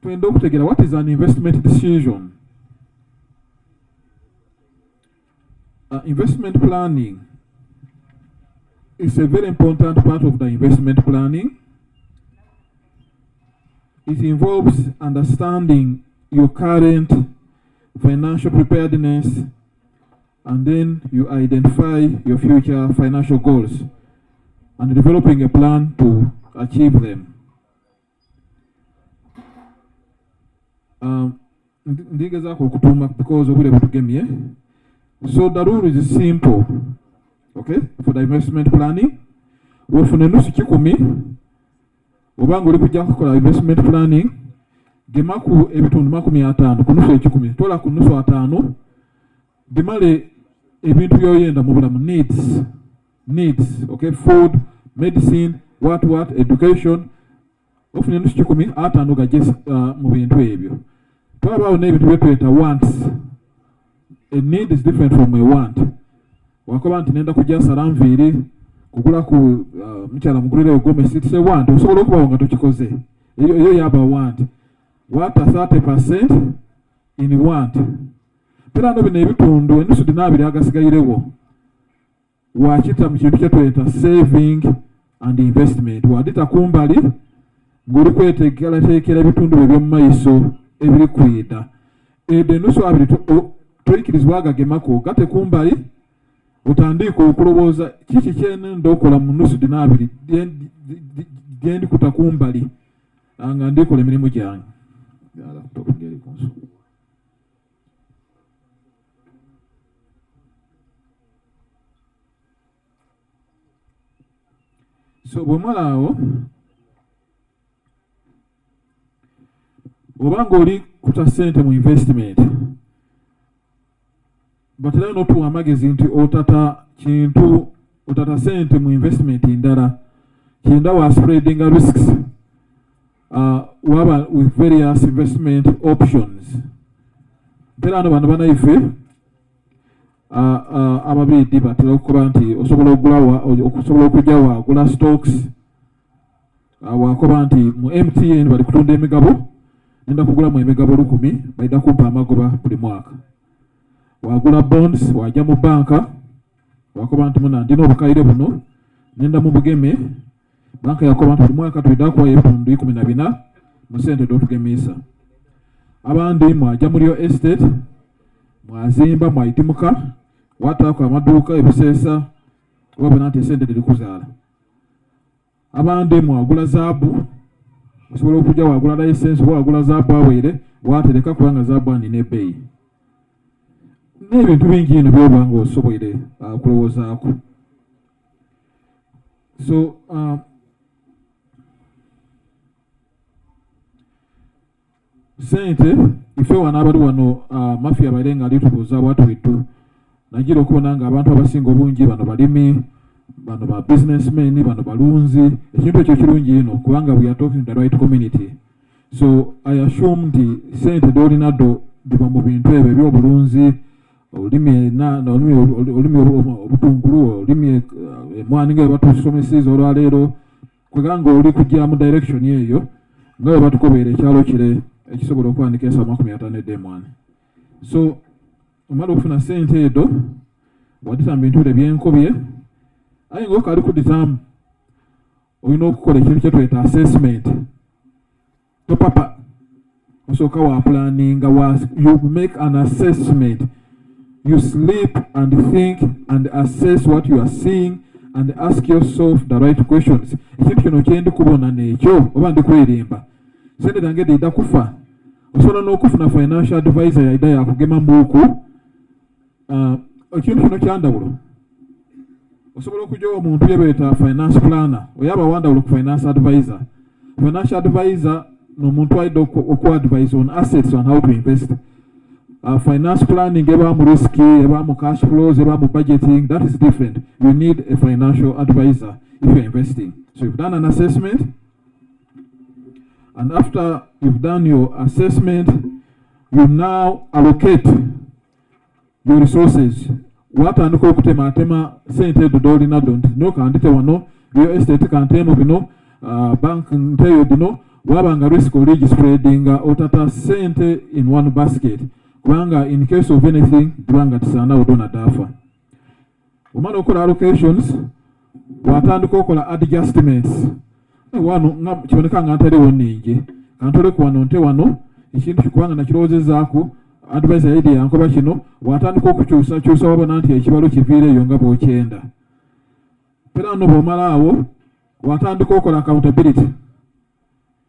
twenda okutegera what is an investment decision. Investment planning is a very important part of the investment planning. It involves understanding your current financial preparedness, and then you identify your future financial goals and developing a plan to achieve them. Ndigezaako okutuma because obule butugemye. So the rule is simple, okay, for the investment planning. Wofuna nusu 10, obanga oli kujja kukola investment planning, gemaku ebitundu 50 ku nusu 10, tola ku nusu 5, gemale ebintu byoyenda mu bulamu needs, okay, food, medicine, what, education, ofuna ennusu 10 5 gagye mu bintu ebyo. Twabaawo n'ebintu bye tuyita wants. A need is different from a want. Wakoba nti nenda kujja salamviiri kugula ku mukyala mugulire gomesi it's a want. Osobola okubawo nga tokikoze. Eyo yaba want. What a 30% in want. Pera no bino ebitundu ennusu 12 agasigayirewo. Wakita mu kintu kye tuyita saving and investment. Wadita kumbali ng'oli kweteekerateekera ebitundu bye by'omu maaso ebiri kwita. Edde ennusu abiri toyikirizibwa agagemako gate kumbali otandika okulowooza kiki kyenenda okola mu nnusu 12 gyendi kuta kumbali nga ndikola emirimu gyange. So bw'omala awo obanga oli kuta ssente mu investment batera n'otuwa amagezi nti otata ssente mu investment ndala kinda wa spreading risks waba with various investment options. Mpera ano bano banaife ababidi batera okukoba nti osobola okujja wagula stocks wakoba nti mu MTN bali kutunda emigabo nenda kugula mu emigabo 10 baida kumpa amagoba buli mwaka. Wagula bonds wajja mu banka wakoba nti muna ndina obukayire buno nenda mu bugeme banka yakoba nti buli mwaka tuida kuwa ebitundu 14 mu sente d'otugemesa. Abandi mwajja mu real estate mwazimba mwayitimuka wataako amaduuka ebiseesa wabona nti esente teri kuzaala. Abandi mwagula zaabu osobola okujja wagula license oba wagula zaabu awere watereka kubanga zaabu anina ebbeeyi. N'ebintu bingi ino byoba nga osoboire okulowoozaako. So sente ife wano abali wano mafia baire nga alitubuuza bwatubittu nagira okubona nga abantu abasinga obungi bano balimi bano ba businessmen bano balunzi ekintu ekyo kirungi ino kubanga we are talking to the right community. So I assume nti sente dolina diba mu bintu ebyo ebyobulunzi olimi obutungulu olimi emwani nga batusomesiza olwaleero kweganga oli kujja mu direction eyo nga batukobeera ekyalo kire ekisobola okuwandika ensoma 50 ed'emwani. So omala okufuna sente edo wadita mu bintu bire byenkobye aye ng'okali kuditamu olina okukola ekintu kyetweta assessment. Topapa osooka wa planninga you make an assessment. You sleep and think and assess what you are seeing and ask yourself the right questions. Ekintu kino kyendi kubona n'ekyo oba ndi kwerimba sente zange dida kufa osobola n'okufuna financial advisor yaida yakugema mbuuku. Ekintu kino kyandawulo osobola okujja omuntu yebeeta finance planner oyaba wandawulo ku finance advisor. Financial advisor n'omuntu aida okuadvise on assets on how to invest. Finance planning eba mu risk eba mu cash flows eba mu budgeting that is different. You need a financial advisor if you're investing. So you've done an assessment, and after you've done your assessment you now allocate your resources. Watandika okutematema sente dodolina don't no kandite wano real estate kantemo bino bank nteyo bino wabanga risk oli spreading otata sente in one basket kubanga in case of anything kubanga tisana odona dafa. Omala okola allocations watandika okola adjustments wano nga kiboneka nga ntale woningi kantole ku wano nte wano ekintu kikubanga nakirowoozezaako advisor yaidi yankoba kino watandika okukyusa wabona nti ekibalo kiviireeyo nga bw'okyenda. Pera no bw'omala awo watandika okola accountability.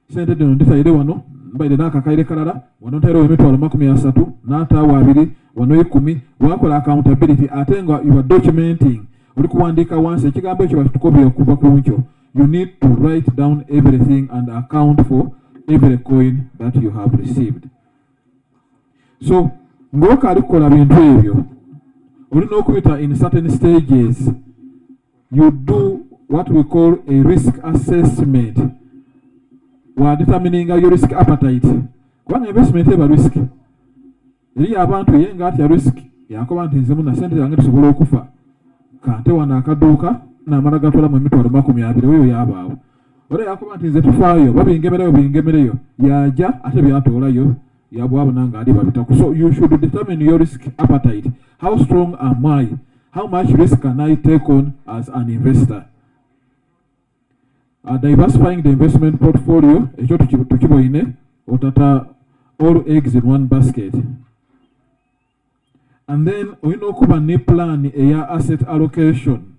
Sente dino nditaire wano mbaire n'akakaire kalala wano ntairewo emitwalo 30 n'ataawo 2 wano 10 wakola accountability ate nga you are documenting oli kuwandiika wansi ekigambo ekyo bakitukobye okuva ku nkyo. You need to write down everything and account for every coin that you have received. So ng'okaali kukola bintu ebyo olina okubita in certain stages. You do what we call a risk assessment. wa determining your risk appetite. Kubanga investment eba risk. Eri abantu yenga atya risk yakoba nti nze muna sente zange tusobola okufa. Kante wana akaduuka n'amala gatwala mu emitwalo 20 weyo yabaawo. Ore yakoba nti nze tufaayo babingemereyo yaja ate byatoolayo yabwabo nanga ali babitaku. So you should determine your risk appetite. How strong am I? How much risk can I take on as an investor? Diversifying the investment portfolio, ekyo tukiboine otata all eggs in one basket. And then oyina okuba ne plan eya asset allocation.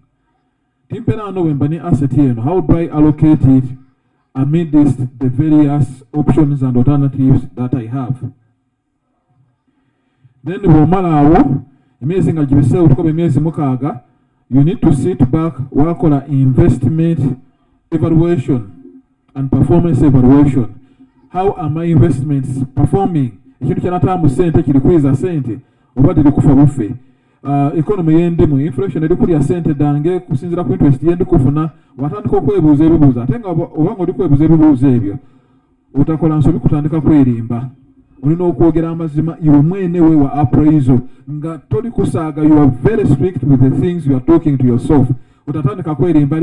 Timpera no wemba ne asset yeno, how do I allocate it amidst the various options and alternatives that I have? Then womalawo emyezi nga gibiseewo tukoba emyezi 6, you need to sit back wakola investment evaluation and performance evaluation. How are my investments performing? Ekintu kyanatamu sente kiri kwiza sente oba tiri kufa bufe. Economy yendimu inflation eri kulya sente dange kusinzira ku interest yendi kufuna watandika okwebuuza ebibuuzo ate nga obanga oli kwebuuza ebibuuzo ebyo utakola nsobi kutandika kwerimba. Olina okwogera amazima iwe mwene we wa appraisal nga toli kusaaga. You are very strict with the things you are talking to yourself. Utatandika kwerimba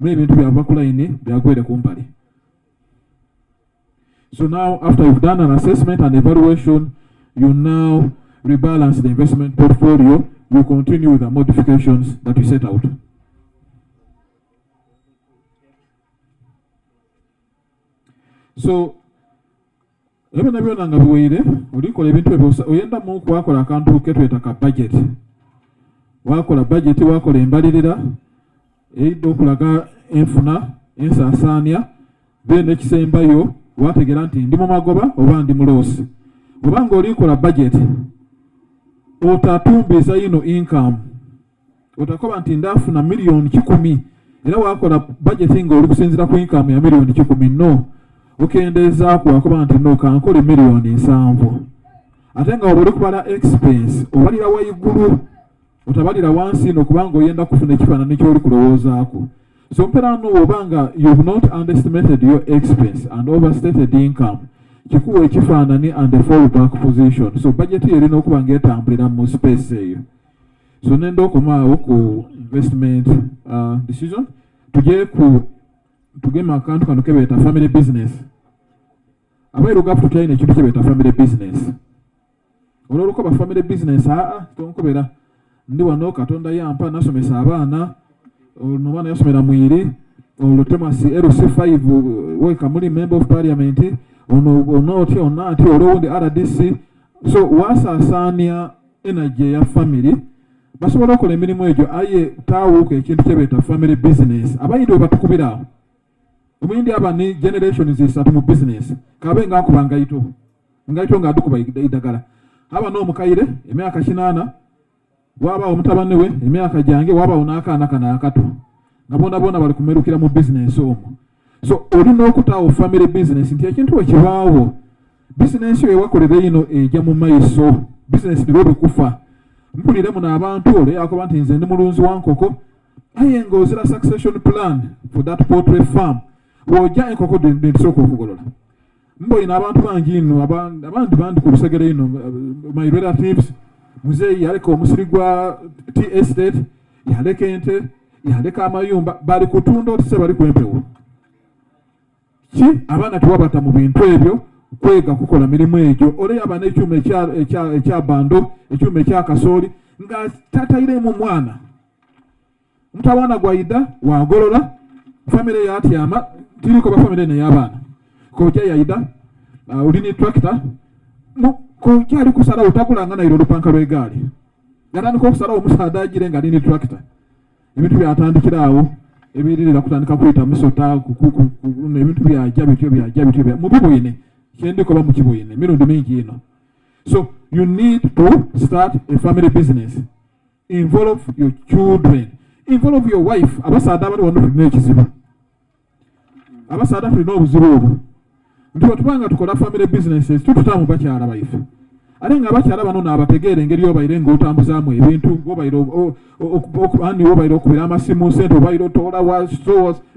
ebintu byava ku line byagwere kumbali. So now after you've done an assessment and evaluation, you now rebalance the investment portfolio. You continue with the modifications that you set out. So ebyo byonna nga biweire olikola ebintu ebyo oyenda mu kwakola akantu ketweta ka budget. Wakola budget, wakola embalirira eidde okulaga enfuna ensaasaanya, then ekisembayo wategera nti ndi mu magoba oba ndi mu loosi. Obanga olikola budget otatumbiza ino income, otakoba nti ndafuna $1,000,000 era wakola budgeting oli kusinzira ku income ya $1,000,000. No, okendeza wakoba nti no kankole $7,000,000. Ate nga oli kubala expense obalira waigulu otabalira wansi no kubanga oyenda kufuna ekifaananyi ky'oli kulowoozaako. So mpera no obanga you've not underestimated your expense and overstated income, kikuwa ekifaananyi and a fallback position. So budget erina okuba ng'etambulira mu space eyo. So nenda okomaawo ku investment decision. Tugema akantu kano kebeeta family business. Abairugafu tutyaine ekintu kyebeeta family business. Olw'olukoba family business tonkobera ndi wano Katonda yampa nasomesa abaana omwana yasomera mwiri olutemasi LC5 weka muli member of parliament onoti olowundi RDC. So wasaasaanya energy ya family basobola okukola emirimu egyo aye taawuuka ekintu kyebeeta family business. Abayindi we batukubira omuyindi aba ni generations isatu mu business kabe ngaakuba ngaito ng'adukuba idagala aba n'omukaire emyaka 8 waba omutabane we emyaka gyange waba onakaana kana akato nga bona bali kumerukira mu business omwo. So olina okutaawo family business nti ekintu ekibaawo business yo ewakolera ino ejja mu maiso business ndirobe kufa. Mpulire muno abantu ole yakoba nti nze ndi mulunzi wa nkoko aye ng'ozira succession plan for that poultry farm wojja enkoko ndisobola okugolola. Mboyina abantu bangi ino abandi bandi ku lusegere ino my relatives muzeeyi yaleka omusiri gwa tea estate yaleka ente yaleka amayumba bali kutunda otuse bali kwempewo ki abaana tewabata mu bintu ebyo kwega kukola mirimu egyo. Ole yaba n'ekyuma ekya bando ekyuma ekya kasooli nga tatairemu mwana mutawana gwaida wagolola family yatyama tiriko ba family n'ey'abaana kojja yaida olini tractor ko kyali kusala otakulanga na iro lupanka lw'egaali gatandika okusala omusaada agire nga alini tractor. Ebintu byatandikiraawo ebiririra kutandika kuyita musota ebintu byajja bityo mu biboine kyendikoba mu kiboine mirundi mingi ino. So you need to start a family business. Involve your children, involve your wife. Abasaada bali wano tulina ekizibu, abasaada tulina obuzibu obwo nti bwetubanga tukola family businesses tututamu bakyala baife ate nga abakyala bano naabategeera engeri obaire ng'otambuzaamu ebintu obaire okubira amasimu sente obaire otoola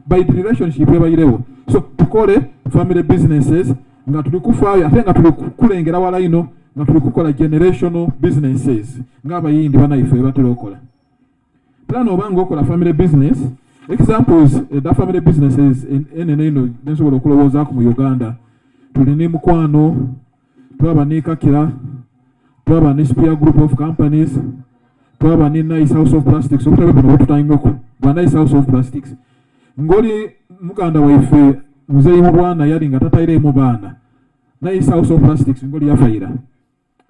by the relationship ebairewo. So tukole family businesses nga tuli kufaayo ate nga tuli kulengera wala ino nga tuli kukola generational businesses ng'abayindi banaife batera okola plan obanga okola family business examples da family businesses enene ino nensobola okulowoozaako mu Uganda tuli ne Mukwano twaba ne Kakira twaba ne Spear Group of Companies twaba ne Nice House of Plastics obutabe buno bututayinako bwa Nice House of Plastics ngoli muganda waife muzeyi mu bwana yali nga tatairemu baana Nice House of Plastics ngoli yafaira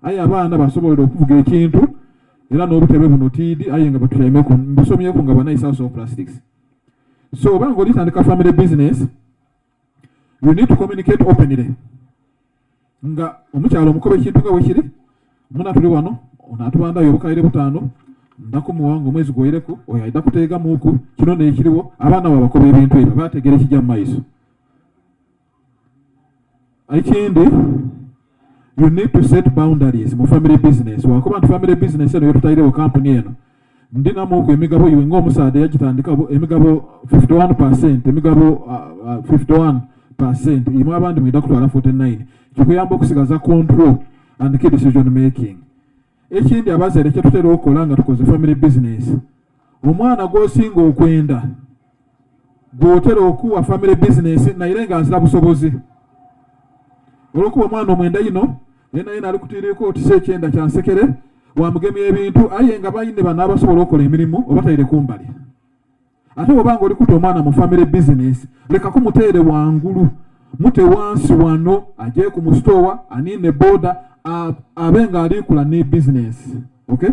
aye abaana basobola okuvuga ekintu era n'obutebe buno tiidi aye nga batutaimeko mbusomyeko nga ba Nice House of Plastics. So obanga olitandika family business you need to communicate openly nga omukyalo omukoba ekintu nga bwe kiri muna tuli wano onatubandayo obukaire butaano ndakumuwanga omwezi gwoyireko oyo ayida kuteega muuku kino neekiriwo abaana babakoba ebintu ebyo bategera ekijja mu maiso. Ekindi you need to set boundaries mu family business wakuba nti family business eno yotutairewo kampuni eno ndinamuku emigabo iwe ng'omusaadde yagitandika emigabo 51% emigabo 51% imwe abandi mwida kutwala 49 kikuyamba okusigaza control and key decision making. Ekindi abazaire kye tutera okukola nga tukoze family business omwana gw'osinga okwenda gw'otera okuwa family business naye nga nzira busobozi olwokuba omwana omwenda ino yena ali kutiiriko otise ekyenda kyansekere wamugemye ebintu aye nga bayine bana abasobola okukola emirimu obataire kumbali ate obanga oli kuta omwana mu family business leka kumuteere wangulu mute wansi wano aje ku mustowa anine boda abenga alikula ne business. Okay,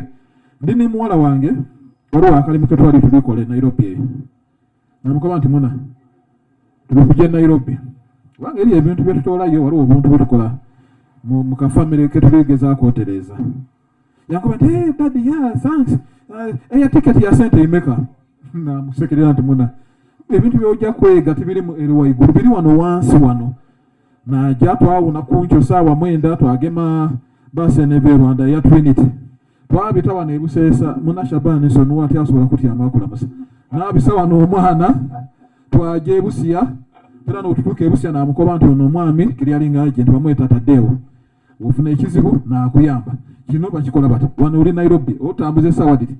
ndini muwala wange olwa akali muketwali tulikole Nairobi namukoba nti muna tulikuje Nairobi wange eri ebintu byetutolayo waliwo obuntu bwetukola mu kafamily ketuligezaako otereza yankuba nti hey daddy yeah thanks eya ticket ya sente imeka na musekerera nti muna ebintu byojja kwega tibiri mu eriwa iguru biri wano wansi wano na jatwawuna kuncho sawa mwenda twagema basi nebe Rwanda ya Trinity twabita wano ebusesa muna Shabani so nuwati asobola kutya amakula masa nabisawa n'omwana twaje busiya era n'otutuka ebusiya namukoba nti ono omwami kiryalinga agent bamweta Tadewo ufuna ekizibu nakuyamba kino bakikola bata wano uli Nairobi otambuze sawa diti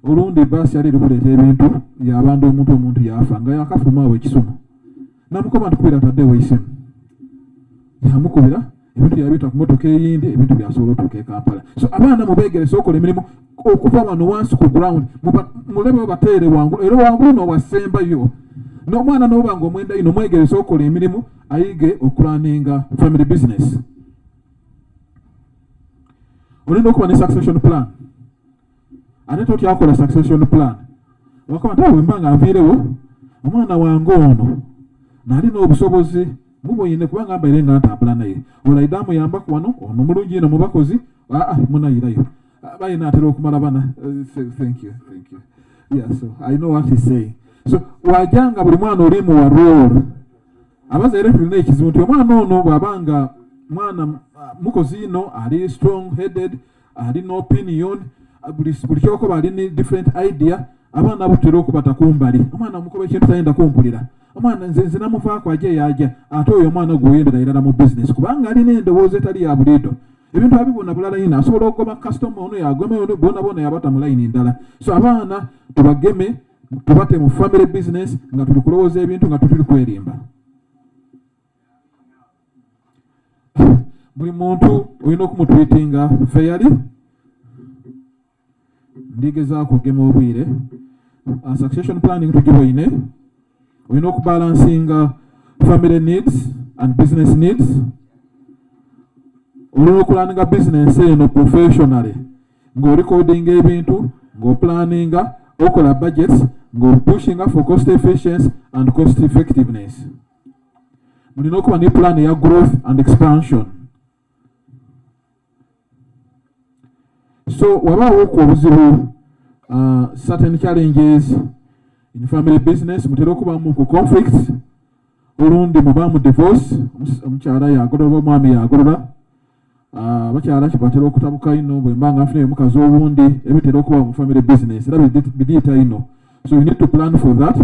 olundi basi ali lukuleta ebintu yabandu omuntu yafa nga yakafuma awe Kisumu namukoba nti kubira Tadewo isimu yamukubira ebintu yabita ku motoka eyindi ebintu byasobola otuuka e Kampala. So abaana mubeegeresa okola emirimu okuva wano wansi ku ground mulebe bateere wangulu era wangulu n'owasembayo n'omwana n'obanga omwenda ino mwegeresa okola emirimu ayige okulaninga family business. Olina okuba ne succession plan ate totyakola succession plan wakuba nti awe mbanga nviirewo omwana wange ono nalina obusobozi muboyine kubanga mbaire nga ntambula naye olaida muyamba kwano ono mulungi ino mubakozi munayirayo bayina atera okumala bana. Thank you yeah, so I know what he's saying. So wajanga buli mwana oli mu warol abazaire tulina ekizibu nti omwana ono bwabanga mwana mukozi ino ali strong headed ali no opinion buli kyoko bali ni different idea abaana butera okubata kumbali omwana mukoba ekintu tayenda kumpulira omwana nze namuvaako aje yaja ate oyo omwana gweyendera irala mu business kubanga alina endowooza etali ya buliido ebintu abibona bulala yina asobola okugoma customer ono yagome ono bona yabata mu layini ndala. So abaana tubageme tubate mu family business nga tuli kulowooza ebintu nga tutuli kwerimba. Buli muntu olina okumutweetinga fairly ndigezaako okugema obwire succession planning tugiboine olina okubalansinga family needs and business needs olina okulaninga business eno professionally ng'orecordinga ebintu ng'oplaninga okola budgets ng'opushinga for cost efficiency and cost effectiveness. Mulina okuba ne plan ya growth and expansion. So wabaawo ku obuzibu certain challenges in family business mutera okubamu ku conflicts olundi mubamu divorce omukyala yagolola omwami yagolola bakyala kibatera okutabuka ino bwe mbanga afune omukazi owundi ebitera okuba mu family business era bidiyita ino. So you need to plan for that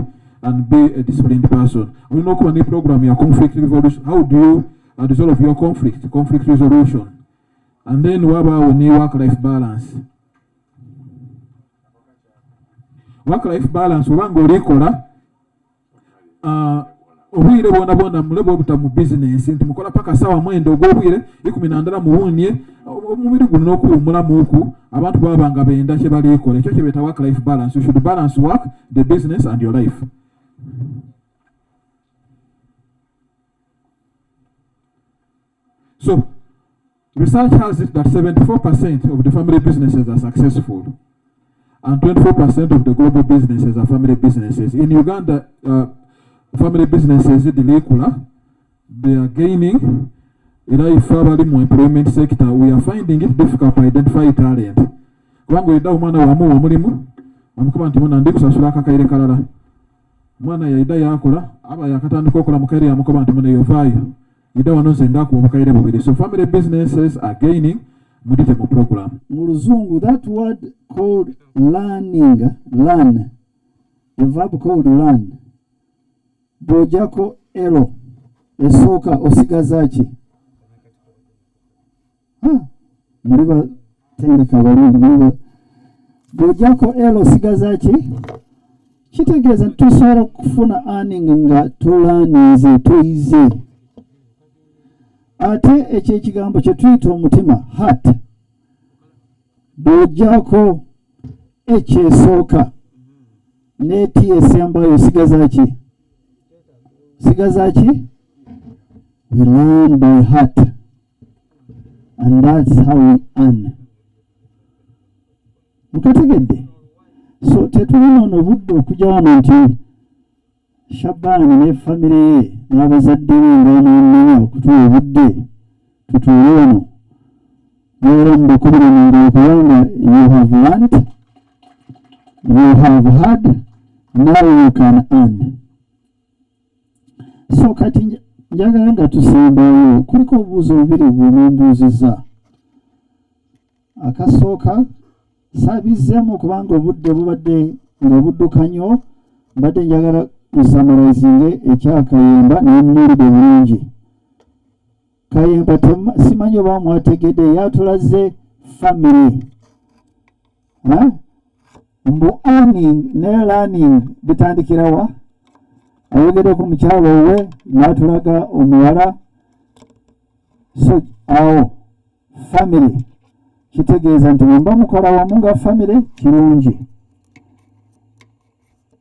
and be a disciplined person. We know any program your conflict resolution. How do you resolve your conflict resolution? And then what about we need work-life balance? Work-life balance ubanga olikola obwire bwona mulebo buta mu business nti mukola paka sawa mwendo ogwobwire 12 muwunye omubiri guno n'okuwumula muku abantu babanga benda kye balikola ekyo kye beta work-life balance. You should balance work, the business and your life. So research has it that 74% of the family businesses are successful and 24% of the global businesses are family businesses. In Uganda, family businesses they are gaining. If more employment sector, we are finding it difficult to identify talent. Kwangu ida umwana wa mulimu amukuba nti mwana ndikusasula akakaire kalala mwana yaida yakola aba yakatandika okola mukaire amukuba nti mwana yovayo ida wanoze ndaku obukaire bubiri. So family businesses are gaining mudite mu program. Mu Luzungu, that word called learn, the verb called learn, bojako elo esooka osigazaaki muliba tendeka balungi muliba bojako elo osigazaaki kitegeeza nti tosobola kufuna earning nga tolaanize toyize. Ate ekyo ekigambo kye tuyita omutima heart bojako ekyesooka neeti esembayo osigazaaki we learn by heart, and that's how we earn. Mukategedde. So tetulina ono budde okujja wano nti Shabani ne family ye n'abazadde be nga bamumenya okutuwa obudde tutuule wano neera mubakubira mu ngalo kubanga you have learned, you have heard, now you can earn. So kati njagala nga tusembayo kuliko obuuzo bubiri bwemumbuuzizza. Akasooka saabizzeemu kubanga obudde bubadde nga budduka nnyo, mbadde njagala kusamarizinge ekyakayemba n'emmulide bulungi. Kayemba simanyi oba mwategedde yatulaze family. Mbu earning ne learning bitandikira wa? Ayogere ku mukyalo we n'atulaga omuwala. So awo family kitegeeza nti mba mukola wamu nga family kirungi.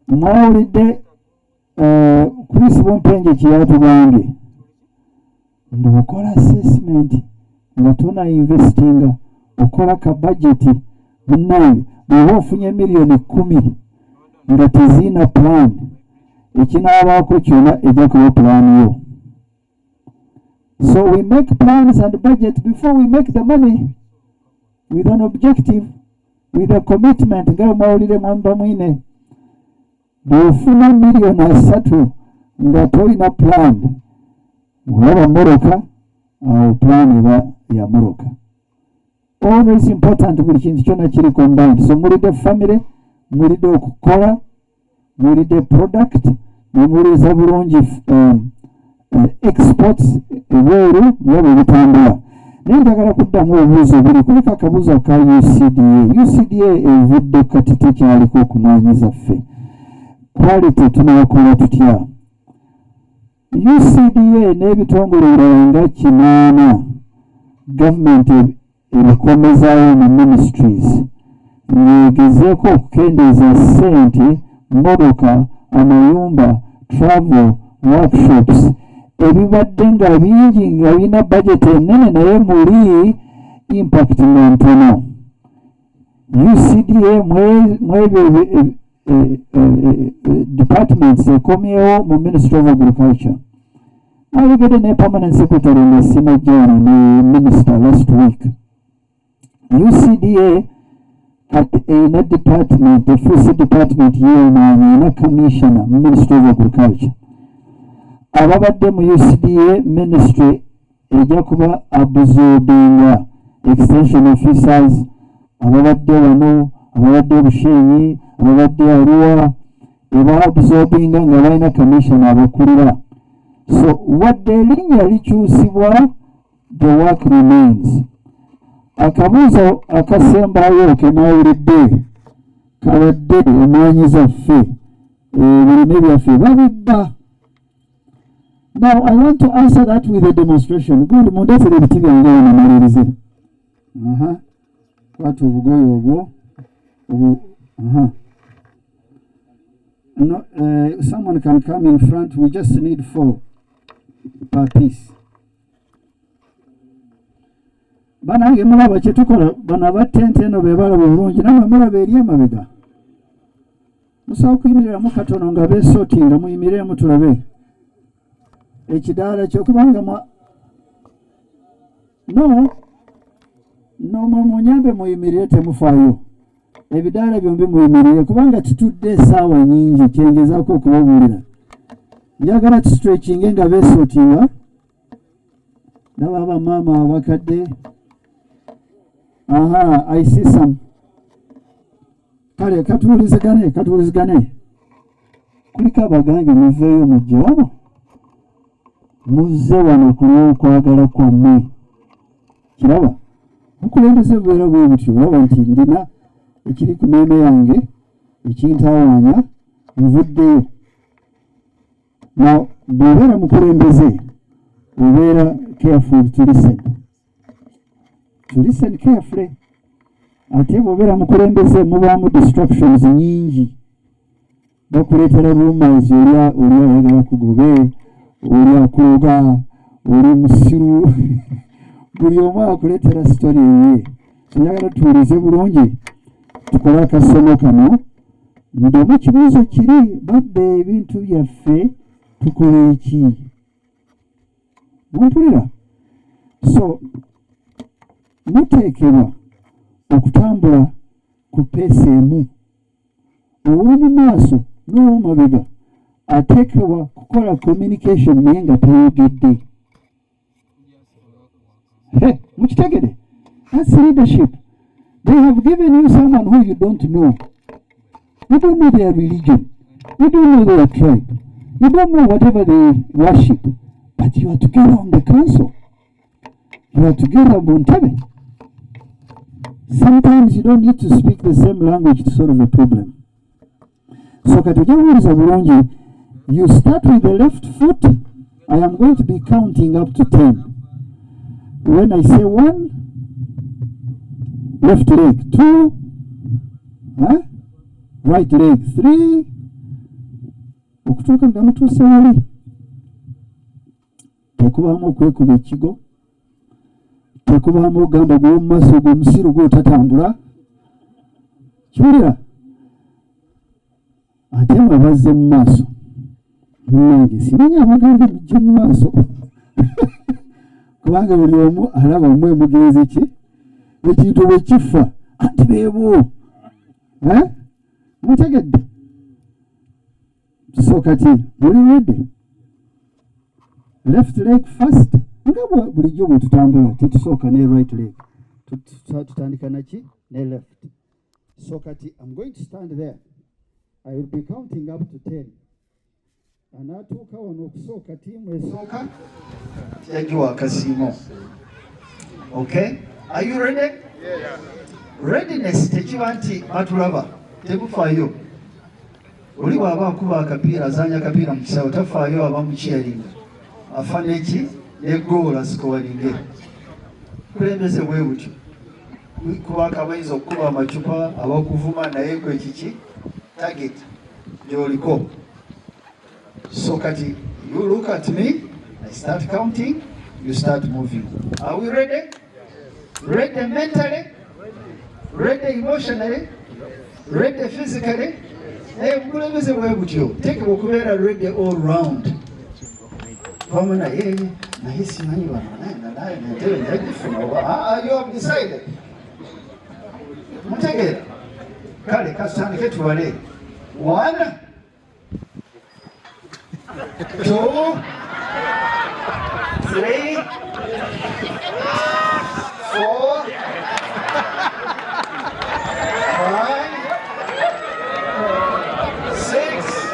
Mwawulidde Chris Bompenje kyeyatugambye mbu okola assessment nga tona investinga okola ka budget munnange bw'oba ofunye miliyoni 10 nga teziina plan ekinaabaako kyonna ejja kuba plan yo. So we make plans and budget before we make the money, with an objective, with a commitment. Nga mwawulire mwamba mwine bw'ofuna miliyoni 3 nga tolina plan olaba moroka awo plan eba ya moroka. Always important buli kintu kyonna kiri combined. So mulide family, mulide okukola, mulide product, nemuliza bulungi exports ebweru nga bwe bitambula. Naye njagala kuddamu obuuzo buli kuliko akabuuzo ka UCDA evudde kati tekyaliko okunoonyeza ffe quality tunakola tutya. UCDA n'ebitongole ebirala nga 8 gavumenti ebikomezaayo mu ministries nyegezeeko okukendeeza ssente, mmotoka, amayumba, travel, workshops ebibadde nga bingi nga birina budget ennene naye muli impact nga ntono. UCDA mwebyo departments ekomyewo mu Ministry of Agriculture. Ayogedde ne permanent secretary ne Simajani ne minister last week. UCDA at a department, the food department yeena commissioner Ministry of Agriculture. Ababadde mu UCDA ministry ejja kuba absorbing extension officers ababadde wano, ababadde Bushenyi, ababadde Arua, eba absorbinga nga balina commission abakulira. So wadde erinnya likyusibwa, the work remains. Akabuuzo akasembayo kenawulidde kabadde emaanyi zaffe ebirime byaffe babibba. Now I want to answer that with a demonstration. Gundi mundeetere ebiti byange namalirize. Kwata obugoye obwo. No, someone can come in front. We just need 4 per piece. Banange mulaba kye tukola, bano abattente eno be balaba obulungi, namwe mulaba eri emabega. Musawo kuyimiriramu katono nga beesootinga, muyimiremu tulabe ekidaala kyokubanga mwe munyambe muyimirire, temufaayo. Ebidaala byombi muyimirire kubanga tutudde essaawa nnyingi, kyengezaako okubabuulira. Njagala tustretchinge nga beesootinga. Naba abamaama abakadde. I see some. Kale katuulizigane. Kuliko abagange muveeyo mujje wano. Muzze wano kulw'okwagala kwammwe. Kiraba? Mukulembeze bubeera bwe butyo, olaba nti ndina ekiri ku mmeeme yange ekintaawaanya, nvuddeyo. Now, bw'obeera mukulembeze, obeera careful to listen. To listen carefully. Ate bw'obeera mukulembeze mubaamu distractions nyingi. Bakuleetera rumors, oli ayagala kugobe, oli akuloga, oli musiru. Buli omu akuleetera story ye. Njagala tuwulize bulungi, tukole akasomo kano. Ndamu kibuuzo kiri, babbe ebintu byaffe tukola eki? Mumpulira? So, muteekebwa okutambula ku peesi emu. Ow'omu maaso n'ow'omabega ateekebwa kukola communication naye nga tayogedde. Mukitegere? That's leadership. They have given you someone who you don't know. You don't know their religion. You don't know their tribe. You don't know whatever they worship. But you are together on the council. You are together on Bontebe. Sometimes you don't need to speak the same language to solve a problem. So kategeeza bulungi, you start with the left foot. I am going to be counting up to 10. When I say 1, left leg, 2, right leg, 3, okutuuka nga mutuuse wali. Tekubaamu okwekuba ekigo, tekubaamu ogamba gw'omu maaso gw'omusiru gw'otatambula. Kiwulira? Ate mwe bazze mu maaso, munnange simanyi abaganda mujje mu maaso. Kubanga buli omu alaba mmwe mugenzi ki? Ekintu bwe kifa, anti beebo. Mutegedde? So kati, muli ready? Left leg first. Nga bulijjo bwe tutambula, tetusooka ne right leg. Tutandika naki? Ne left. So kati, I'm going to stand there. I will be counting up to 10. Anaatuuka wano okusooka tiimu esooka yagiwa akasiimo. Okay? Are you ready? Yeah. Readiness tekiba nti batulaba tekufaayo. Oli bw'aba akuba akapiira azanya akapiira mu kisaawe tafaayo aba mu cheering. Afa neki ne goal asikowalinge. Kulembeze bwe butyo. Kuba akabayinza okukuba amacupa abakuvuma naye gwe kiki target gy'oliko. So kati, you look at me, I start counting, you start moving. Are we ready? Ready mentally? Ready emotionally? Ready physically? Mukulembeze bwe butyo. Tekebwa okubeera ready all round. Pamu naye simanyi bano naye ntebe njagifuna. You have decided. Mutegeera? Kale kasitandike tubale. 1, 2, 3, 4, 5, 6,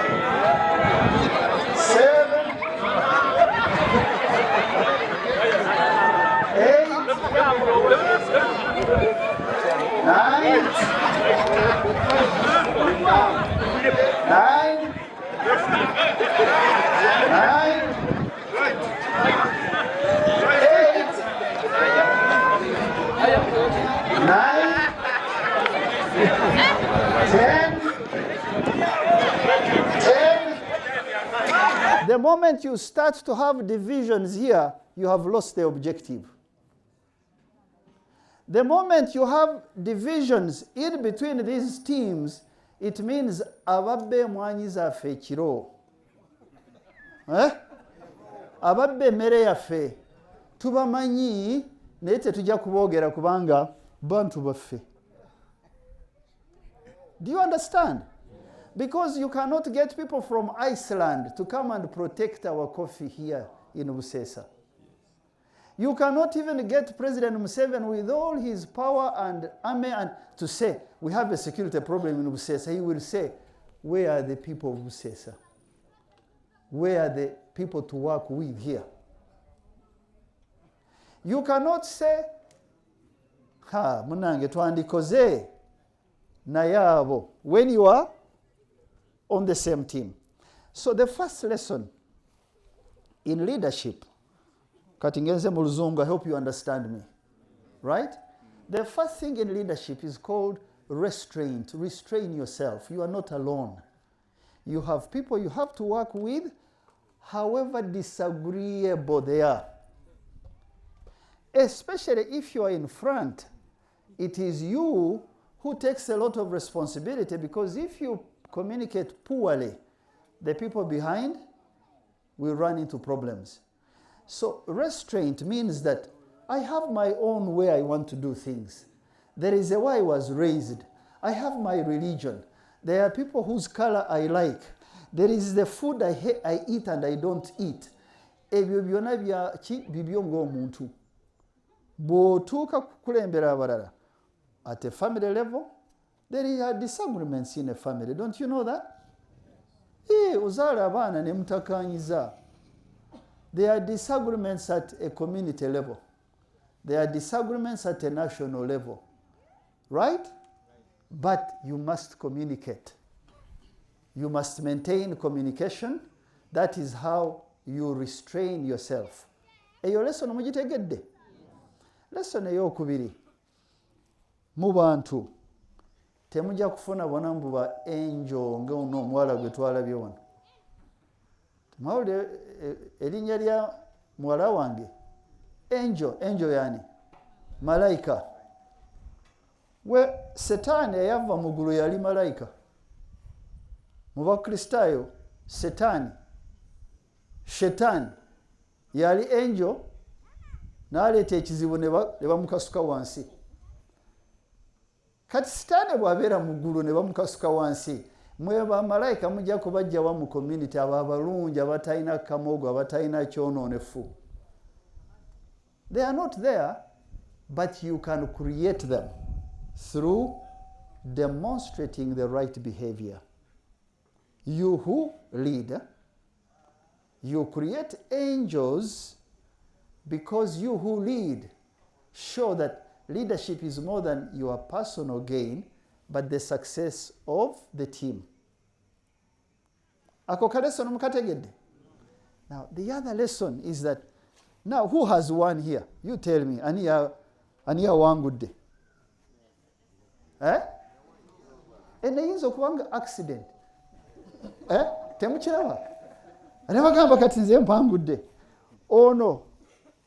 The moment you start to have divisions here, you have lost the objective. The moment you have divisions in between these teams, it means ababbe mwanyi zaffe ekiro. Ababbe emmere yaffe tubamanyi naye tetujja kuboogera kubanga bantu baffe. Do you understand? Because you cannot get people from Iceland to come and protect our coffee here in Busesa. You cannot even get President Museveni with all his power and army and to say, we have a security problem in Busesa. He will say, where are the people of Busesa? Where are the people to work with here? You cannot say, munange twandikoze naye abo, when you are on the same team. So the first lesson in leadership, katingenze mu luzungu, I hope you understand me, right? The first thing in leadership is called restraint. Restrain yourself. You are not alone. You have people you have to work with, however disagreeable they are. Especially if you are in front, it is you who takes a lot of responsibility, because if you communicate poorly, the people behind will run into problems. So restraint means that I have my own way I want to do things. There is a way I was raised. I have my religion. There are people whose color I like. There is the food I eat and I don't eat. Ebyo byonna bibyo ng'omuntu. Bw'otuuka kukulembera abalala, at a family level, there are disagreements in a family. Don't you know that? Uzaala abaana ne mutakanyiza. There are disagreements at a community level. There are disagreements at a national level. Right? But you must communicate. You must maintain communication. That is how you restrain yourself. Eyo lesson mugitegedde? Lesson ey'okubiri. Mu bantu temujja kufuna bonamu ba angel ng'ono omuwala gwe twalabye wano. Mawulire erinnya lya muwala wange angel yani malayika. We Setaani eyava mu ggulu yali malayika. Mu bakristaayo Shetani yali angel, n'aleeta ekizibu ne bamukasuka wansi. Kati Setaani bw'abeera mu ggulu ne bamukasuka wansi, mwe bamalayika mujja kubajjawa mu community abo abalungi abatalina kamogo abatalina kyonoonefu. They are not there, but you can create them through demonstrating the right behavior. You who lead, you create angels because you who lead show that leadership is more than your personal gain, but the success of the team. Ako lesson mukategedde. Now, the other lesson is that, now who has won here? You tell me. Ani awangudde? Enayinza okubanga accident. Temukiraba? Ne bagamba kati nze mpangudde. Ono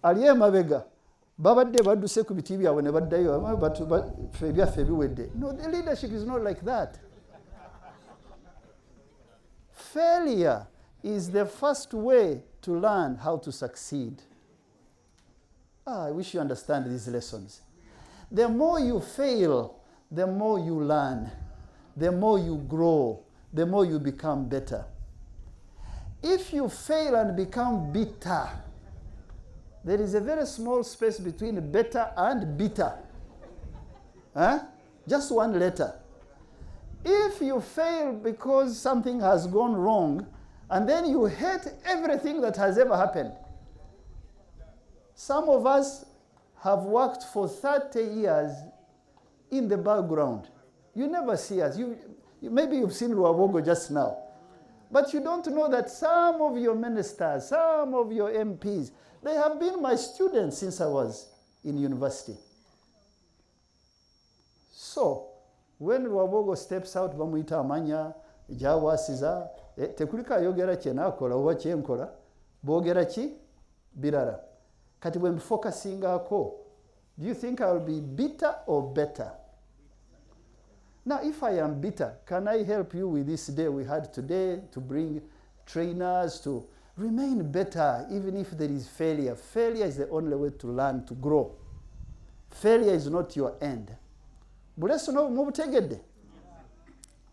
ali emabega. Babadde badduse ku biti byabwe ne baddayo ebyaffe biwedde. No, the leadership is not like that. Failure is the first way to learn how to succeed. I wish you understand these lessons. The more you fail, the more you learn, the more you grow, the more you become better. If you fail and become bitter, there is a very small space between better and bitter. Just one letter. If you fail because something has gone wrong, and then you hate everything that has ever happened. Some of us have worked for 30 years in the background. You never see us. Maybe you've seen Ruabogo just now. But you don't know that some of your ministers, some of your MPs, they have been my students since I was in university. So, when Ruabogo steps out, bamuyita amanya, jawasiza, Tekulika ayogera kyenakola oba kyenkola boogera ki birala kati bwe mbifocusingako. Do you think I will be bitter or better? Now, if I am bitter, can I help you with this day we had today to bring trainers to remain better even if there is failure? Failure is the only way to learn, to grow. Failure is not your end.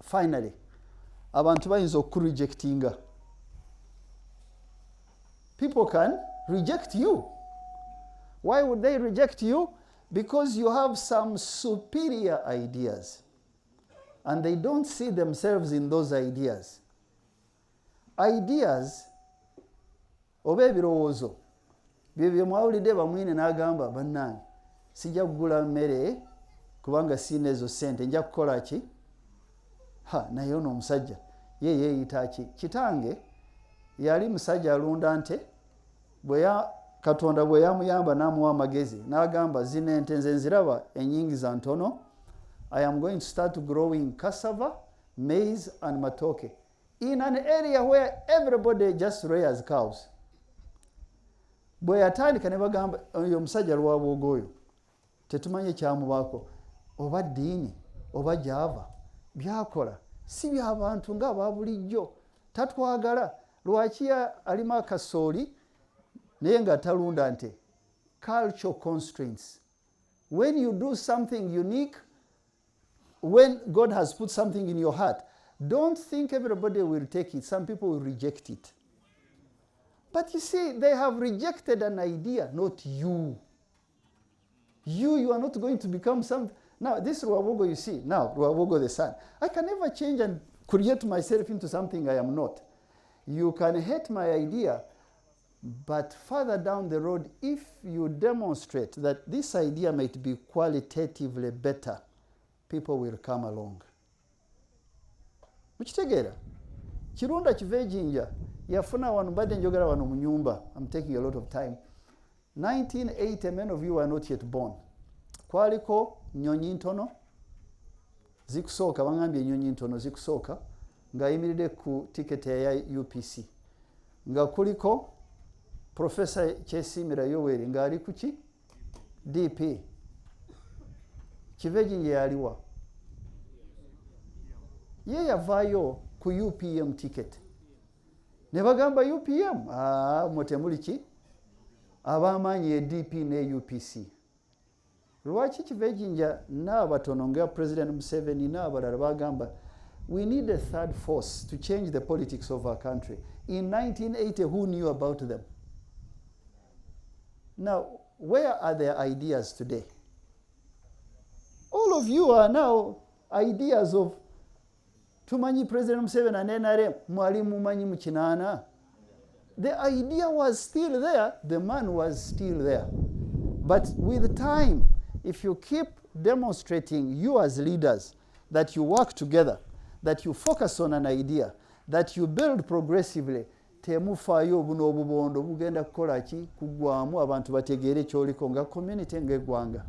Finally, abantu bayinza okurejectinga. People can reject you. Why would they reject you? Because you have some superior ideas. And they don't see themselves in those ideas. Ideas, oba ebirowoozo bye mwawulidde bamwine n'agamba bannange sijja kugula mmere kubanga siina ezo ssente nja kukola ki? Naye ono omusajja ye yeeyita ki? Kitange yali musajja alunda nte Katonda bwe yamuyamba n'amuwa amagezi n'agamba zino ente nze nziraba ennyingi za ntono. I am going to start growing cassava, maize and matoke in an area where everybody just rears cows. Bwe yatandika ne bagamba oyo omusajja lwabwoga oyo tetumanye kyamubaako oba ddiini oba gyava byakola si by'abantu ng'aba bulijjo tatwagala lwaki alimu akasooli naye nga talunda nte. Cultural constraints. When you do something unique, when God has put something in your heart, don't think everybody will take it. Some people will reject it. But you see, they have rejected an idea, not you. You are not going to become something. Now, this Ruabogo you see, now, Ruabogo the son, I can never change and create myself into something I am not. You can hate my idea, but further down the road, if you demonstrate that this idea might be qualitatively better, people will come along. Mukitegeera kirunda kive jinja yafuna wano badde njogera wano mu nyumba. I'm taking a lot of time. 1980, many of you were not yet born. Kwaliko nnyonyi ntono zikusooka, bangambye ennyonyi ntono zikusooka ng'ayimiridde ku tiketi ya UPC, nga kuliko Professor Kyesimira Yoweri ng'ali ku ki DP. Kivejinje yaliwa ye yavaayo ku UPM ticket ne bagamba UPM mutemuli ki ab'amaanyi ye DP ne UPC. Lwaki Kivejinja n'abatono nga President Museveni n'abalala bagamba we need a third force to change the politics of our country. In 1980, who knew about them? Now, where are their ideas today? All of you are now ideas of tumanyi President Museveni and NRM mwali mumanyi mu kinaana. The idea was still there, the man was still there. But with time, if you keep demonstrating, you as leaders, that you work together, that you focus on an idea, that you build progressively, temufaayo buno obubondo bugenda kukola ki kuggwamu abantu bategeere kyoliko nga community ng'eggwanga.